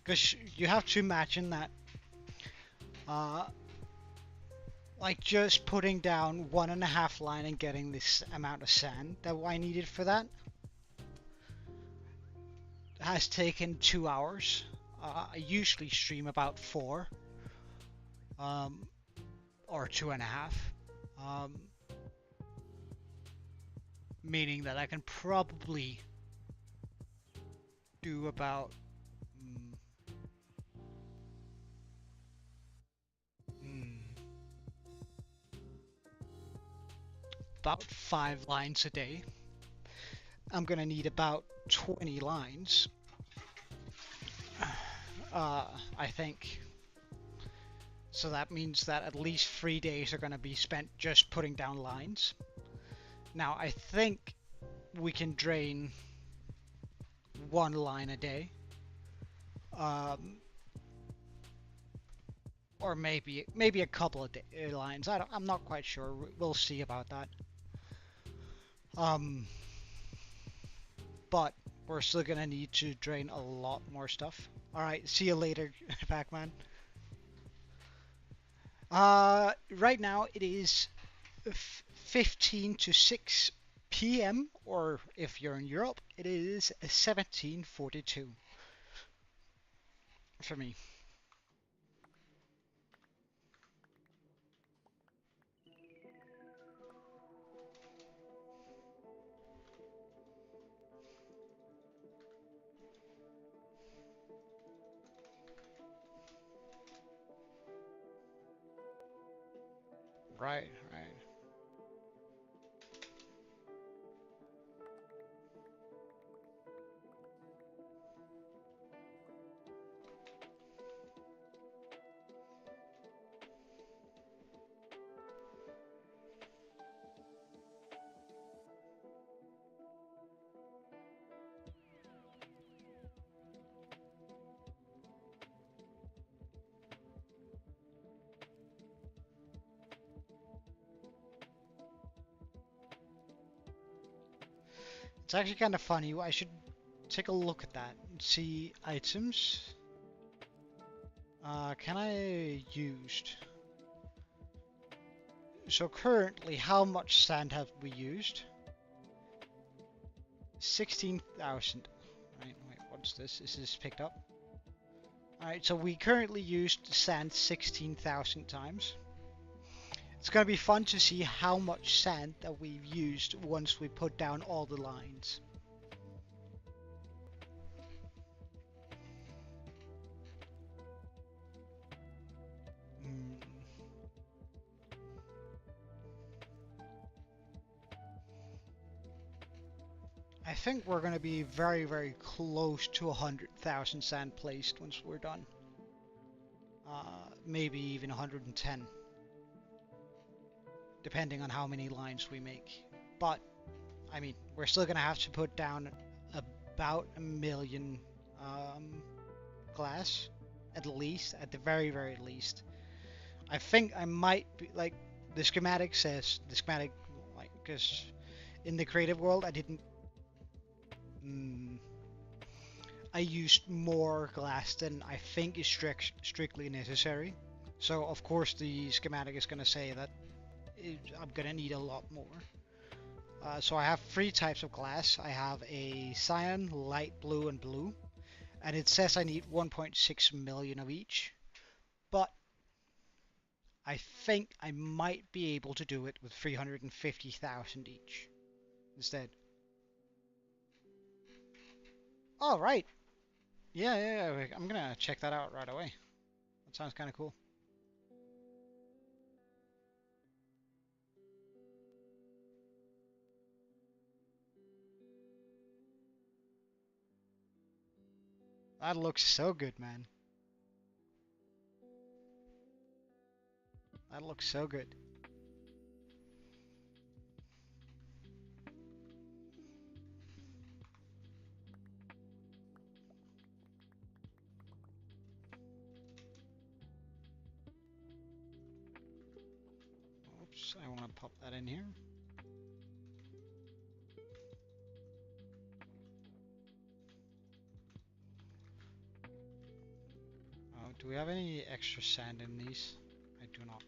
Because you have to imagine that, like just putting down 1.5 line and getting this amount of sand that I needed for that has taken 2 hours. I usually stream about 4, or 2.5, meaning that I can probably do about about 5 lines a day. I'm gonna need about 20 lines, I think. So that means that at least 3 days are gonna be spent just putting down lines. Now I think we can drain 1 line a day, or maybe a couple of lines. I'm not quite sure. We'll see about that. But we're still gonna need to drain a lot more stuff. Alright, see you later, Pac-Man. Right now it is 15 to 6 p.m. or if you're in Europe, it is 17:42 for me. Right, right. It's actually kind of funny. I should take a look at that and see items. Can I used? So currently, how much sand have we used? 16,000. Right, wait, what's this? Is this picked up? Alright, so we currently used sand 16,000 times. It's gonna be fun to see how much sand that we've used once we put down all the lines. I think we're going to be very, very close to 100,000 sand placed once we're done. Maybe even 110, depending on how many lines we make. But, I mean, we're still going to have to put down about 1 million glass, at least, at the very, very least. I think I might be, like, the schematic says, like, because in the creative world, I didn't I used more glass than I think is strictly necessary. So of course the schematic is going to say that I'm going to need a lot more. So I have 3 types of glass. I have a cyan, light blue, and blue. And it says I need 1.6 million of each. But I think I might be able to do it with 350,000 each instead. All right. Yeah, I'm gonna check that out right away. That sounds kind of cool. That looks so good, man. That looks so good. Oops, I want to pop that in here. Oh, do we have any extra sand in these? I do not.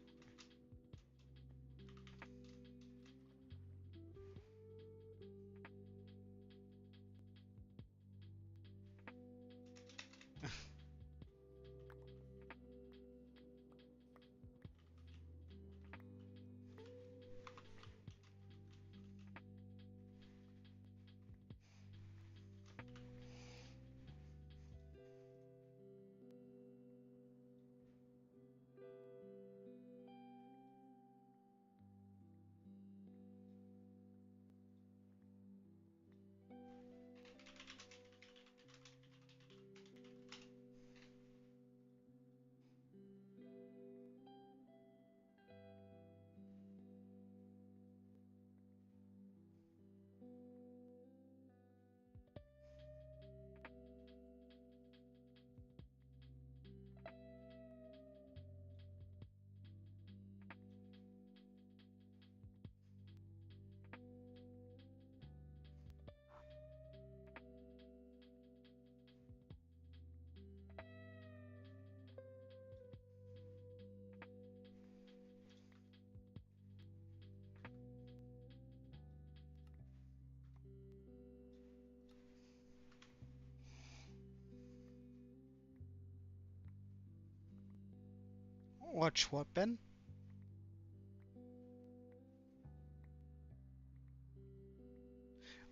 Watch what, Ben?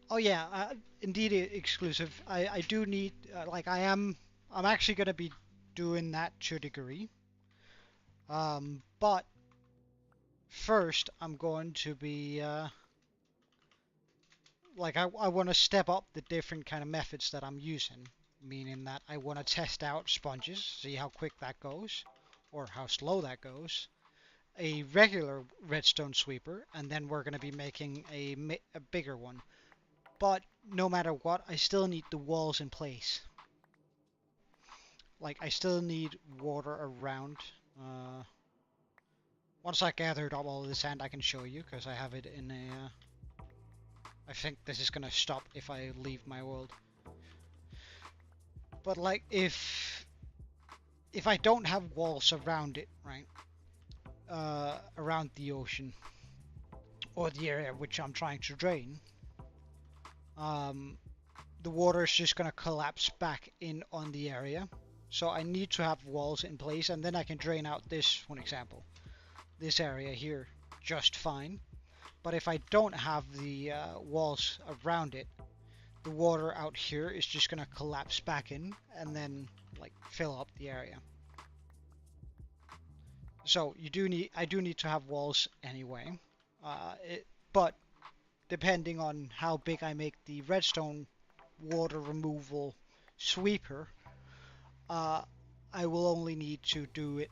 Oh yeah, indeed exclusive. I do need like I'm actually gonna be doing that to a degree. But first I'm going to be like I want to step up the different kind of methods that I'm using, meaning that I want to test out sponges, see how quick that goes or how slow that goes, a regular redstone sweeper, and then we're going to be making a bigger one. But no matter what, I still need the walls in place. Like, I still need water around. Once I gathered up all of the sand, I can show you, because I have it in a... I think this is gonna stop if I leave my world. But, like, if I don't have walls around it, right? Around the ocean, or the area which I'm trying to drain, the water is just gonna collapse back in on the area. So I need to have walls in place, and then I can drain out this, one example, this area here just fine. But if I don't have the walls around it, the water out here is just gonna collapse back in and then like fill up the area. So I do need to have walls anyway. But depending on how big I make the redstone water removal sweeper, I will only need to do it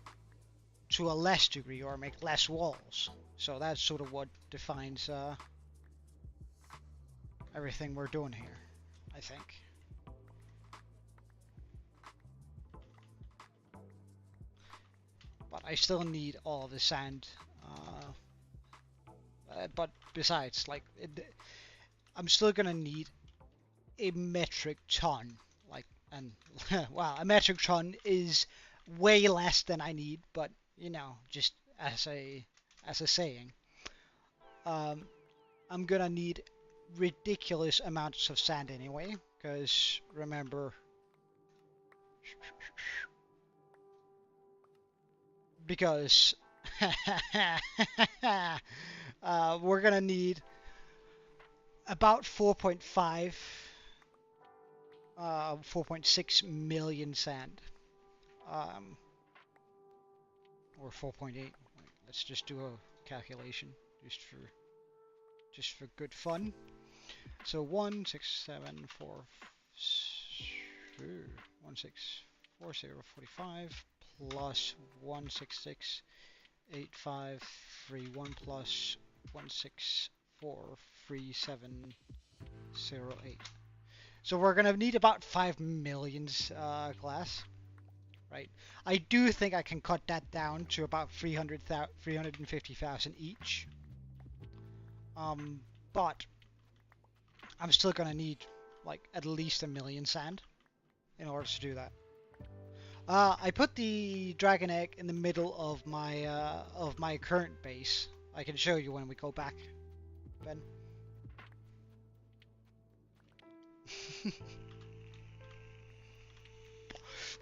to a less degree or make less walls. So that's sort of what defines everything we're doing here, I think. But I still need all the sand. But besides, like, I'm still gonna need a metric ton. Like, and wow, a metric ton is way less than I need, but you know, just as a saying, I'm gonna need ridiculous amounts of sand anyway, because remember, because we're gonna need about 4.6 million sand, or 4.8. Let's just do a calculation just for good fun. So 1 6 7 4 1 6 4 0 45 plus 1 6 6 8 5 3 1 plus 1 6 4 3 7 0 8. So we're gonna need about 5 million glass, right? I do think I can cut that down to about 350,000 each. But I'm still gonna need like at least 1 million sand in order to do that. I put the dragon egg in the middle of my current base. I can show you when we go back, Ben.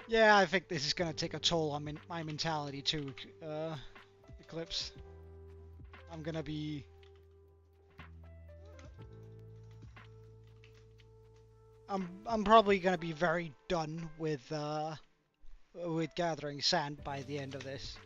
Yeah, I think this is gonna take a toll on my mentality too, Eclipse. I'm gonna be... I'm probably gonna be very done with gathering sand by the end of this.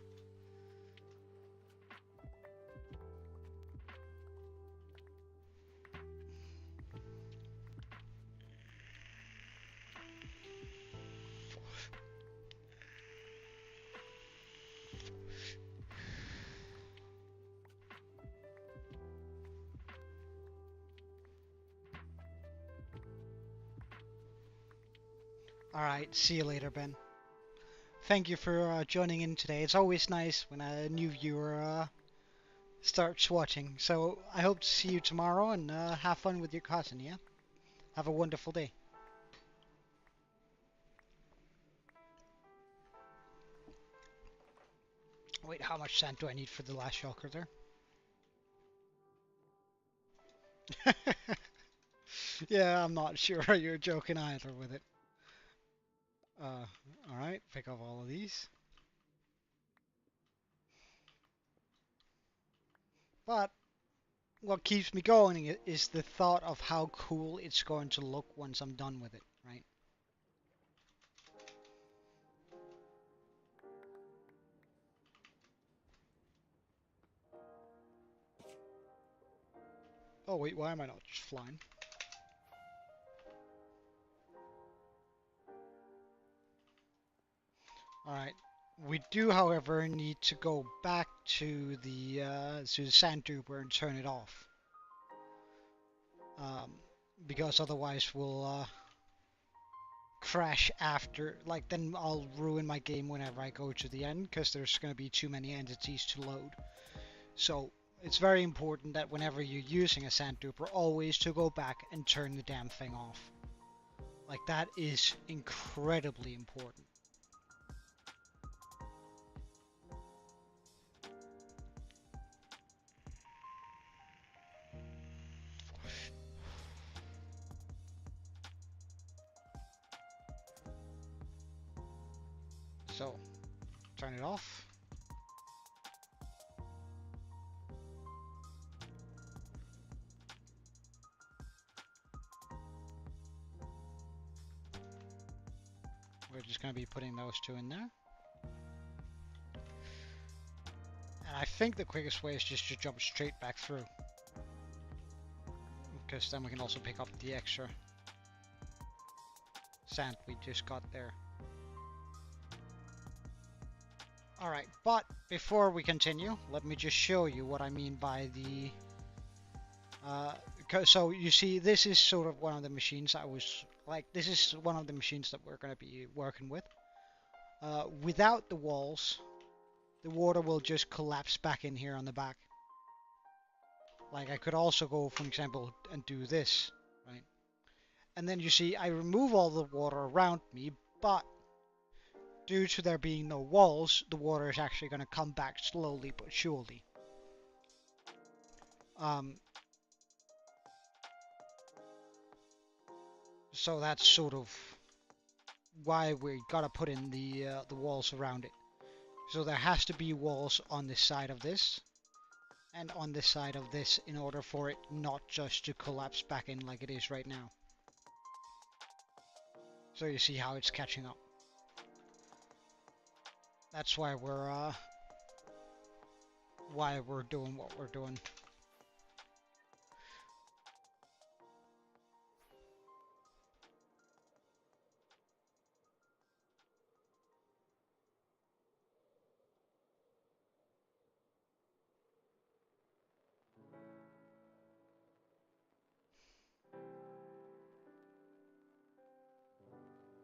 Alright, see you later, Ben. Thank you for joining in today. It's always nice when a new viewer starts watching. So I hope to see you tomorrow and have fun with your cousin, yeah? Have a wonderful day. Wait, how much sand do I need for the last shulker there? Yeah, I'm not sure you're joking either with it. Alright, pick up all of these. But what keeps me going is the thought of how cool it's going to look once I'm done with it, right? Oh wait, why am I not just flying? Alright. We do, however, need to go back to the sand duper and turn it off. Because otherwise we'll crash after, like, then I'll ruin my game whenever I go to the end, because there's going to be too many entities to load. So it's very important that whenever you're using a sand duper, always to go back and turn the damn thing off. Like, that is incredibly important. So, turn it off. We're just going to be putting those two in there. And I think the quickest way is just to jump straight back through. Because then we can also pick up the extra sand we just got there. Alright, but before we continue, let me just show you what I mean by the... so you see, this is sort of one of the machines this is one of the machines that we're going to be working with. Without the walls, the water will just collapse back in here on the back. Like, I could also go, for example, and do this, right? And then you see, I remove all the water around me, but due to there being no walls, the water is actually going to come back slowly but surely. So that's sort of why we gotta put in the walls around it. So there has to be walls on this side of this, and on this side of this, in order for it not just to collapse back in like it is right now. So you see how it's catching up. That's why we're doing what we're doing.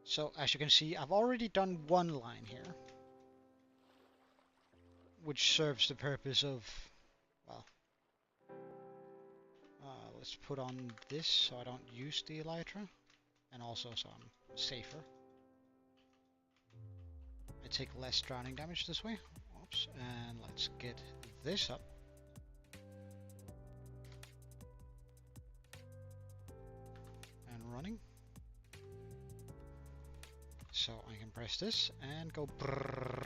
So as you can see, I've already done one line here, which serves the purpose of, well, let's put on this so I don't use the elytra, and also so I'm safer. I take less drowning damage this way. Oops, and let's get this up. And running. So I can press this and go brrrr.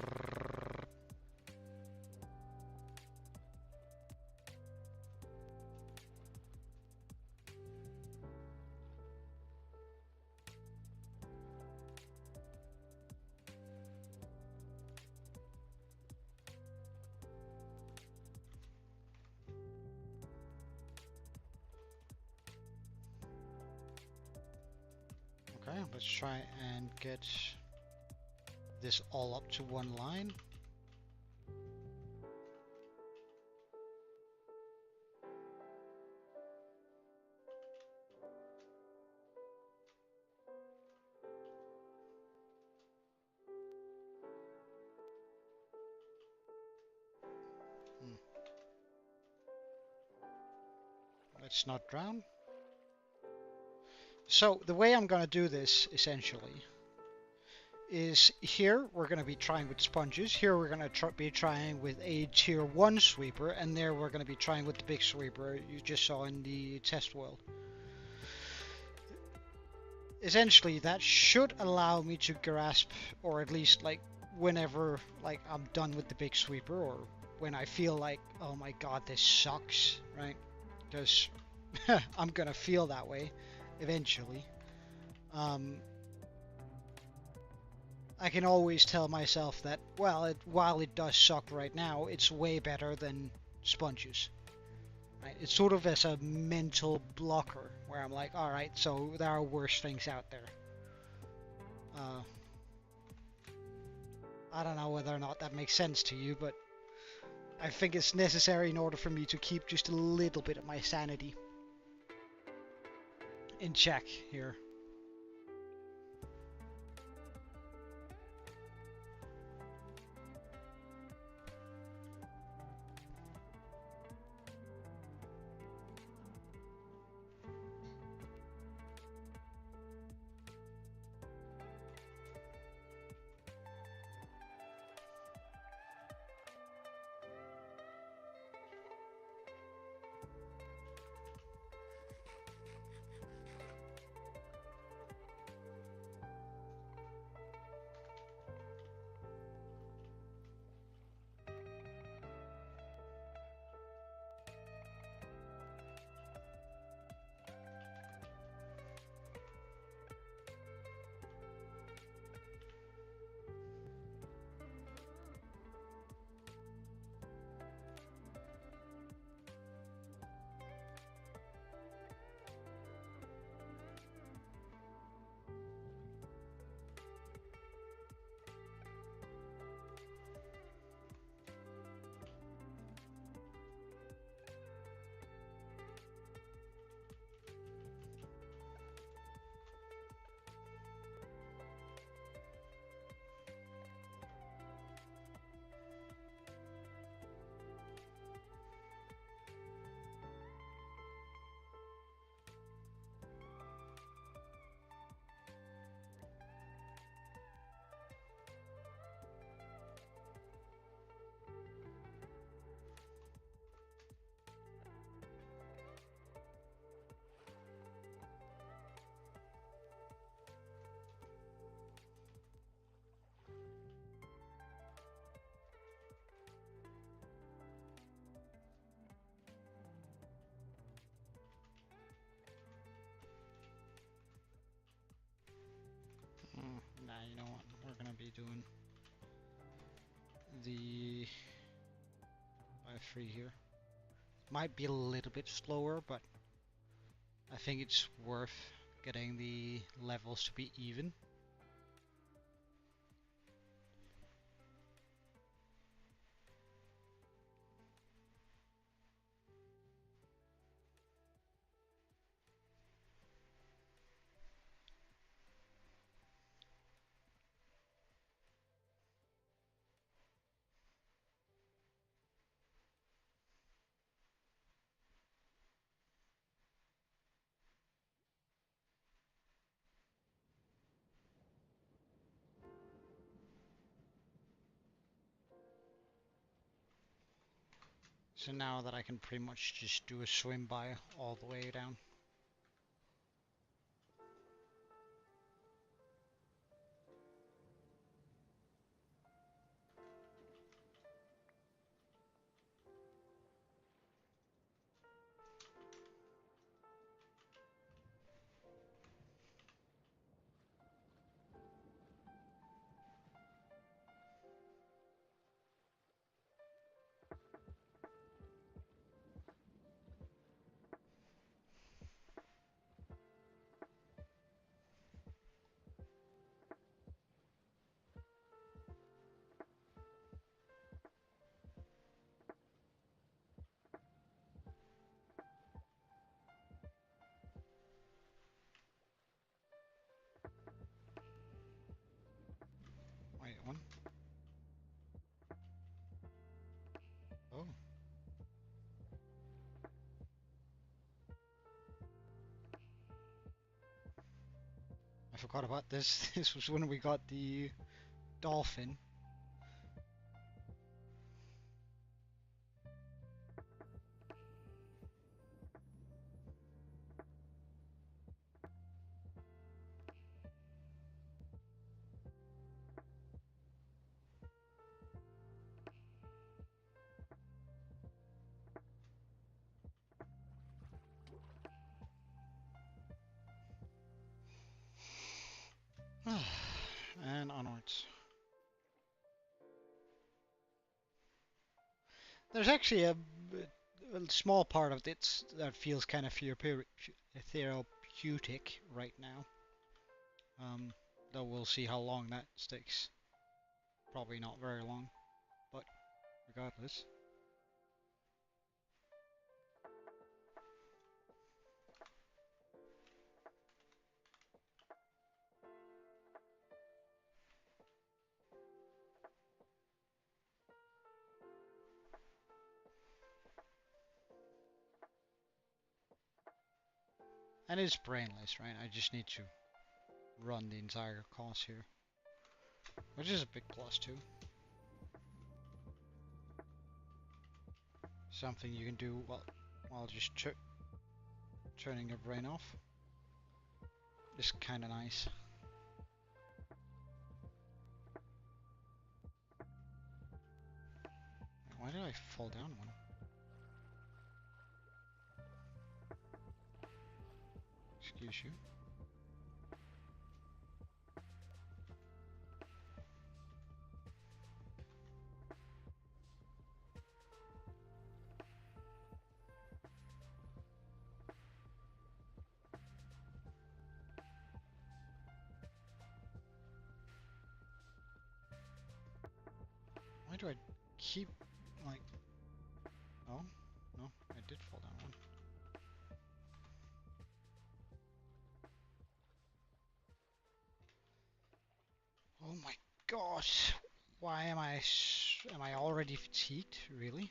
Okay, let's try and get this all up to one line. Let's not drown. So the way I'm going to do this, essentially, is here we're going to be trying with sponges, here we're going to be trying with a tier 1 sweeper, and there we're going to be trying with the big sweeper you just saw in the test world. Essentially, that should allow me to grasp, or at least like whenever like I'm done with the big sweeper, or when I feel like, oh my god, this sucks, right? Because I'm going to feel that way eventually. I can always tell myself that, well, while it does suck right now, it's way better than sponges. Right? It's sort of as a mental blocker where I'm like, all right, so there are worse things out there. Uh, I don't know whether or not that makes sense to you, but I think it's necessary in order for me to keep just a little bit of my sanity in check here. Nah, you know what? We're gonna be doing the 5-3 here. Might be a little bit slower, but I think it's worth getting the levels to be even. So now that I can pretty much just do a swim by all the way down. Wait, one. Oh. I forgot about this. This was when we got the dolphin. And onwards. There's actually a a small part of it that feels kind of therapeutic right now. Though we'll see how long that sticks. Probably not very long, but regardless. And it's brainless, right? I just need to run the entire course here, which is a big plus too. Something you can do while just turning your brain off. It's kind of nice. Why did I fall down one? Excuse you. Why do I keep, like... Oh, no, I did fall down one. Oh my gosh! Why am I already fatigued? Really?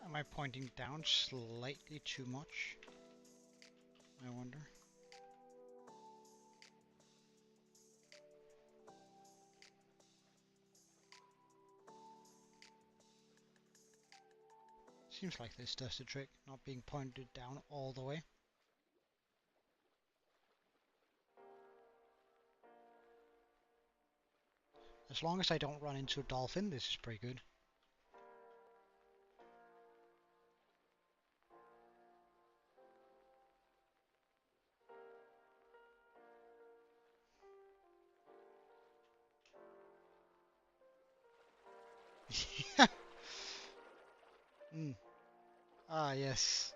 Am I pointing down slightly too much? I wonder. Seems like this does the trick, not being pointed down all the way. As long as I don't run into a dolphin, this is pretty good. Mm. Ah, yes.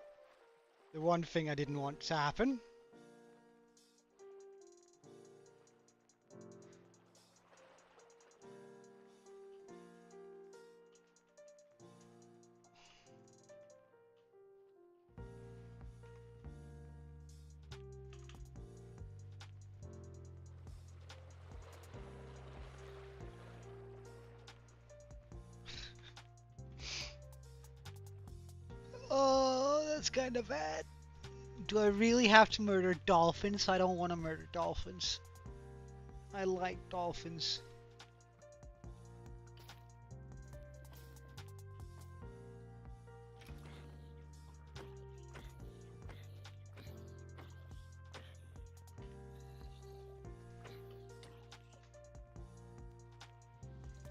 The one thing I didn't want to happen. Oh, that's kind of bad. Do I really have to murder dolphins? I don't want to murder dolphins. I like dolphins.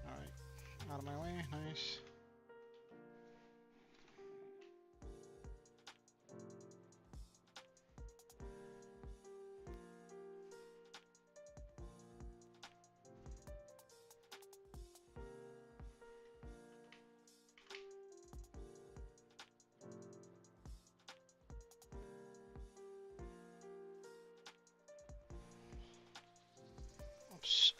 Alright, out of my way, nice. Oops.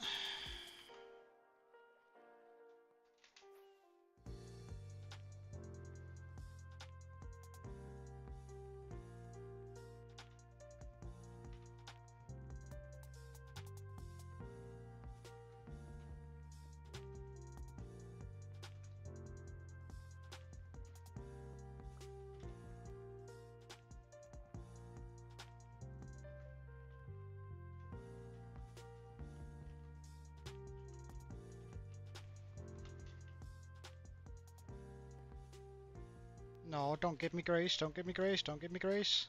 No, don't give me grace, don't give me grace, don't give me grace.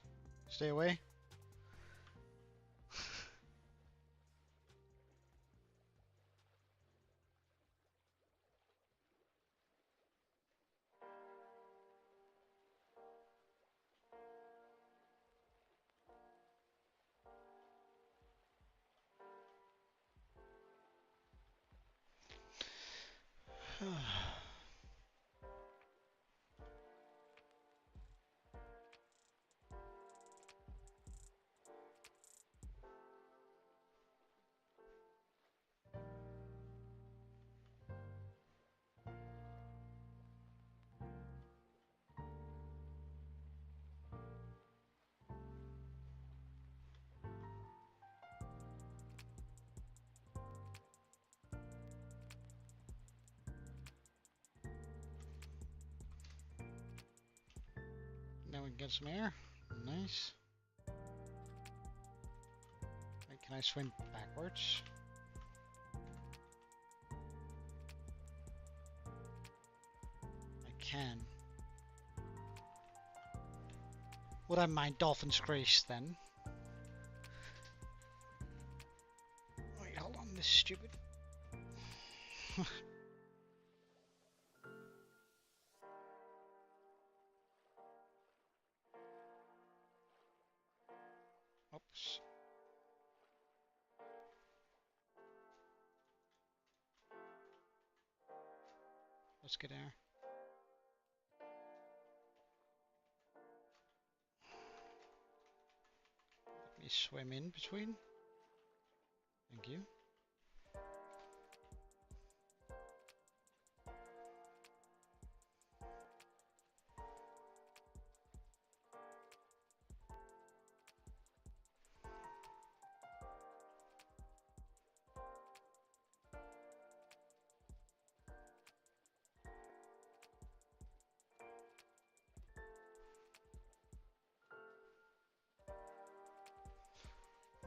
Stay away. Now we can get some air. Nice. Wait, can I swim backwards? I can. Would I mind dolphin's grace then? Wait, hold on, this is stupid. Oops. Let's get air. Let me swim in between. Thank you.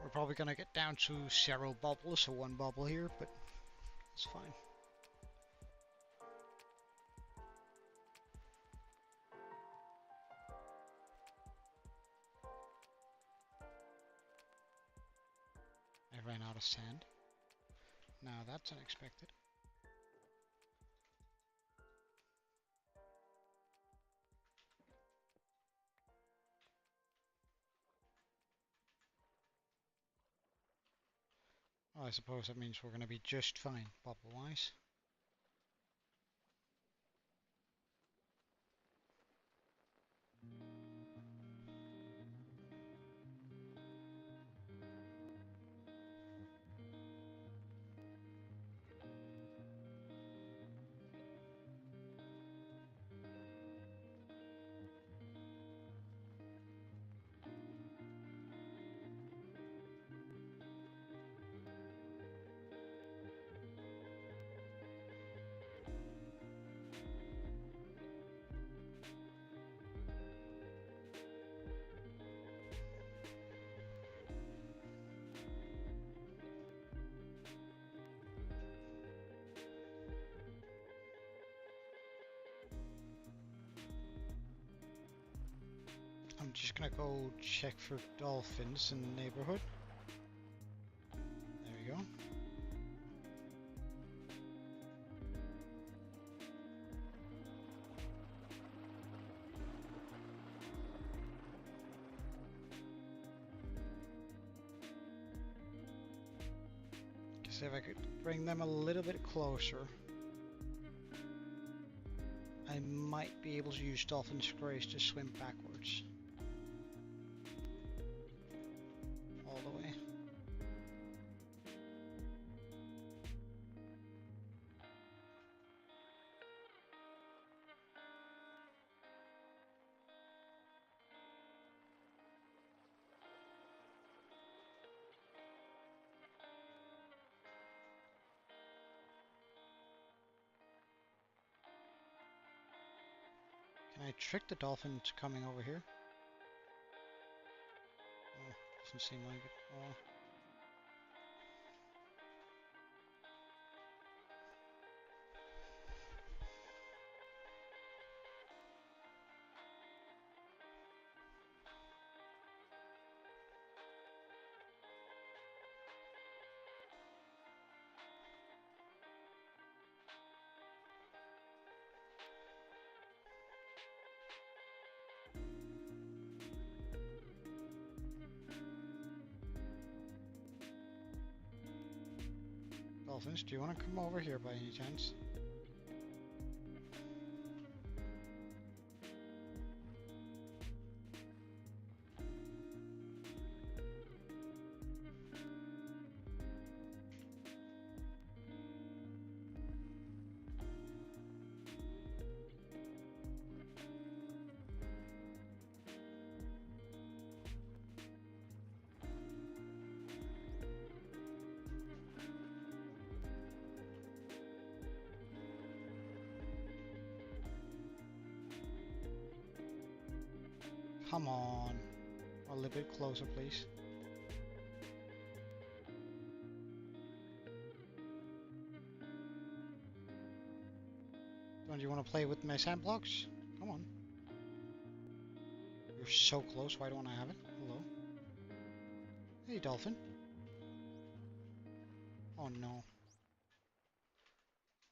We're probably gonna get down to 0 bubbles, so 1 bubble here, but it's fine. I ran out of sand. Now that's unexpected. Well, I suppose that means we're gonna be just fine, bubble-wise. just gonna go check for dolphins in the neighborhood. There we go. See if I could bring them a little bit closer. I might be able to use Dolphin's Grace to swim backwards. All the way. Can I trick the dolphin into coming over here? Oh, doesn't seem like it. Oh. Dolphins, do you want to come over here by any chance? Come on. A little bit closer, please. Don't you want to play with my sand blocks? Come on. You're so close, why don't I have it? Hello? Hey, dolphin. Oh no.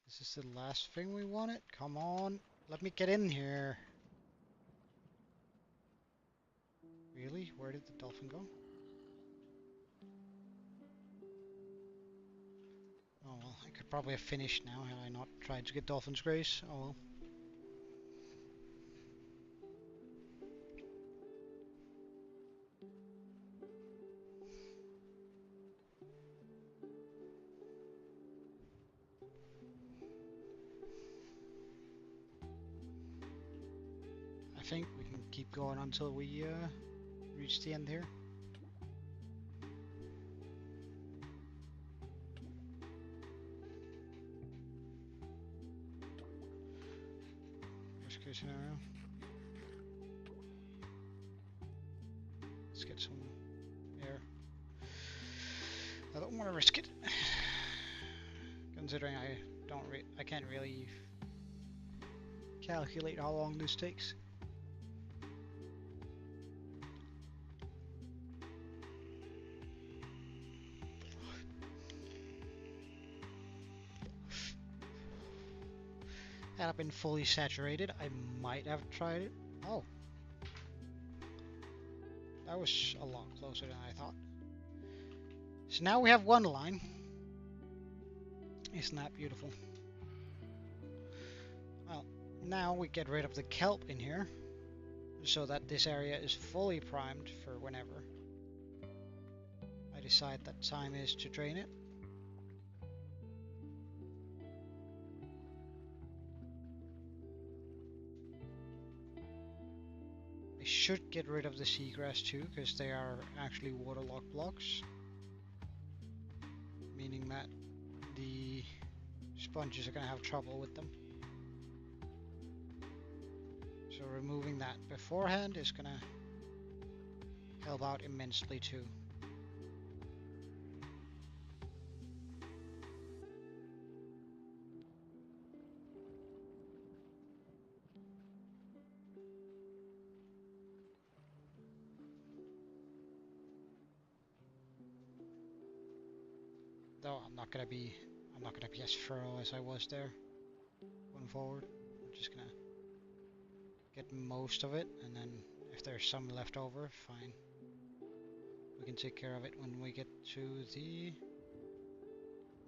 This is the last thing we wanted? Come on. Let me get in here. Really? Where did the dolphin go? Oh well, I could probably have finished now had I not tried to get Dolphin's Grace. Oh well. I think we can keep going until we reach the end here. Worst case scenario. Let's get some air. I don't want to risk it, considering I can't really calculate how long this takes. Had I been fully saturated, I might have tried it. Oh. That was a lot closer than I thought. So now we have one line. Isn't that beautiful? Well, now we get rid of the kelp in here, so that this area is fully primed for whenever I decide that time is to drain it. I should get rid of the seagrass too, because they are actually waterlogged blocks, meaning that the sponges are going to have trouble with them. So removing that beforehand is going to help out immensely too. Though I'm not gonna be as thorough as I was there going forward. I'm just gonna get most of it, and then if there's some left over, fine. We can take care of it when we get to the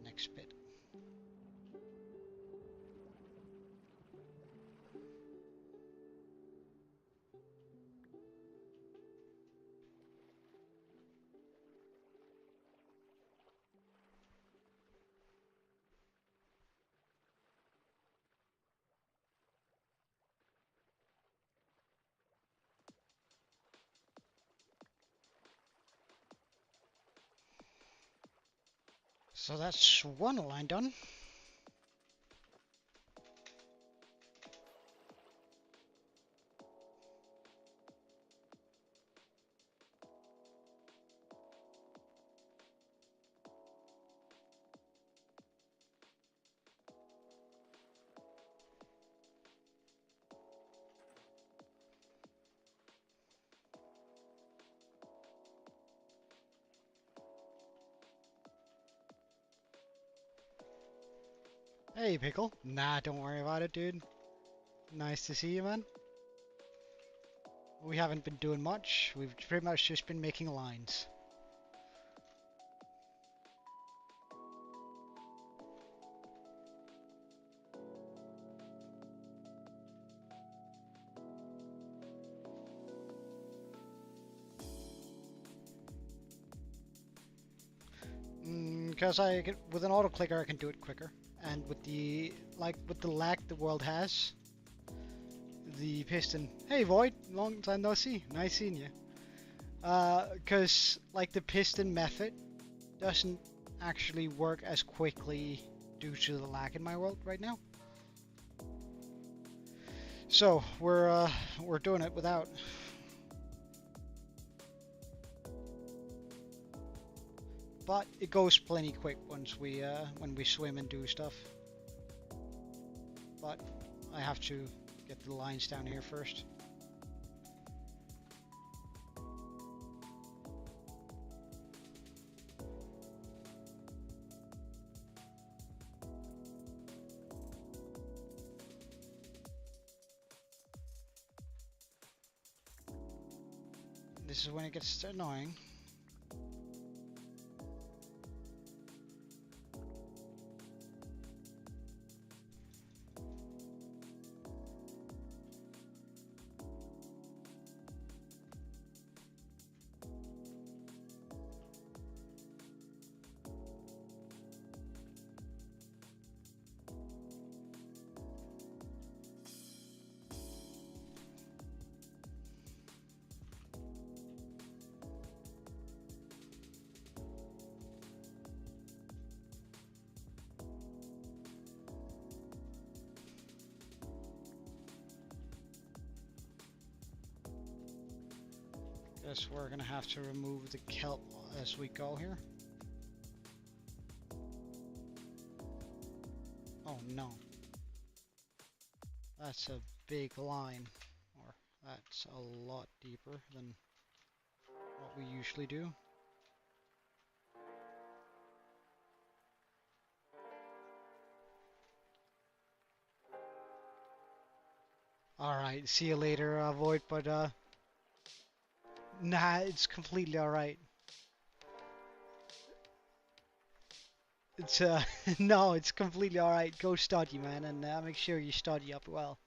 next bit. So that's one line done. Hey, Pickle. Nah, don't worry about it, dude. Nice to see you, man. We haven't been doing much. We've pretty much just been making lines. Because with an auto clicker I can do it quicker, and with the lag the world has, the piston. Hey Void, long time no see. Nice seeing you. Because like the piston method doesn't actually work as quickly due to the lag in my world right now. So we're doing it without. But it goes plenty quick once when we swim and do stuff. But I have to get the lines down here first. This is when it gets annoying. Guess we're gonna have to remove the kelp as we go here. Oh no. That's a big line, or that's a lot deeper than what we usually do. Alright, see you later, Void, but nah, it's completely alright. It's no, it's completely alright. Go study, man, and make sure you study up well.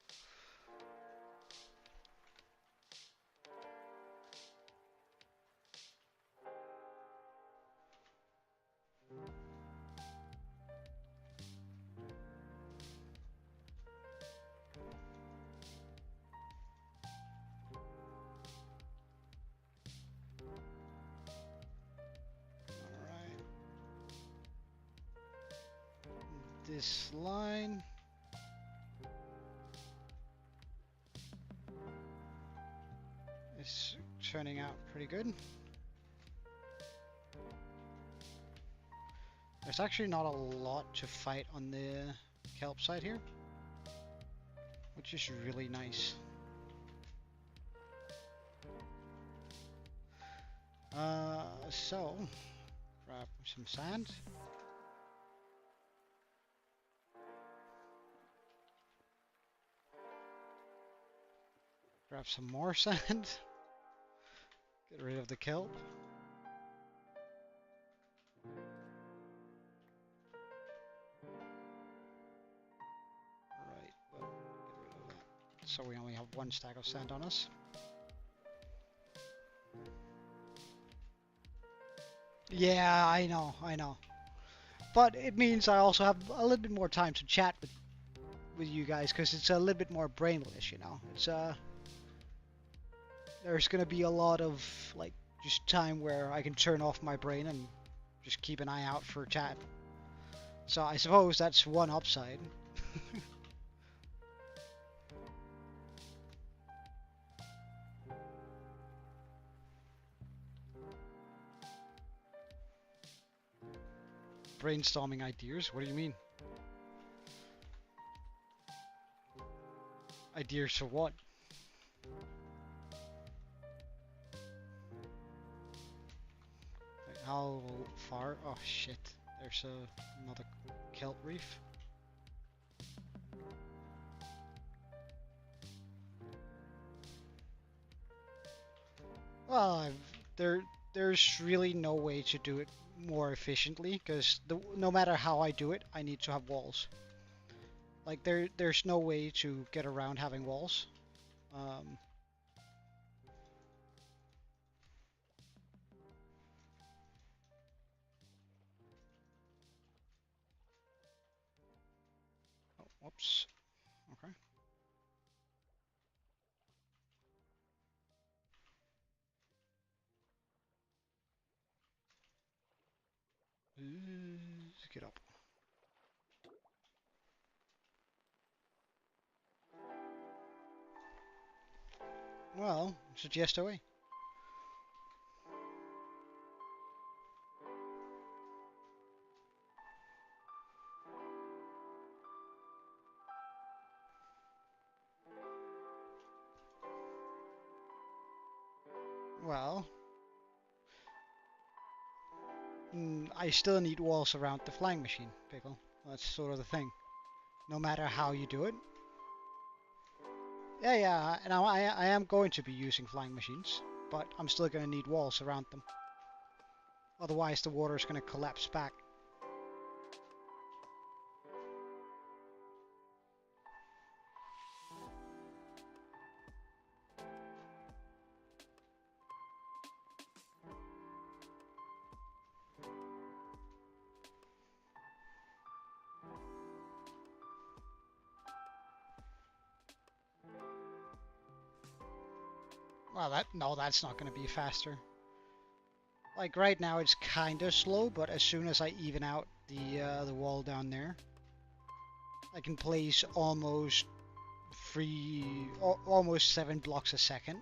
This line is turning out pretty good. There's actually not a lot to fight on the kelp side here, which is really nice. So grab some sand. Grab some more sand. Get rid of the kelp. Right, well, get rid of that. So we only have one stack of sand on us. Yeah, I know. But it means I also have a little bit more time to chat with you guys, because it's a little bit more brainless, you know. It's there's gonna be a lot of like just time where I can turn off my brain and just keep an eye out for chat. So I suppose that's one upside. Brainstorming ideas? What do you mean? Ideas for what? Like how far? Oh shit, there's another kelp reef. Well, there's really no way to do it more efficiently, because no matter how I do it, I need to have walls. Like there's no way to get around having walls. Um, oh, whoops. Okay. Get up. Well, suggest away. Well, I still need walls around the flying machine, Pickle. That's sort of the thing. No matter how you do it. Yeah, and I am going to be using flying machines, but I'm still going to need walls around them. Otherwise, the water is going to collapse back. Well, that's not going to be faster. Like right now, it's kind of slow, but as soon as I even out the wall down there, I can place almost almost 7 blocks a second,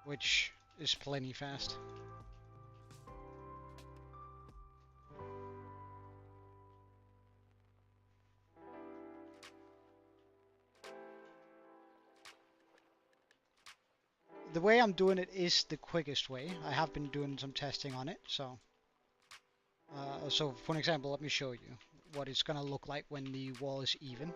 which is plenty fast. The way I'm doing it is the quickest way. I have been doing some testing on it, so for an example, let me show you what it's gonna look like when the wall is even.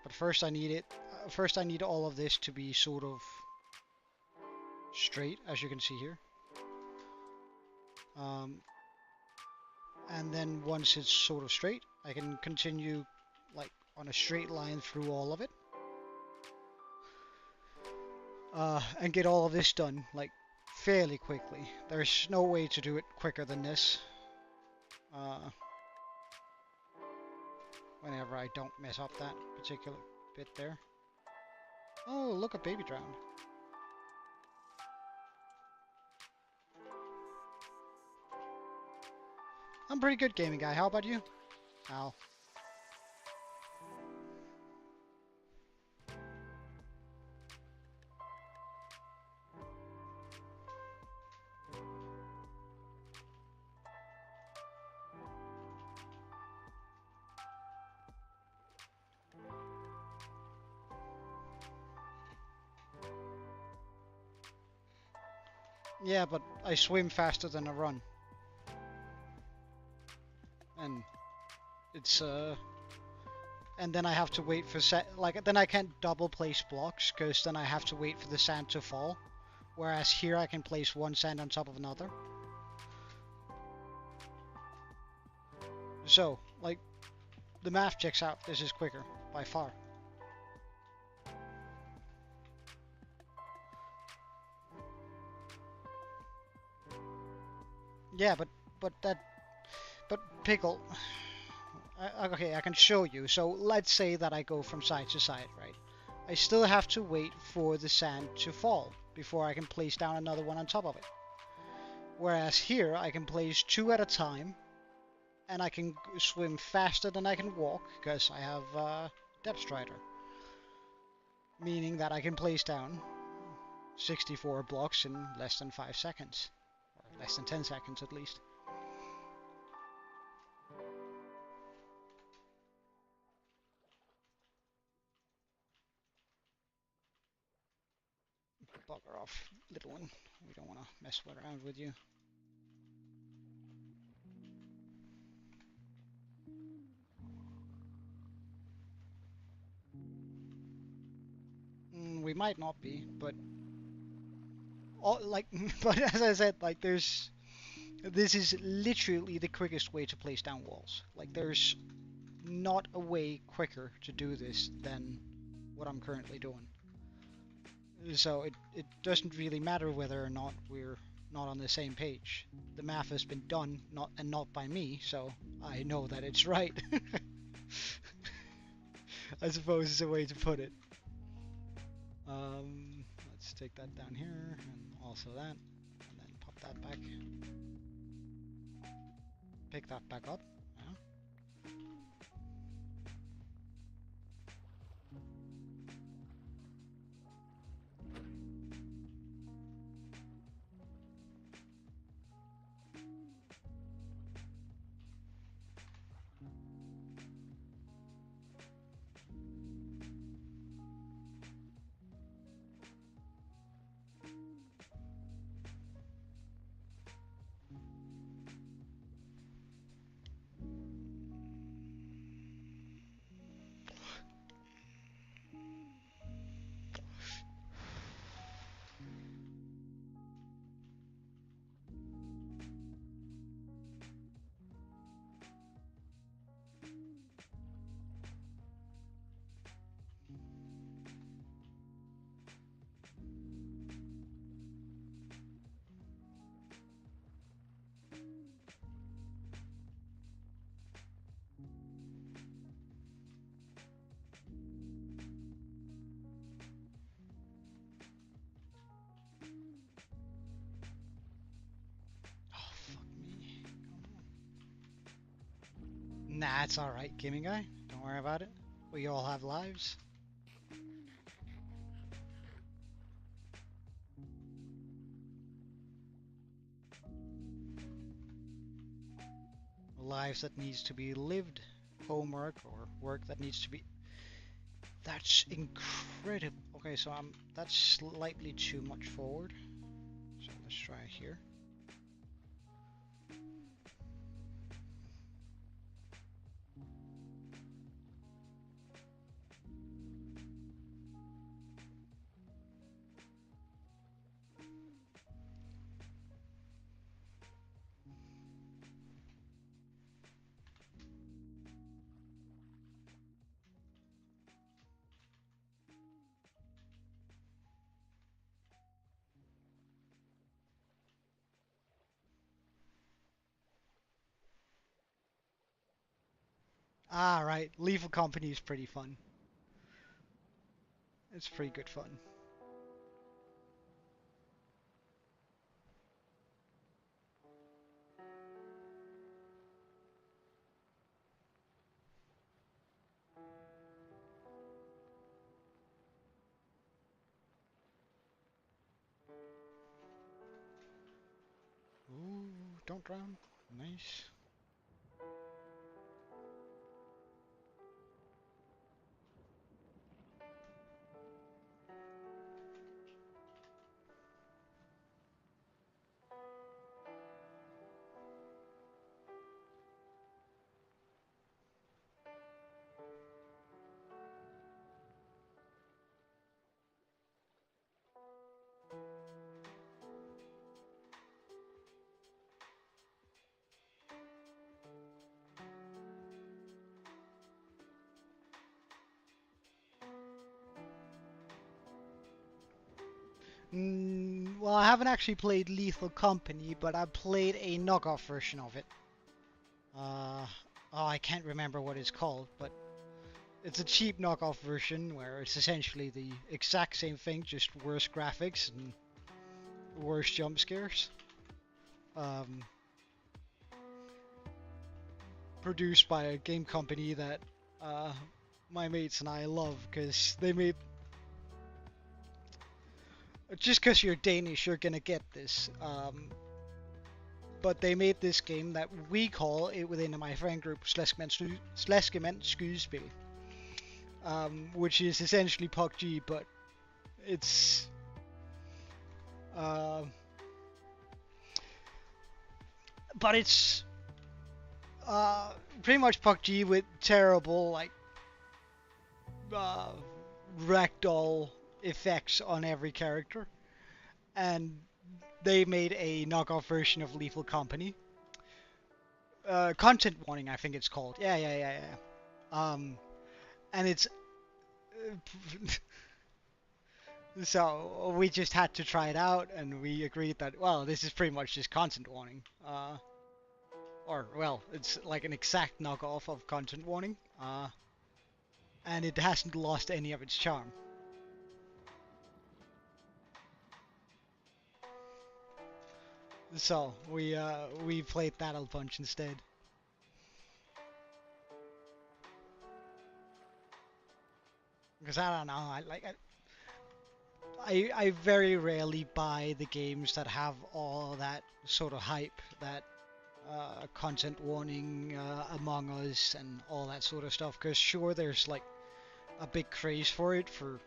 But first I need all of this to be sort of straight, as you can see here. And then once it's sort of straight, I can continue like on a straight line through all of it. And get all of this done like fairly quickly. There's no way to do it quicker than this. Whenever I don't mess up that particular bit there. Oh, look, a baby drowned. I'm pretty good gaming guy. How about you? Ow. Yeah, but I swim faster than I run. And it's and then I have to wait for then I can't double place blocks because then I have to wait for the sand to fall. Whereas here I can place one sand on top of another. So, like, the math checks out. This is quicker by far. Yeah, but Pickle. Okay, I can show you. So let's say that I go from side to side, right? I still have to wait for the sand to fall before I can place down another one on top of it. Whereas here I can place two at a time, and I can swim faster than I can walk because I have Depth Strider. Meaning that I can place down 64 blocks in less than 5 seconds. Or less than 10 seconds at least. Bugger off, little one. We don't want to mess around with you. We might not be, but but as I said, like this is literally the quickest way to place down walls. Like there's not a way quicker to do this than what I'm currently doing. So it doesn't really matter whether or not we're not on the same page. The math has been done, not by me, so I know that it's right. I suppose is a way to put it. Let's take that down here, and also that, and then pop that back. Pick that back up. Yeah. Nah, it's alright, gaming guy. Don't worry about it. We all have lives. Lives that needs to be lived. Homework or work that needs to be... That's incredible. Okay, so that's slightly too much forward. So let's try here. Ah, right. Lethal Company is pretty fun. It's pretty good fun. Ooh, don't drown. Nice. Well, I haven't actually played Lethal Company, but I played a knockoff version of it. Oh, I can't remember what it's called, but it's a cheap knockoff version where it's essentially the exact same thing, just worse graphics and worse jump scares. Produced by a game company that my mates and I love, because they made... Just because you're Danish, you're gonna get this. But they made this game that we call it within my friend group Slæskemand Skuespil, which is essentially PUBG, but it's pretty much PUBG with terrible like ragdoll effects on every character, and they made a knockoff version of Lethal Company. Content warning, I think it's called. Yeah. And it's so we just had to try it out, and we agreed that, well, this is pretty much just content warning. Or well, it's like an exact knockoff of content warning. And it hasn't lost any of its charm. So we played that a bunch instead. Because I don't know, I very rarely buy the games that have all that sort of hype, that content warning, Among Us, and all that sort of stuff. Because sure, there's like a big craze for it for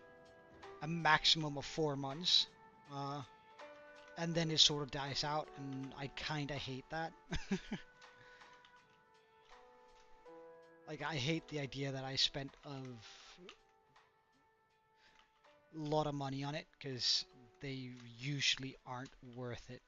a maximum of 4 months, and then it sort of dies out, and I kind of hate that. Like, I hate the idea that I spent a lot of money on it, because they usually aren't worth it.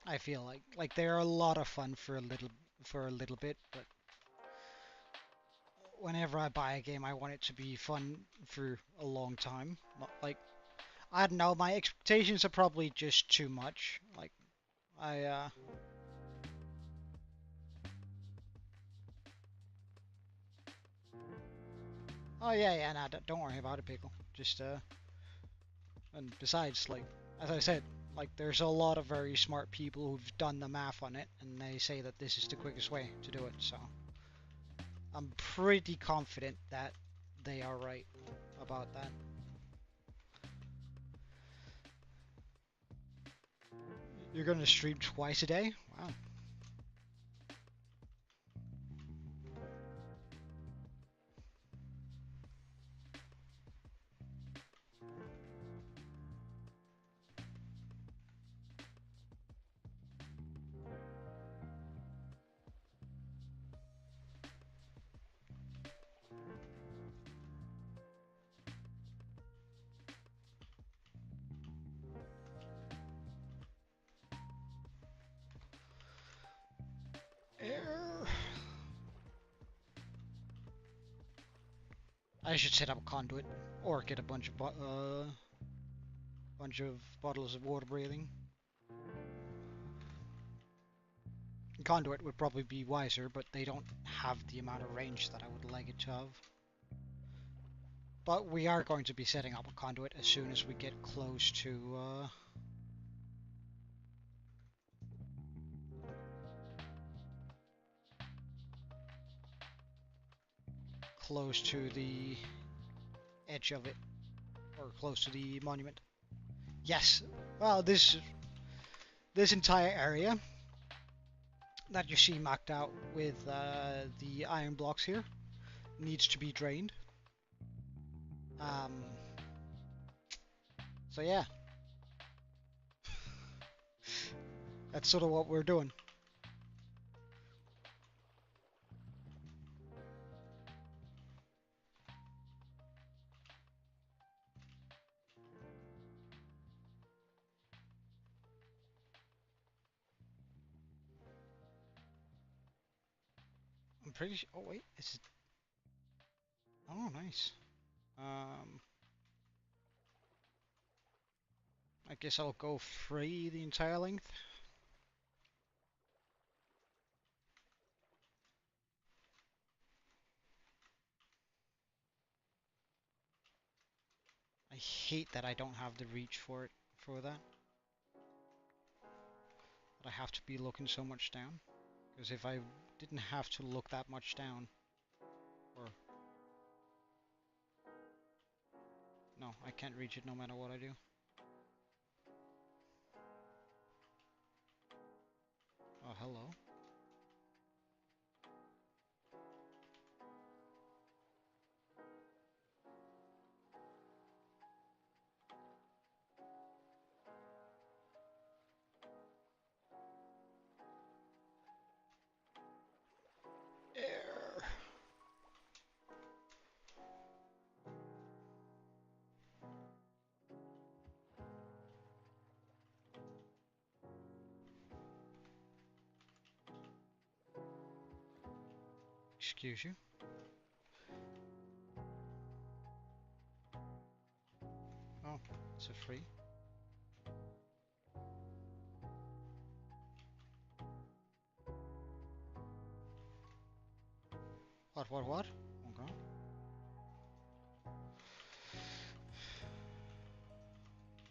I feel like they're a lot of fun for a little bit, but whenever I buy a game, I want it to be fun for a long time. Not like, I don't know, my expectations are probably just too much. Like, I oh yeah, nah, don't worry about it, Pickle. Just and besides, like, as I said, like, there's a lot of very smart people who've done the math on it, and they say that this is the quickest way to do it, so I'm pretty confident that they are right about that. You're gonna stream twice a day? Wow. I should set up a conduit, or get a bunch of bottles of water breathing. Conduit would probably be wiser, but they don't have the amount of range that I would like it to have. But we are going to be setting up a conduit as soon as we get close to the edge of it, or close to the monument. Yes. Well, this entire area that you see marked out with the iron blocks here needs to be drained. So yeah, that's sort of what we're doing. pretty sure. Oh wait, is it? Oh, nice. I guess I'll go free the entire length. I hate that I don't have the reach for it, for that. That I have to be looking so much down. Because if I didn't have to look that much down, or... No, I can't reach it no matter what I do. Oh, hello. Air. Excuse you. Oh, it's a free. What? Okay.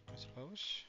I suppose.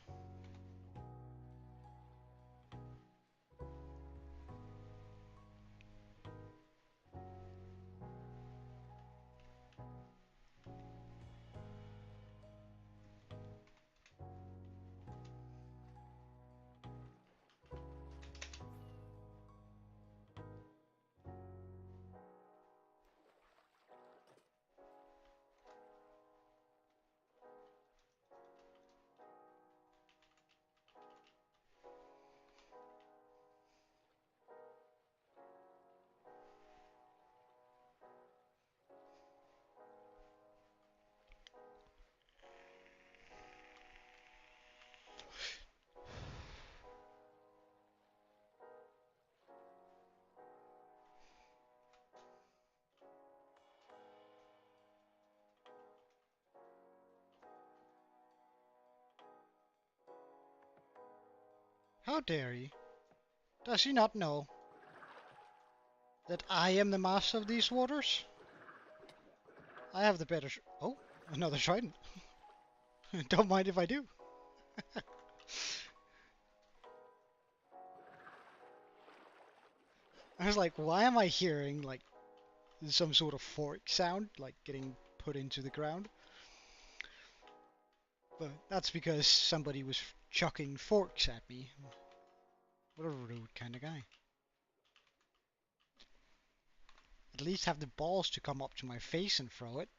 How dare he? Does he not know that I am the master of these waters? I have the better oh, another trident. Don't mind if I do. I was like, why am I hearing like some sort of fork sound, like getting put into the ground? But that's because somebody was chucking forks at me. What a rude kind of guy. At least have the balls to come up to my face and throw it.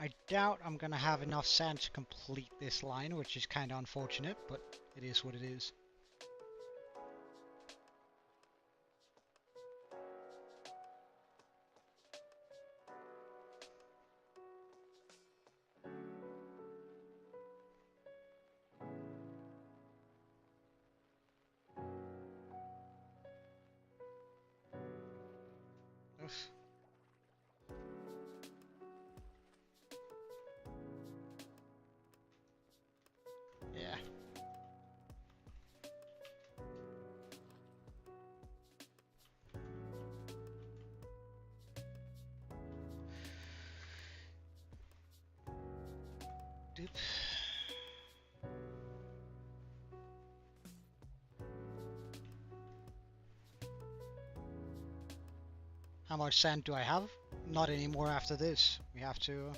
I doubt I'm gonna have enough sand to complete this line, which is kind of unfortunate, but it is what it is. Oof. Yeah. Doop. How much sand do I have? Not anymore after this. We have to...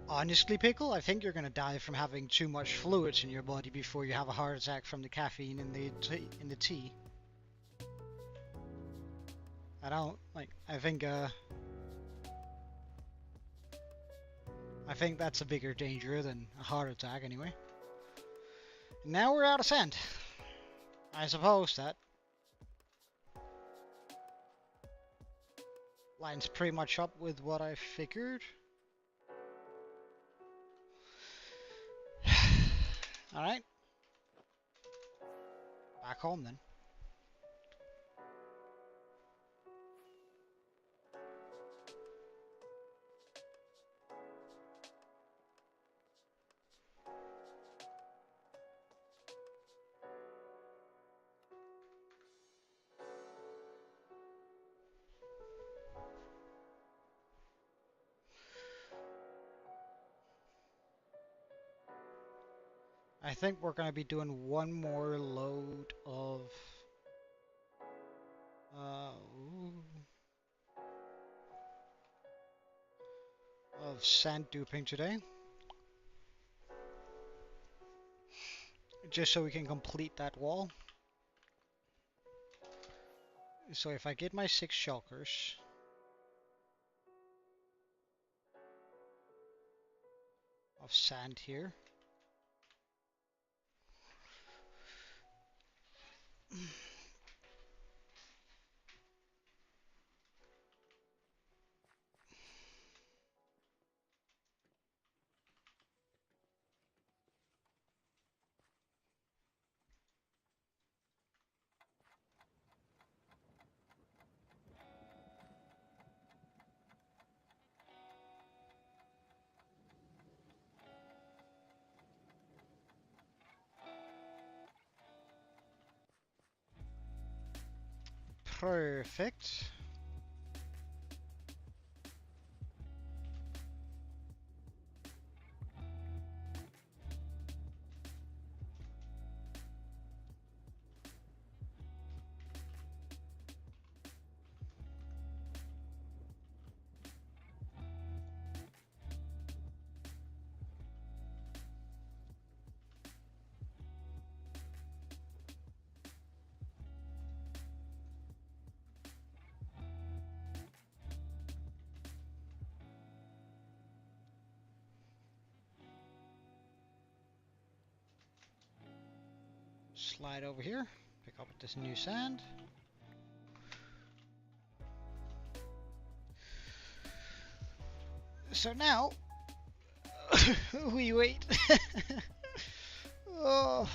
Honestly, Pickle, I think you're gonna die from having too much fluids in your body before you have a heart attack from the caffeine in the tea. I don't like. I think that's a bigger danger than a heart attack, anyway. Now we're out of sand. I suppose that lines pretty much up with what I figured. Alright. Back home then. I think we're going to be doing one more load uh, of sand duping today. Just so we can complete that wall. So if I get my 6 shulkers, of sand here. Perfect. Slide over here, pick up this new sand. So now, we wait. Oh.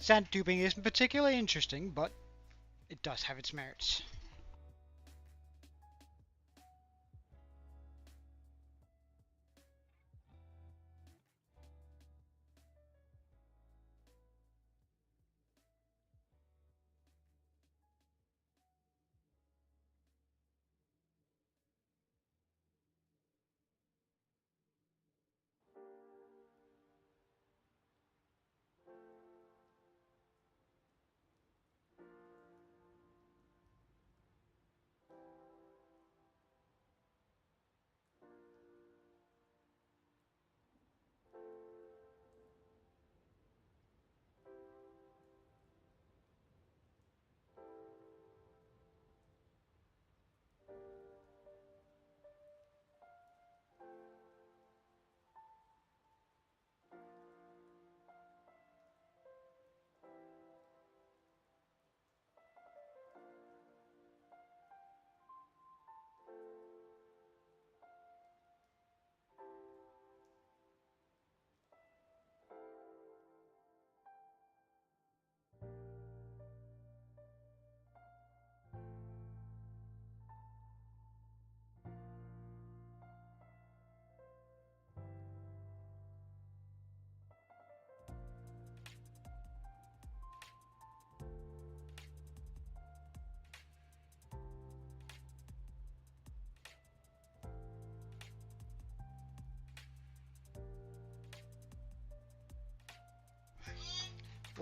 Sand tubing isn't particularly interesting, but it does have its merits.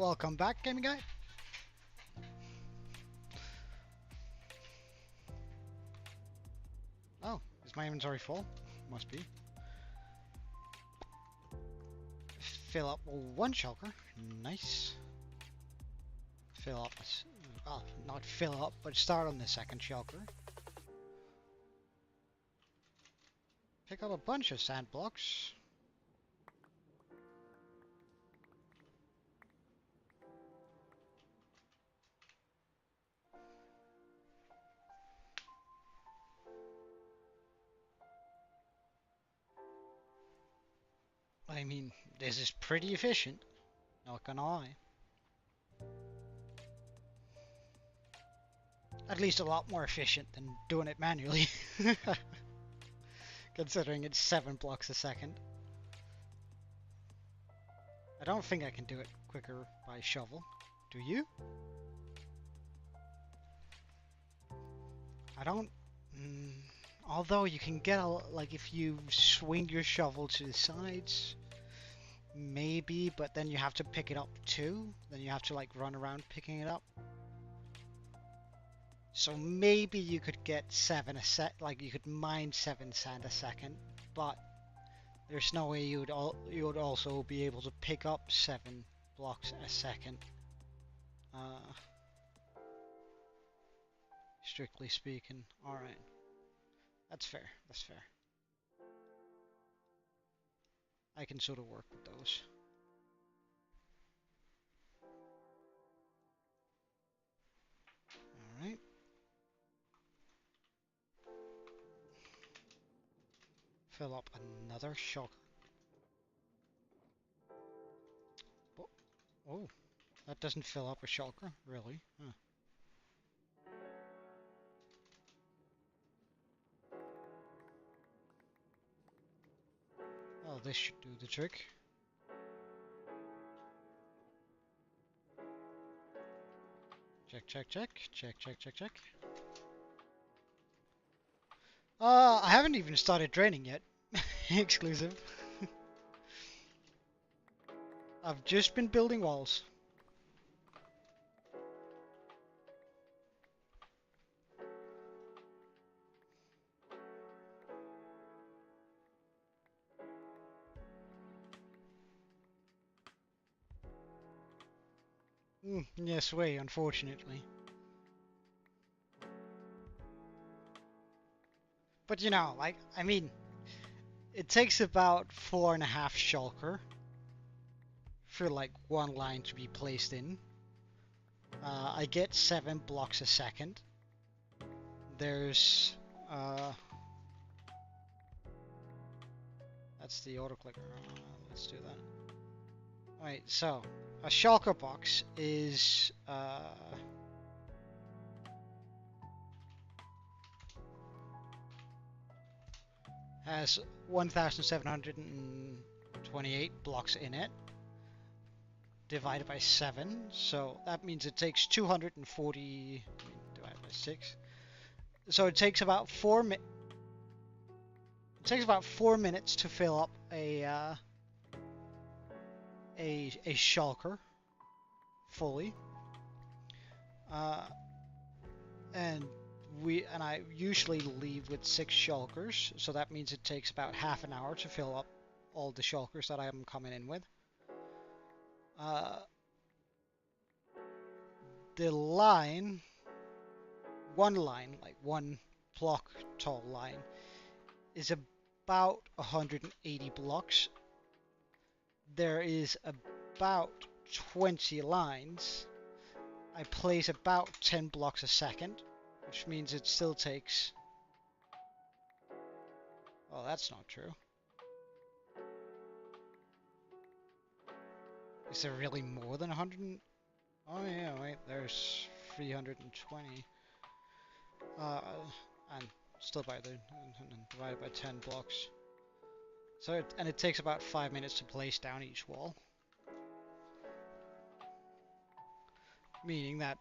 Welcome back, gaming guy. Oh, is my inventory full? Must be. Fill up one shulker. Nice. Fill up. Well, not fill up, but start on the second shulker. Pick up a bunch of sand blocks. I mean, this is pretty efficient. Not gonna lie. At least a lot more efficient than doing it manually. Considering it's 7 blocks a second. I don't think I can do it quicker by shovel. Do you? I don't... although you can get, like, if you swing your shovel to the sides, maybe, but then you have to pick it up too. Then you have to, like, run around picking it up. So maybe you could get 7 a sec, like you could mine 7 sand a second, but there's no way you would also be able to pick up 7 blocks a second. Strictly speaking. Alright. That's fair. That's fair. I can sort of work with those. Alright. Fill up another shulker. Oh, that doesn't fill up a shulker, really? Huh. Oh, this should do the trick. Check, check, check, check, check, check, check. I haven't even started draining yet. Exclusive. I've just been building walls. Yes, way, unfortunately. But you know, like, I mean, it takes about 4.5 shulker for like one line to be placed in. I get 7 blocks a second. There's that's the auto-clicker. Let's do that. Alright, so a shulker box is has 1,728 blocks in it, divided by 7, so that means it takes 240 divided by 6. So it takes about 4 minutes. It takes about 4 minutes to fill up a shulker fully, and I usually leave with 6 shulkers, so that means it takes about half an hour to fill up all the shulkers that I'm coming in with. The line, one line, like 1 block tall line, is about 180 blocks. There is about 20 lines. I place about 10 blocks a second, which means it still takes... Oh, that's not true. Is there really more than 100? Oh yeah, wait, there's 320. And still by the... divided by 10 blocks. So it takes about 5 minutes to place down each wall. Meaning that,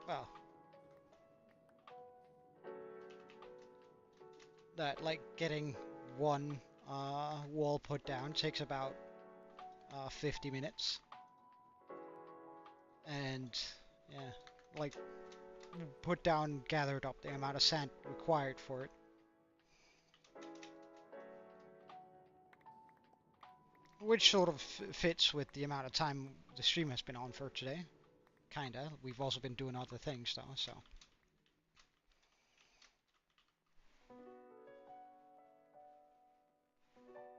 well, that like getting one wall put down takes about 50 minutes. and yeah, like put down, gathered up the amount of sand required for it. Which sort of fits with the amount of time the stream has been on for today. Kinda. We've also been doing other things though, so.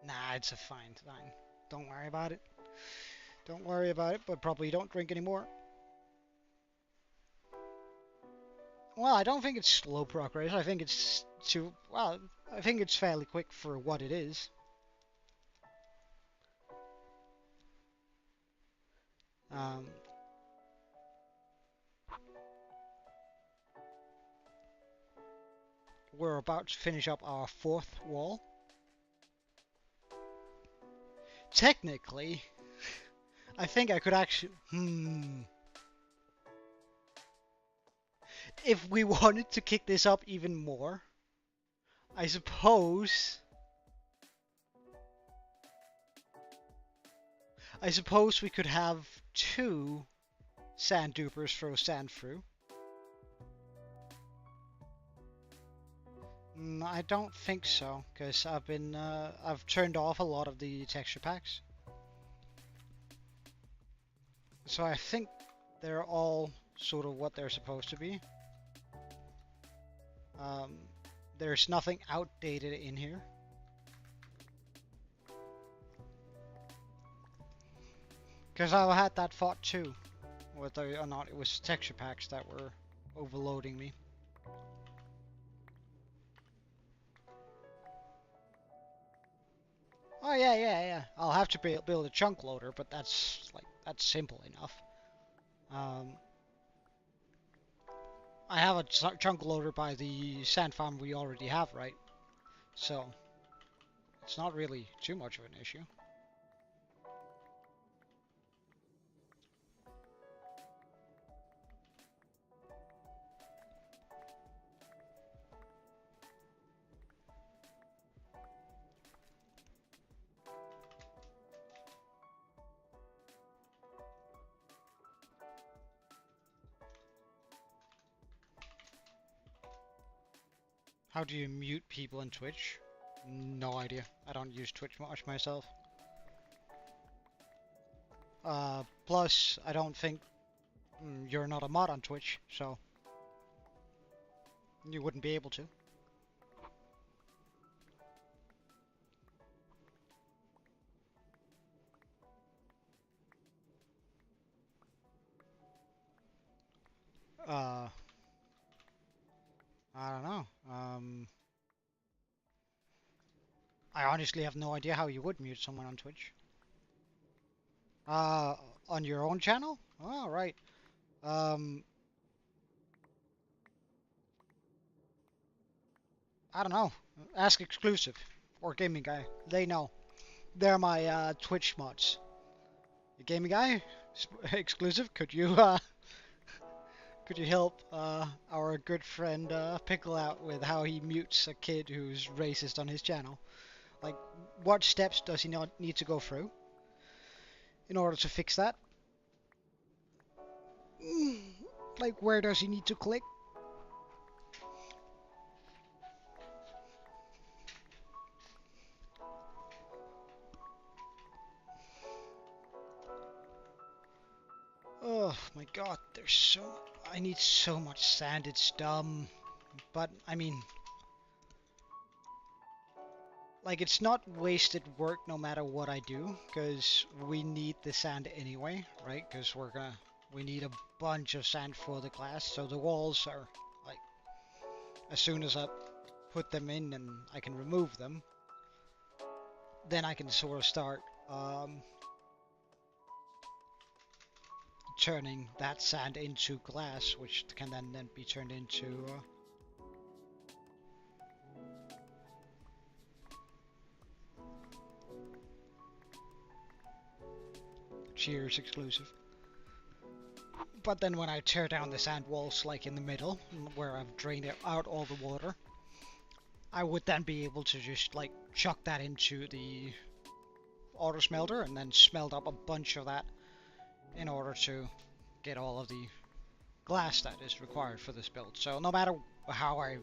Nah, it's a fine. Don't worry about it. Don't worry about it, but probably don't drink anymore. Well, I don't think it's slow progress. I think it's well, I think it's fairly quick for what it is. We're about to finish up our 4th wall. Technically, I think I could actually... If we wanted to kick this up even more, I suppose we could have 2 sand dupers throw sand through. I don't think so, because I've turned off a lot of the texture packs. So I think they're all sort of what they're supposed to be. There's nothing outdated in here. Because I had that thought too, whether or not it was texture packs that were overloading me. Oh yeah. I'll have to build a chunk loader, but that's simple enough. I have a chunk loader by the sand farm we already have, right? So it's not really too much of an issue. How do you mute people in Twitch? No idea. I don't use Twitch much myself. Plus, I don't think you're not a mod on Twitch, so you wouldn't be able to. I don't know. I honestly have no idea how you would mute someone on Twitch. On your own channel? Oh, right. I don't know. Ask Exclusive or Gaming Guy. They know. They're my Twitch mods. The Gaming Guy, Exclusive, could you help our good friend Pickle out with how he mutes a kid who's racist on his channel? Like, what steps does he not need to go through in order to fix that? Like, where does he need to click? Oh my god, I need so much sand, it's dumb. But, I mean, like, it's not wasted work no matter what I do, because we need the sand anyway, right? Because we need a bunch of sand for the glass, so the walls are, like, as soon as I put them in and I can remove them, then I can sort of start turning that sand into glass, which can then be turned into Cheers Exclusive. But then when I tear down the sand walls, like in the middle, where I've drained out all the water, I would then be able to just like chuck that into the auto smelter and then smelt up a bunch of that in order to get all of the glass that is required for this build. So no matter how I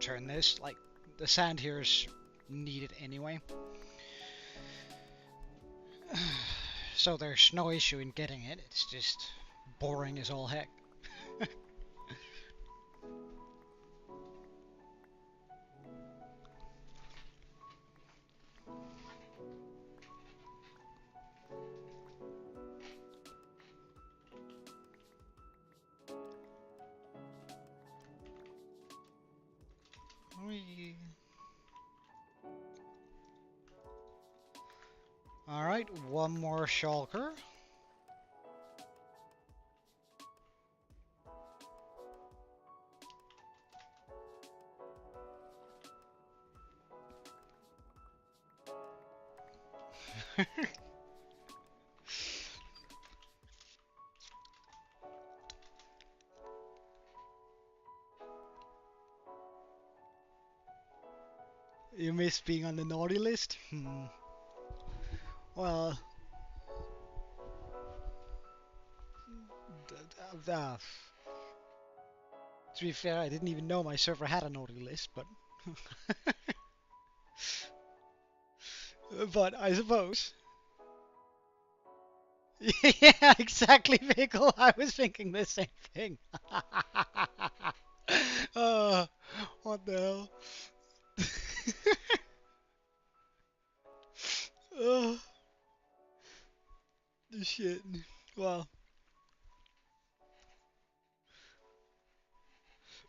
turn this, like, the sand here is needed anyway. So there's no issue in getting it, it's just boring as all heck. Alright, one more shulker. You miss being on the naughty list? Well, to be fair, I didn't even know my server had a naughty list, but but I suppose. Yeah, exactly, Pickle. I was thinking the same thing. What the hell? Oh, shit. Well,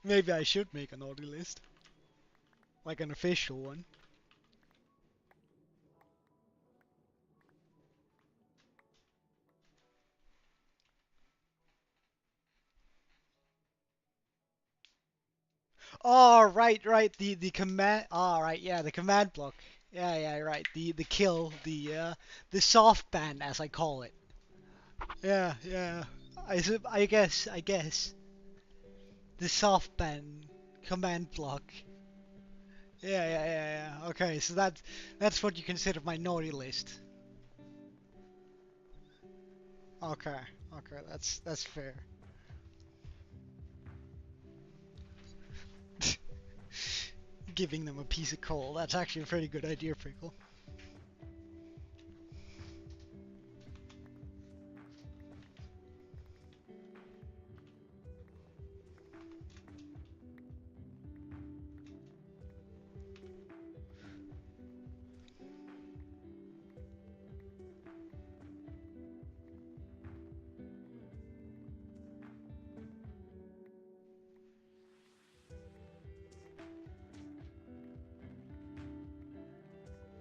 maybe I should make a naughty list. Like an official one. Oh, right, the command. Oh, right, yeah, the command block. Yeah, right. The kill, the soft ban, as I call it. Yeah. I guess the soft ban command block. Yeah. Okay, so that's what you consider my naughty list. Okay, that's fair. Giving them a piece of coal. That's actually a pretty good idea, Prickle.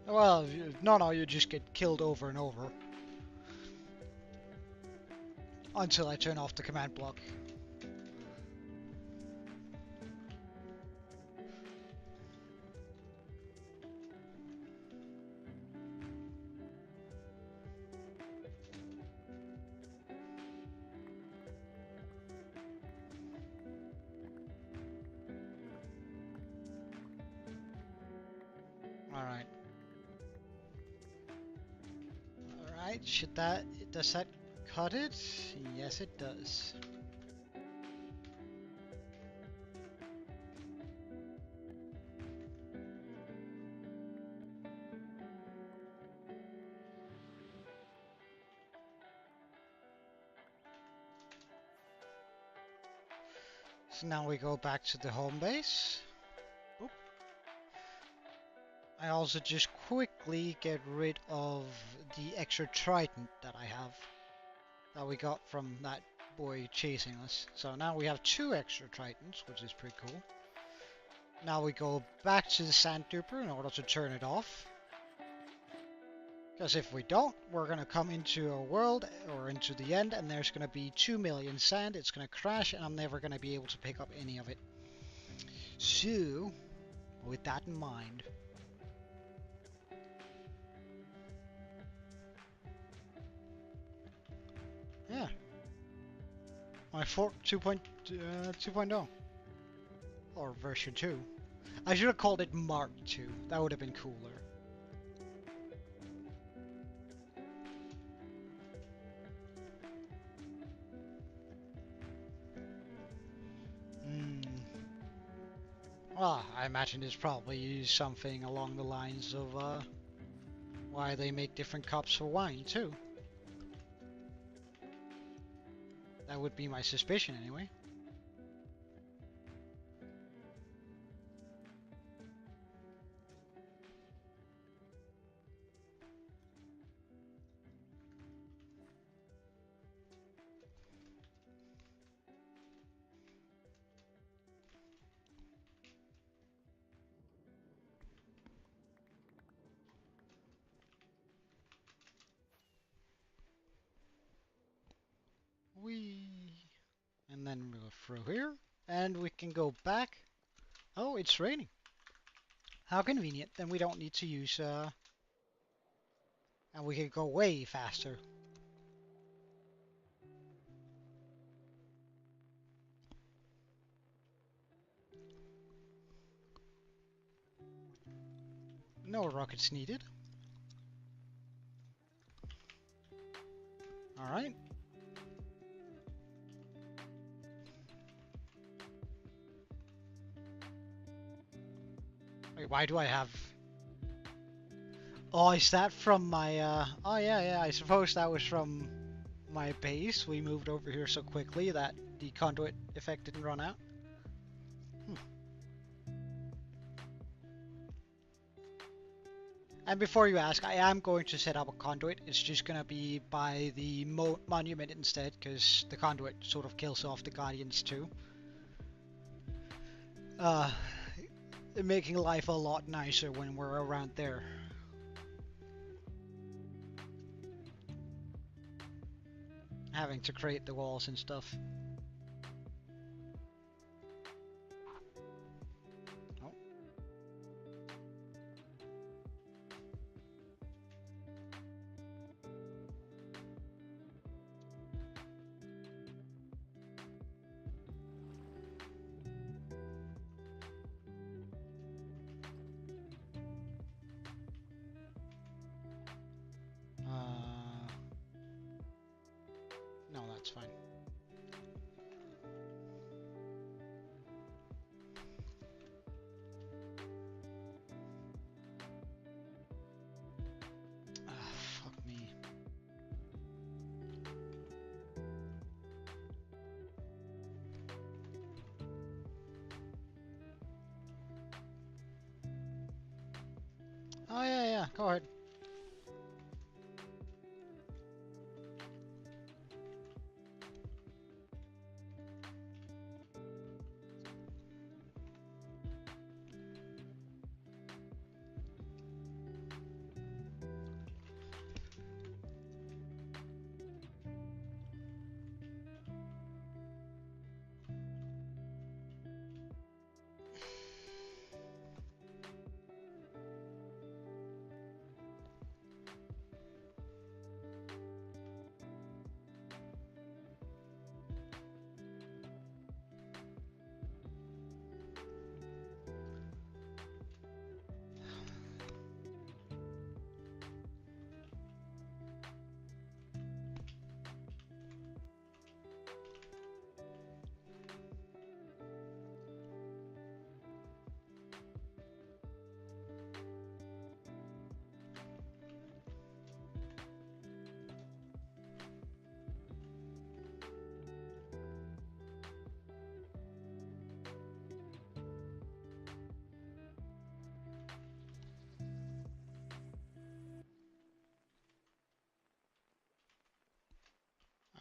Well, no, you just get killed over and over. Until I turn off the command block. Alright. Alright, does that cut it? Yes, it does. So now we go back to the home base. Oop. I also just quickly get rid of the extra trident that I have. That we got from that boy chasing us. So now we have 2 extra tridents, which is pretty cool. Now we go back to the sand duper in order to turn it off. Because if we don't, we're going to come into a world, or into the end, and there's going to be 2 million sand, it's going to crash, and I'm never going to be able to pick up any of it. So, with that in mind... Yeah. My Fort 2.0. Or version 2. I should have called it Mark 2. That would have been cooler. Well, I imagine it's probably something along the lines of why they make different cups for wine too. That would be my suspicion anyway. And then we'll through here, and we can go back. Oh, it's raining. How convenient. Then we don't need to use, and we can go way faster. No rockets needed. Alright. Wait, why do I have... Oh, is that from my, Oh, yeah, I suppose that was from my base. We moved over here so quickly that the conduit effect didn't run out. And before you ask, I am going to set up a conduit. It's just going to be by the monument instead, because the conduit sort of kills off the guardians too. Making life a lot nicer when we're around there. Having to create the walls and stuff. Oh. No, that's fine. Fuck me. Oh yeah, go ahead.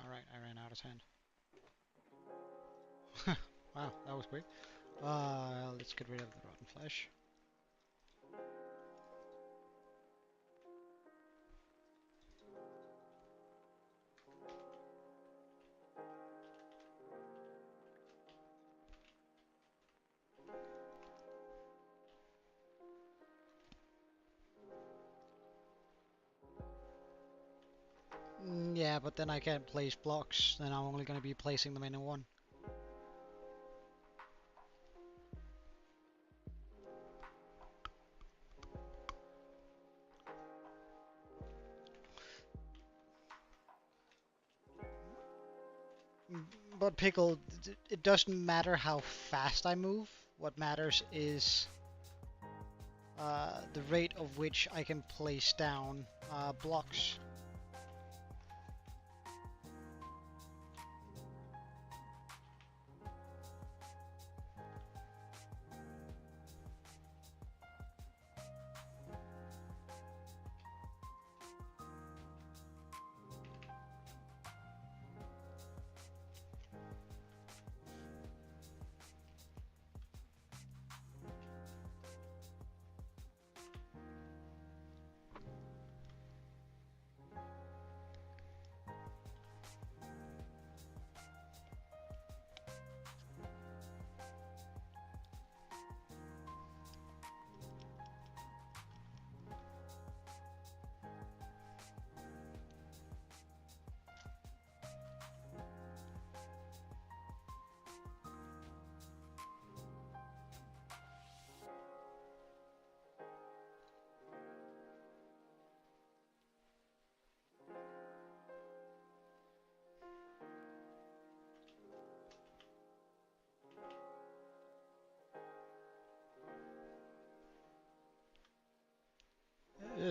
Alright, I ran out of hand. Wow, that was quick. Let's get rid of the rotten flesh. Yeah, but then I can't place blocks, then I'm only going to be placing them in one. But Pickle, it doesn't matter how fast I move. What matters is the rate of which I can place down blocks.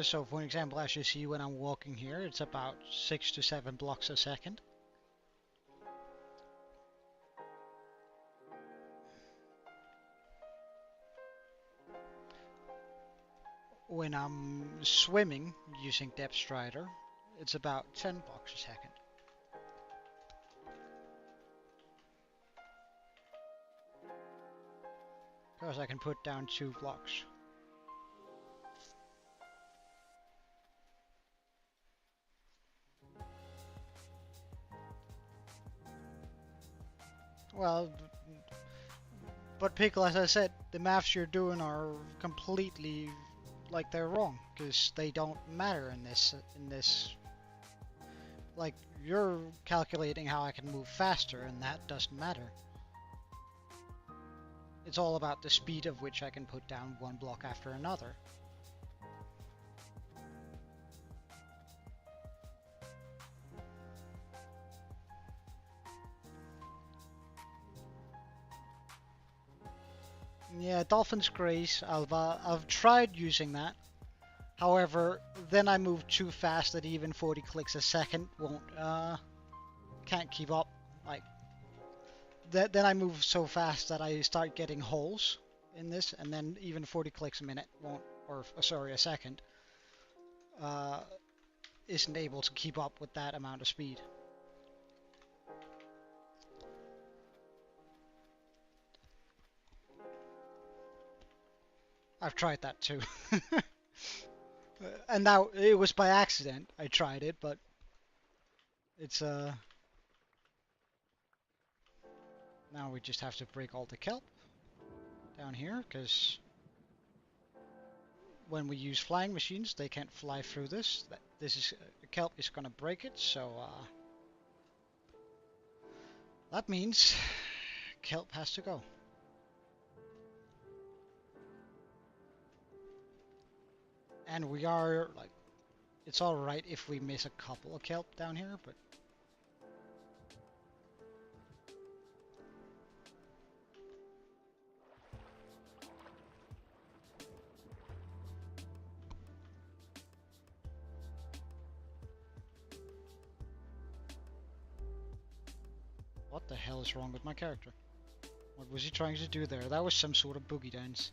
So for example, as you see when I'm walking here, it's about 6 to 7 blocks a second. When I'm swimming using Depth Strider, it's about 10 blocks a second. Because I can put down 2 blocks. Well, but Pickle, as I said, the maths you're doing are completely, like, they're wrong, because they don't matter in this, like, you're calculating how I can move faster, and that doesn't matter. It's all about the speed of which I can put down one block after another. Yeah, Dolphin's Grace, I've tried using that. However, then I move too fast that even 40 clicks a second can't keep up. Like, then I move so fast that I start getting holes in this, and then even 40 clicks a minute won't, or sorry, a second, isn't able to keep up with that amount of speed. I've tried that too. And now it was by accident I tried it, but it's now we just have to break all the kelp down here, because when we use flying machines they can't fly through this. This is kelp is gonna break it, so that means kelp has to go. And we are, like, it's alright if we miss a couple of kelp down here, but what the hell is wrong with my character? What was he trying to do there? That was some sort of boogie dance.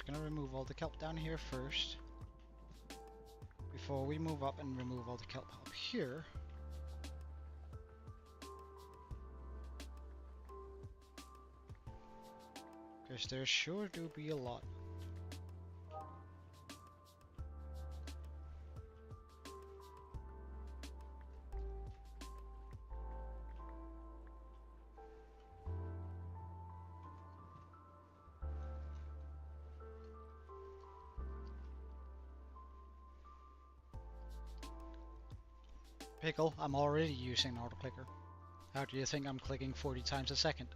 Gonna remove all the kelp down here first before we move up and remove all the kelp up here. Because there sure do be a lot. Pickle, I'm already using an auto-clicker. How do you think I'm clicking 40 times a second?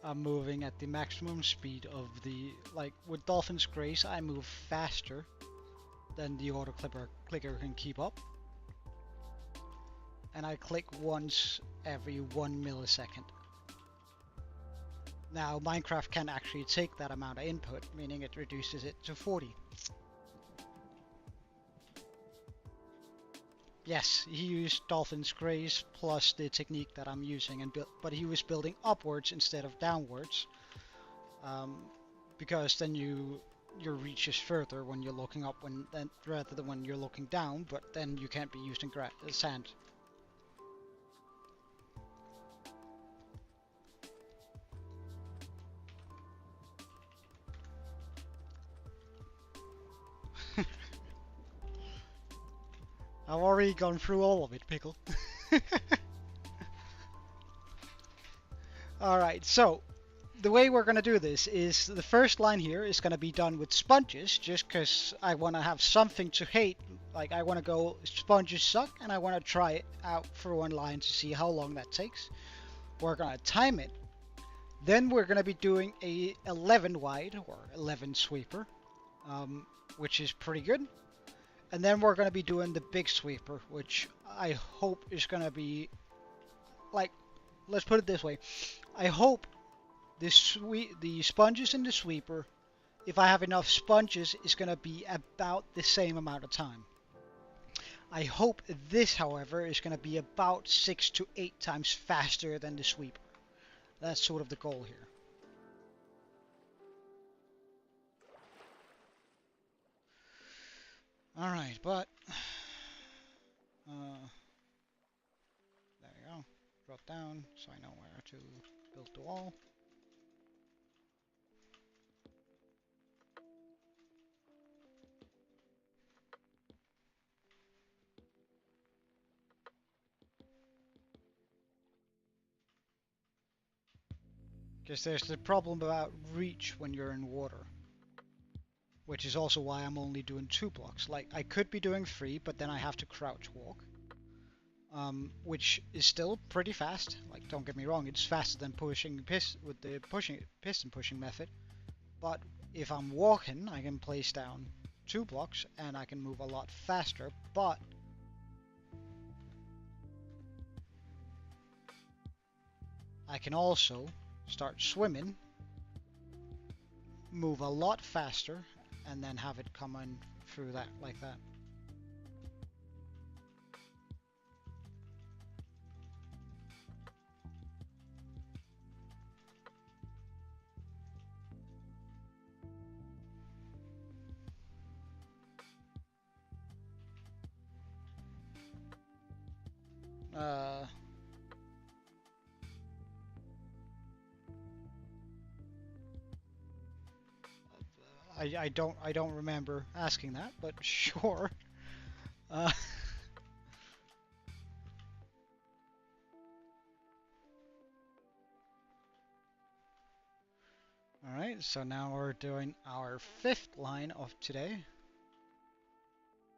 I'm moving at the maximum speed of the, like with Dolphin's Grace, I move faster than the auto clicker can keep up. And I click once every 1 millisecond. Now Minecraft can actually take that amount of input, meaning it reduces it to 40. Yes, he used Dolphin's Grace plus the technique that I'm using, and but he was building upwards instead of downwards, because then your reach is further when you're looking up rather than when you're looking down. But then you can't be using sand. I've already gone through all of it, Pickle. Alright, so the way we're going to do this is the first line here is going to be done with sponges, just because I want to have something to hate. Like, I want to go, sponges suck, and I want to try it out for one line to see how long that takes. We're going to time it. Then we're going to be doing a 11 wide, or 11 sweeper, which is pretty good. And then we're going to be doing the big sweeper, which I hope is going to be, like, let's put it this way. I hope the sponges in the sweeper, if I have enough sponges, is going to be about the same amount of time. I hope this, however, is going to be about 6 to 8 times faster than the sweeper. That's sort of the goal here. Alright, but there we go. Drop down so I know where to build the wall. Because there's the problem about reach when you're in water, which is also why I'm only doing 2 blocks. Like, I could be doing 3, but then I have to crouch walk, which is still pretty fast. Like, don't get me wrong, it's faster than pushing with the piston pushing method. But if I'm walking, I can place down 2 blocks and I can move a lot faster. But I can also start swimming, move a lot faster, and then have it come in through that like that. I don't remember asking that, but sure. Alright, so now we're doing our 5th line of today.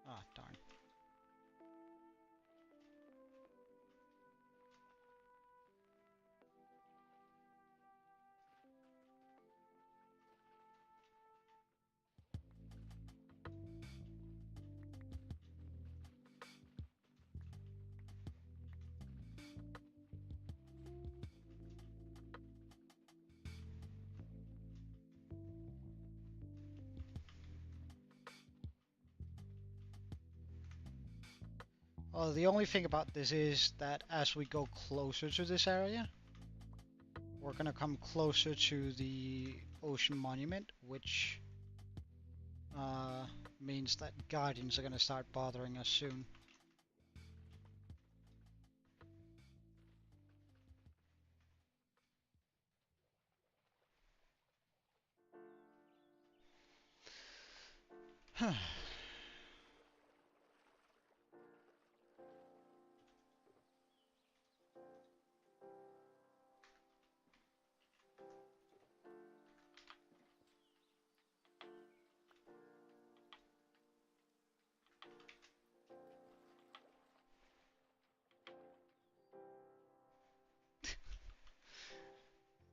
Ah, darn. Well, the only thing about this is that as we go closer to this area, we're gonna come closer to the ocean monument, which means that guardians are gonna start bothering us soon.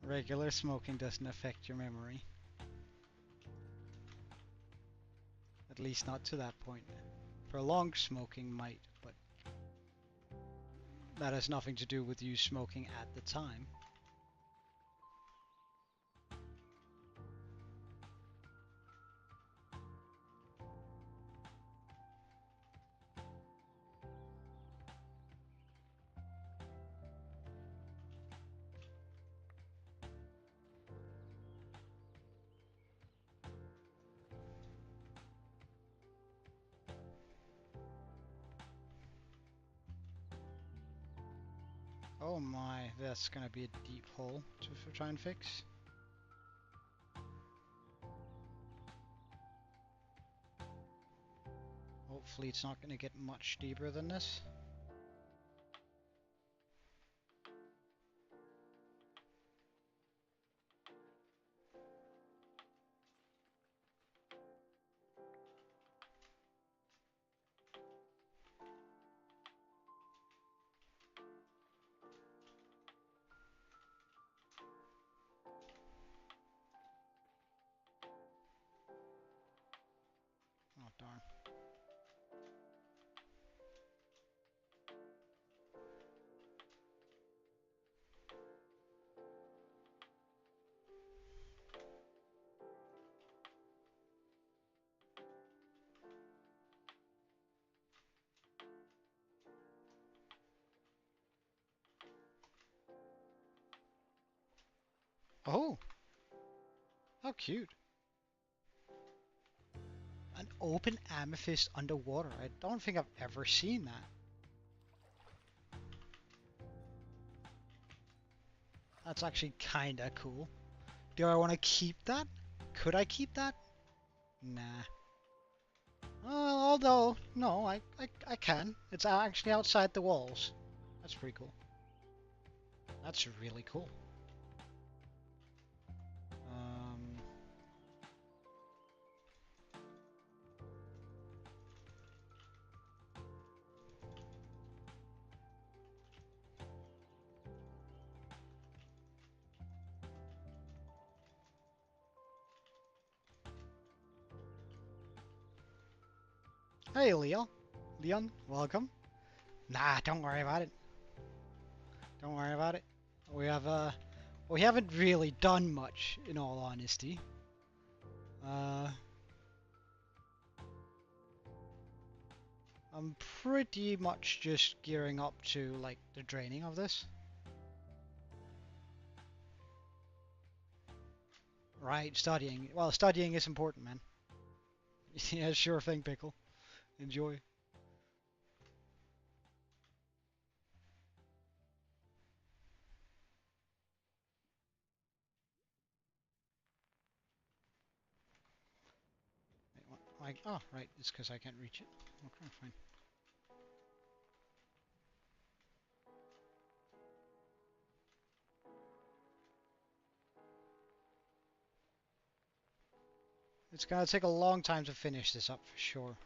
Regular smoking doesn't affect your memory. At least not to that point. Prolonged smoking might, but that has nothing to do with you smoking at the time. Oh my, that's gonna be a deep hole to try and fix. Hopefully it's not gonna get much deeper than this. Oh darn. Oh! How cute. An open amethyst underwater. I don't think I've ever seen that. That's actually kinda cool. Do I want to keep that? Could I keep that? Nah. Although, no, I can. It's actually outside the walls. That's pretty cool. That's really cool. Hey, Leo. Leon, welcome. Nah, don't worry about it. Don't worry about it. We haven't really done much, in all honesty. I'm pretty much just gearing up to, like, the draining of this. Right, studying. Well, studying is important, man. Yeah, sure thing, Pickle. Enjoy. Wait, what? Oh, right, it's because I can't reach it. Okay, fine. It's gonna take a long time to finish this up, for sure.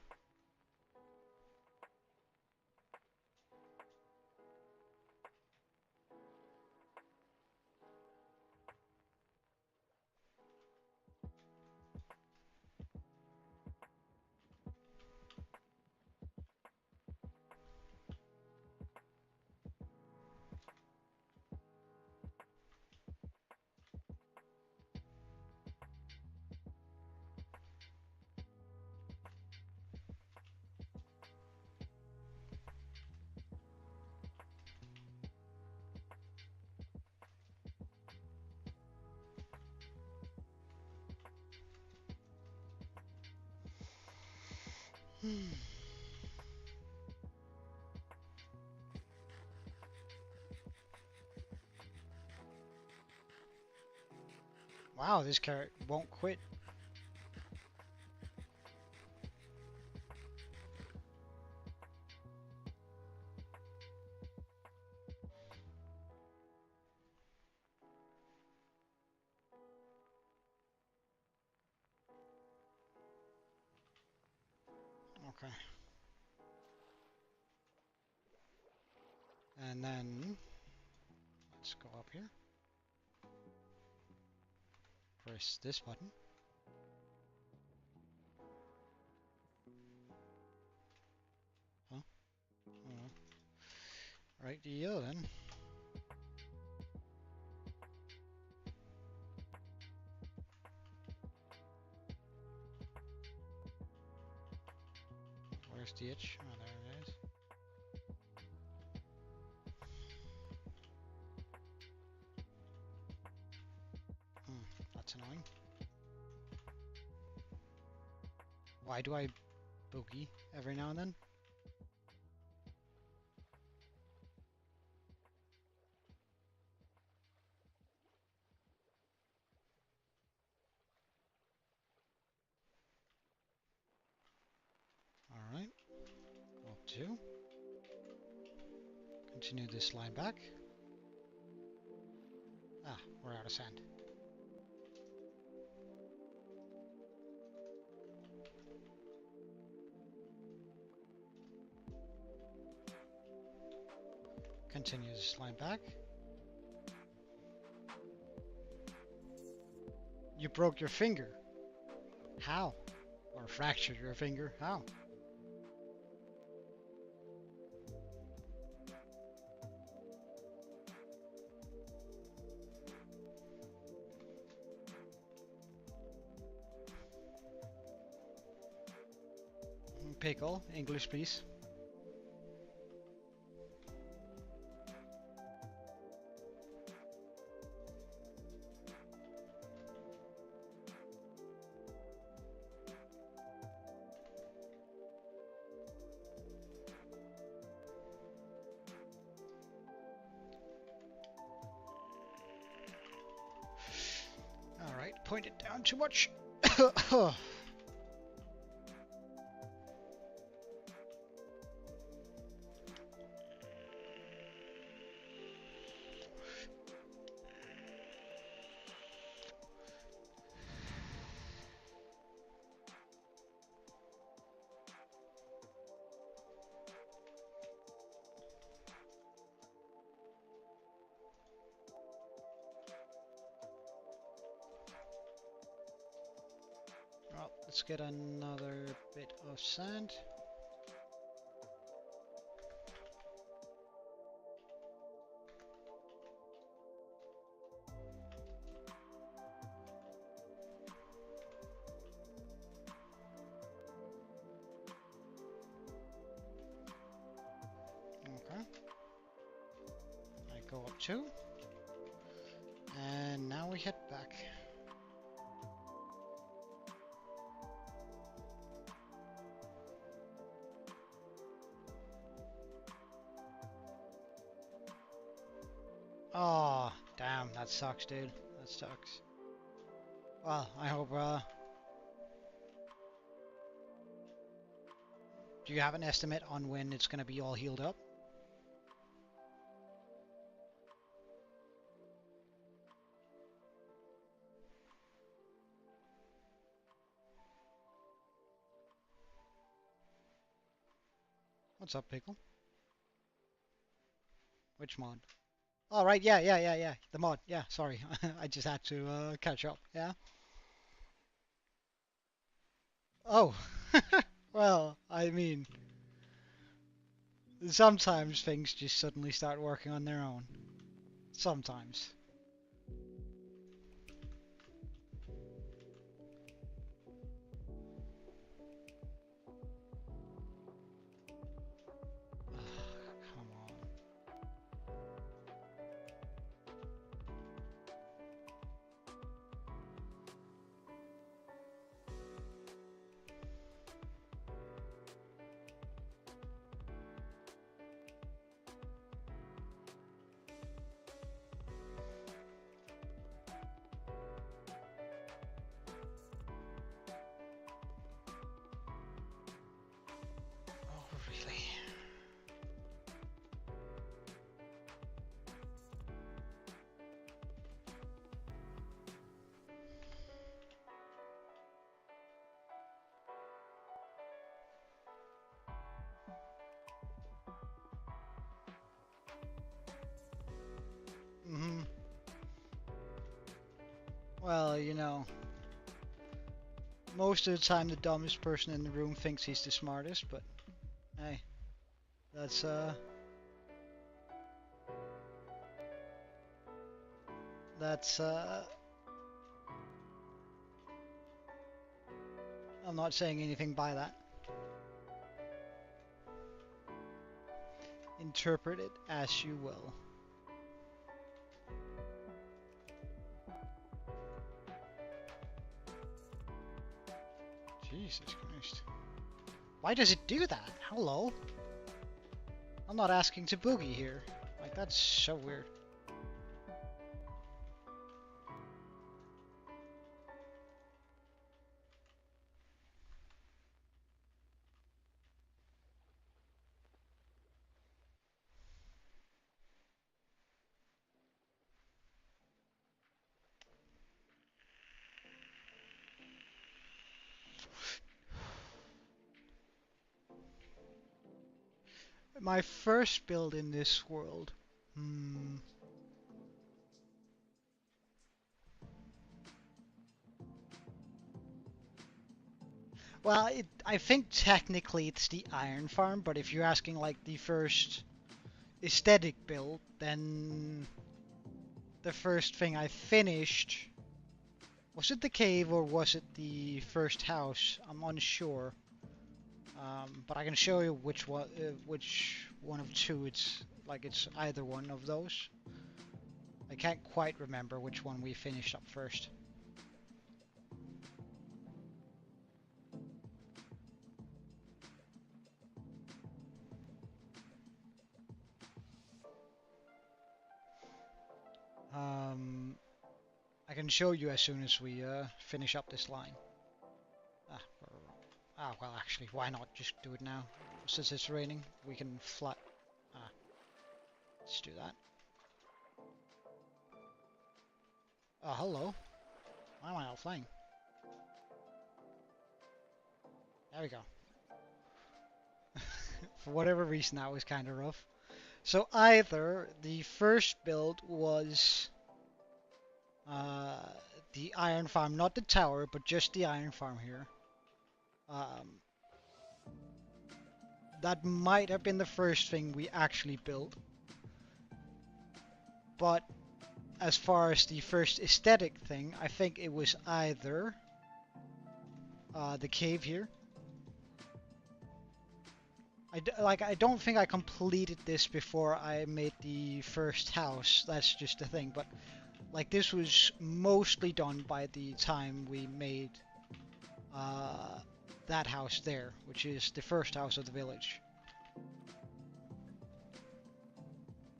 Wow, this carrot won't quit. Okay. And then, let's go up here. Press this button. Huh? Oh. Right, then. Where's the itch? Oh, there it is. That's annoying. Why do I boogie every now and then? Alright. Up 2. Continue this line back. Ah, we're out of sand. Continue this line back. You broke your finger. How? Or fractured your finger. How? Pickle, English please. Alright, point it down too much. Well, let's get another bit of sand. Okay. I go up 2. And now we head back. Oh, damn, that sucks, dude. That sucks. Well, I hope, do you have an estimate on when it's gonna be all healed up? What's up, Pickle? Which mod? Oh, right, yeah. The mod, yeah, sorry. I just had to catch up, yeah? Oh, well, I mean, sometimes things just suddenly start working on their own. Sometimes. Come on. Well, you know, most of the time the dumbest person in the room thinks he's the smartest, but hey, that's that's I'm not saying anything by that. Interpret it as you will. Jesus Christ. Why does it do that? Hello? I'm not asking to boogie here. Like, that's so weird. My first build in this world. Well, I think technically it's the iron farm, but if you're asking like the first aesthetic build, then the first thing I finished, was it the cave or was it the first house? I'm unsure. But I can show you which one of two. It's like it's either one of those. I can't quite remember which one we finished up first. I can show you as soon as we finish up this line. Well, actually, why not just do it now? Since it's raining, we can fly. Let's do that. Oh, hello. Why am I not flying? There we go. For whatever reason, that was kind of rough. So either the first build was the iron farm, not the tower, but just the iron farm here. That might have been the first thing we actually built. But as far as the first aesthetic thing, I think it was either the cave here. I don't think I completed this before I made the first house. That's just the thing. But like this was mostly done by the time we made that house there, which is the first house of the village.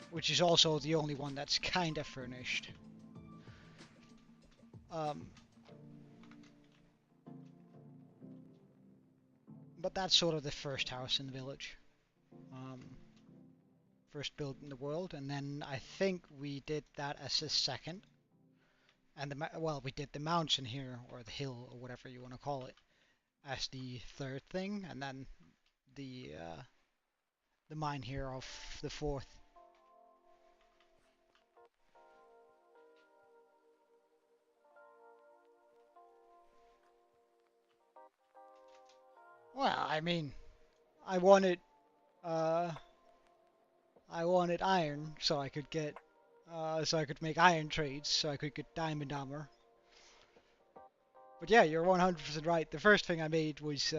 Which is also the only one that's kind of furnished. But that's sort of the first house in the village. First build in the world, and then I think we did that as a second. And well, we did the mountain here, or the hill, or whatever you want to call it, as the third thing, and then the mine here of the fourth. Well, I mean, I wanted iron so I could get so I could make iron trades, so I could get diamond armor. But yeah, you're 100% right. The first thing I made was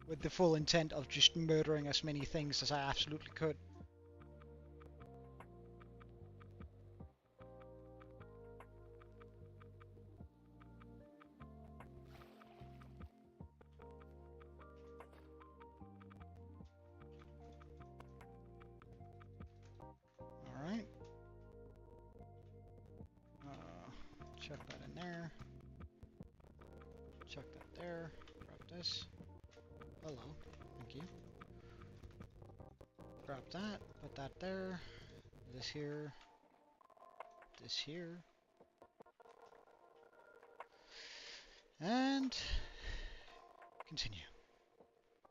with the full intent of just murdering as many things as I absolutely could. Alright. Chuck that in there. Chuck that there. Grab this. Hello. Thank you. Grab that. Put that there. This here. This here. And continue.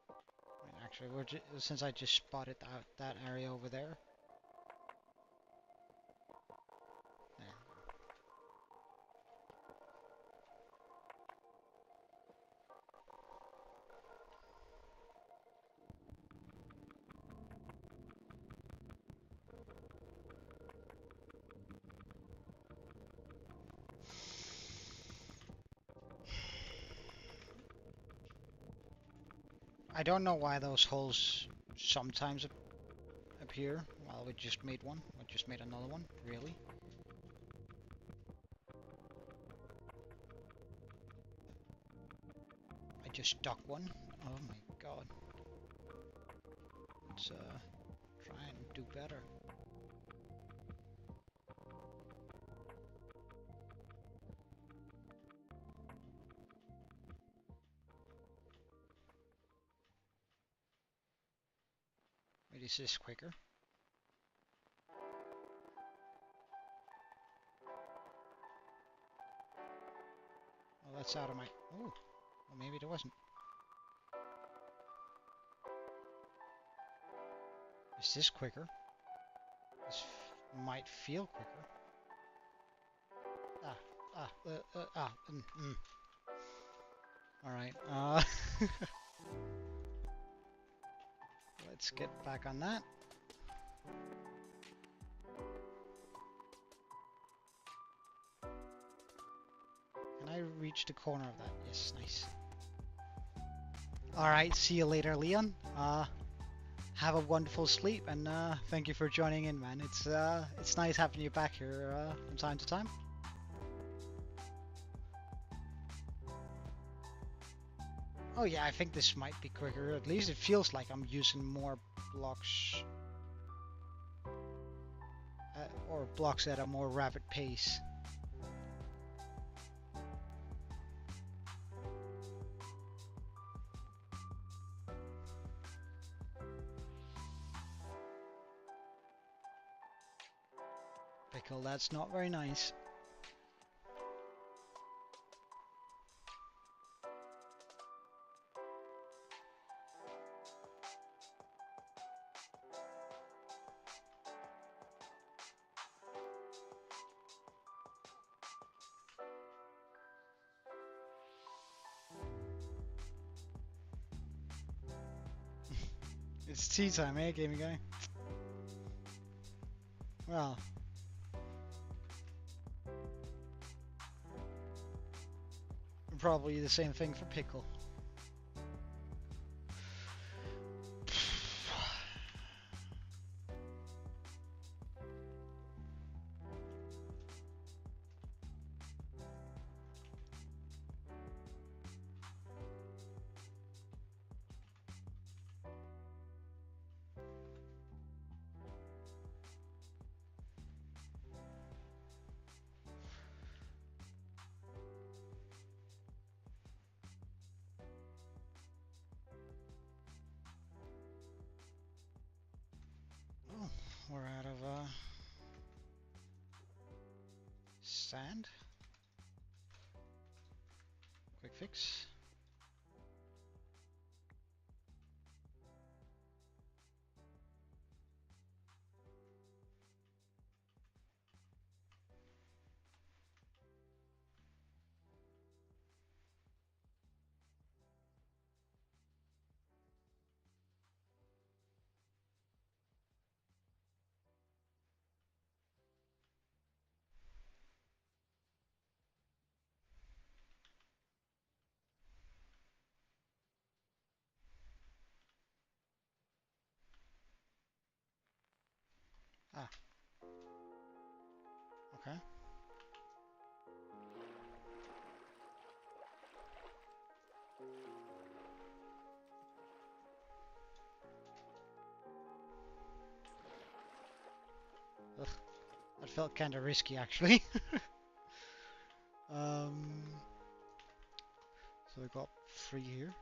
Wait, actually, since I just spotted that area over there. There. I don't know why those holes sometimes appear while we just made one. We just made another one, really. I just dug one. Oh my god. Let's try and do better. Wait, is this quicker? Oh, that's out of my... Oh, well, maybe it wasn't. Is this quicker? This might feel quicker. Alright, let's get back on that. Can I reach the corner of that? Yes, nice. Alright, see you later, Leon. Have a wonderful sleep, and thank you for joining in, man. It's nice having you back here from time to time. Oh yeah, I think this might be quicker. At least it feels like I'm using more blocks. Or blocks at a more rapid pace. Pickle, that's not very nice. It's tea time, eh, gaming guy? Well, probably the same thing for Pickle. We're out of sand. Quick fix. Ah. Okay. Ugh. That felt kind of risky, actually. So we got 3 here.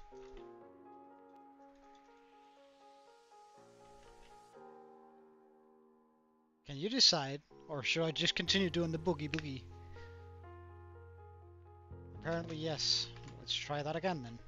Can you decide, or should I just continue doing the boogie boogie? Apparently yes. Let's try that again then.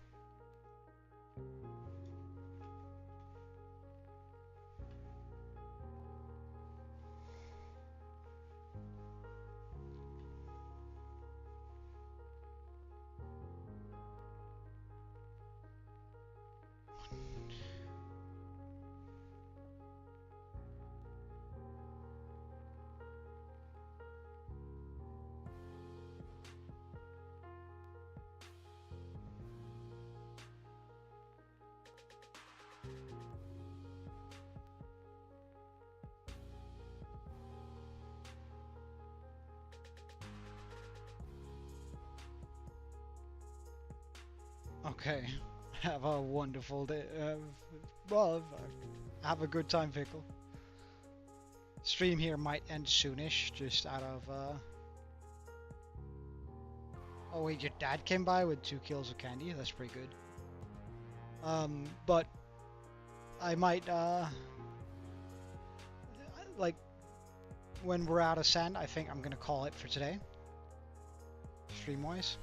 Okay. Have a wonderful day. Well, have a good time, Pickle. Stream here might end soonish, just out of, Oh wait, your dad came by with 2 kills of candy? That's pretty good. But I might, like, when we're out of sand, I think I'm gonna call it for today. Stream-wise.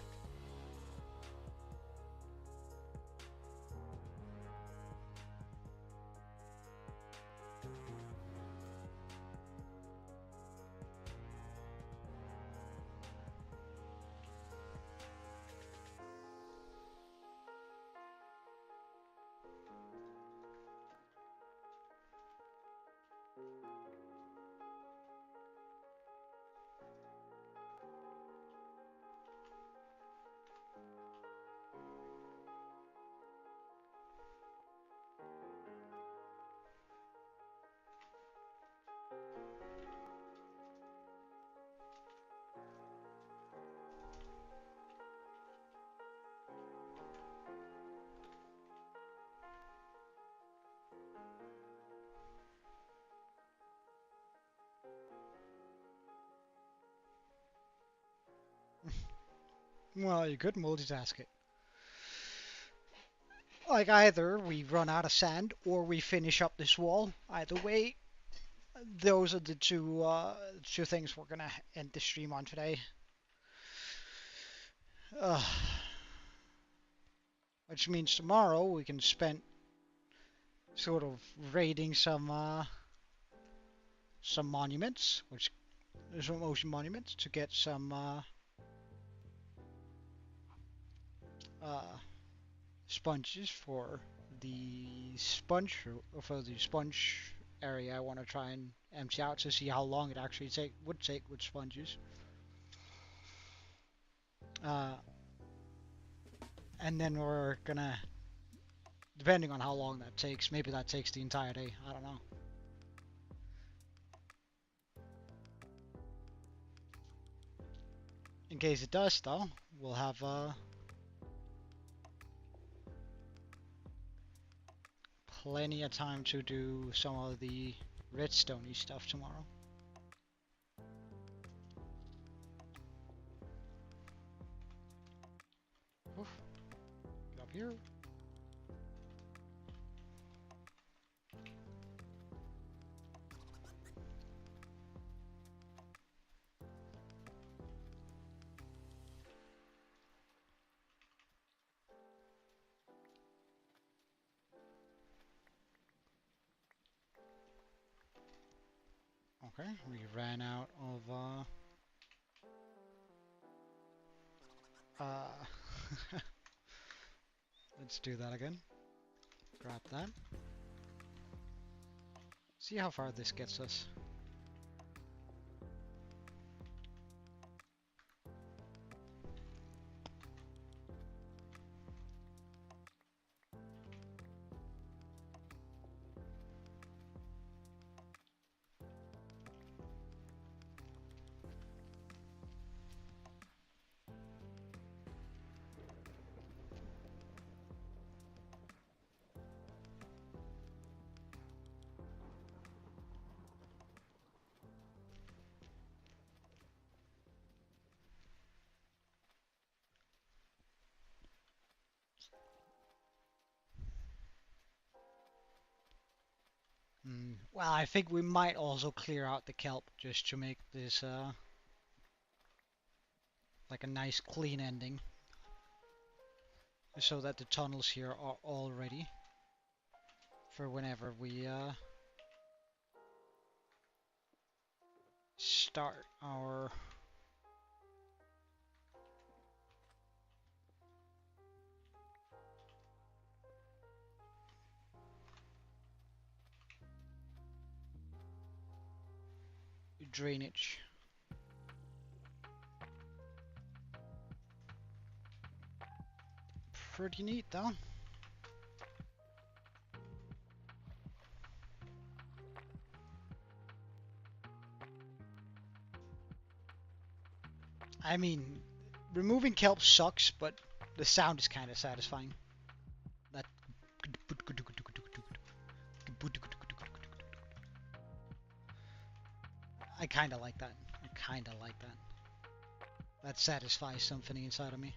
Well, you could multitask it. Like, either we run out of sand or we finish up this wall. Either way, those are the two things we're gonna end the stream on today. Which means tomorrow we can spend sort of raiding some monuments, some ocean monuments, to get some sponges for the sponge area. I want to try and empty out to see how long it actually would take with sponges. And then we're gonna, depending on how long that takes, maybe that takes the entire day. I don't know. In case it does, though, we'll have plenty of time to do some of the redstone-y stuff tomorrow. Oof. Get up here. Okay, we ran out of let's do that again. Grab that. See how far this gets us. Well, I think we might also clear out the kelp just to make this like a nice clean ending, so that the tunnels here are all ready for whenever we start our drainage. Pretty neat, though. I mean, removing kelp sucks, but the sound is kind of satisfying. I kinda like that. I kinda like that. That satisfies something inside of me.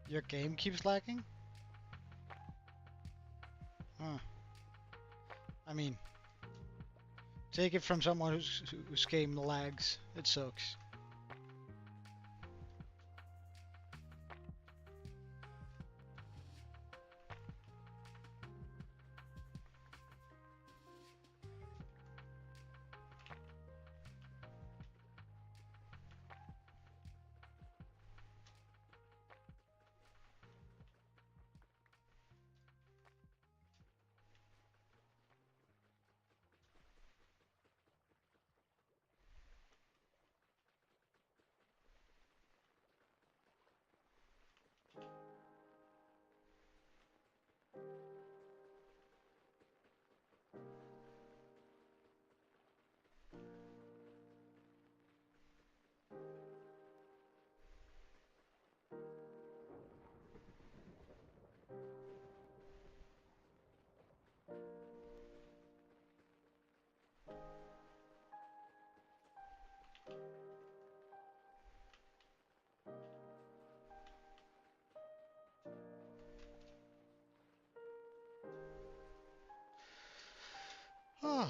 Your game keeps lagging? Huh. I mean, take it from someone whose game lags. It sucks. Oh.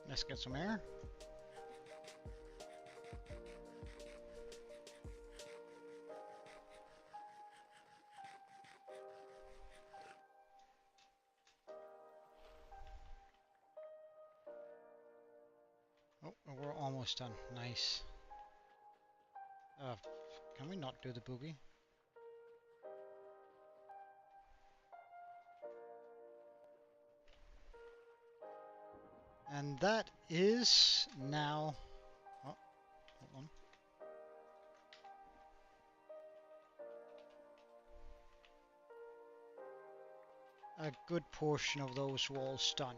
Let's get some air. Oh, we're almost done. Nice. Can we not do the boogie? And that is now... Oh, hold on. A good portion of those walls done.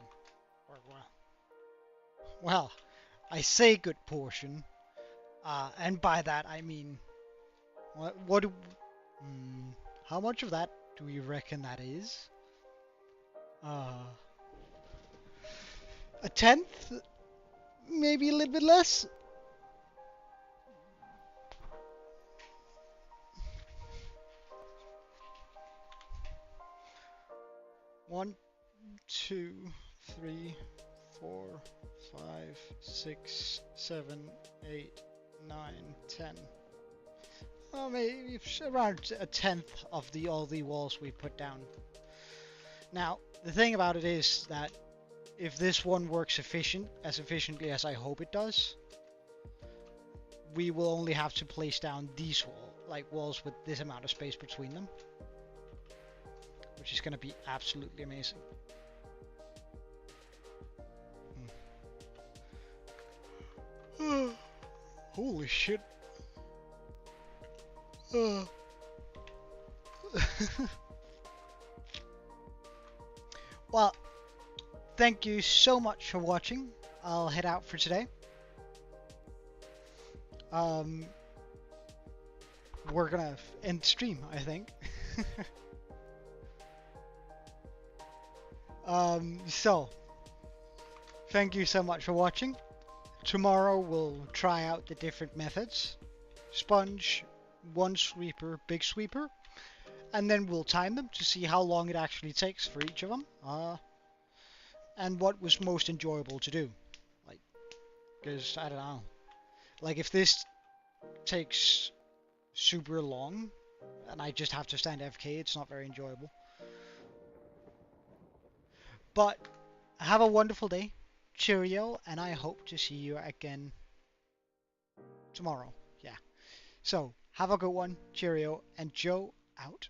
Or, well, I say good portion, and by that I mean... how much of that do you reckon that is? A tenth? Maybe a little bit less? One, 2, 3, 4, 5, 6, 7, 8, 9, 10. Oh, maybe around a tenth of all the walls we put down. Now, the thing about it is that if this one works as efficiently as I hope it does, we will only have to place down these walls with this amount of space between them, which is going to be absolutely amazing. Holy shit. Well, thank you so much for watching. I'll head out for today. We're gonna end stream, I think. So, thank you so much for watching. Tomorrow we'll try out the different methods. Sponge, one sweeper, big sweeper. And then we'll time them to see how long it actually takes for each of them. And what was most enjoyable to do. Like, because, I don't know. Like, if this takes super long, and I just have to stand FK, it's not very enjoyable. But, have a wonderful day. Cheerio, and I hope to see you again tomorrow. Yeah. So, have a good one. Cheerio, and Joe out.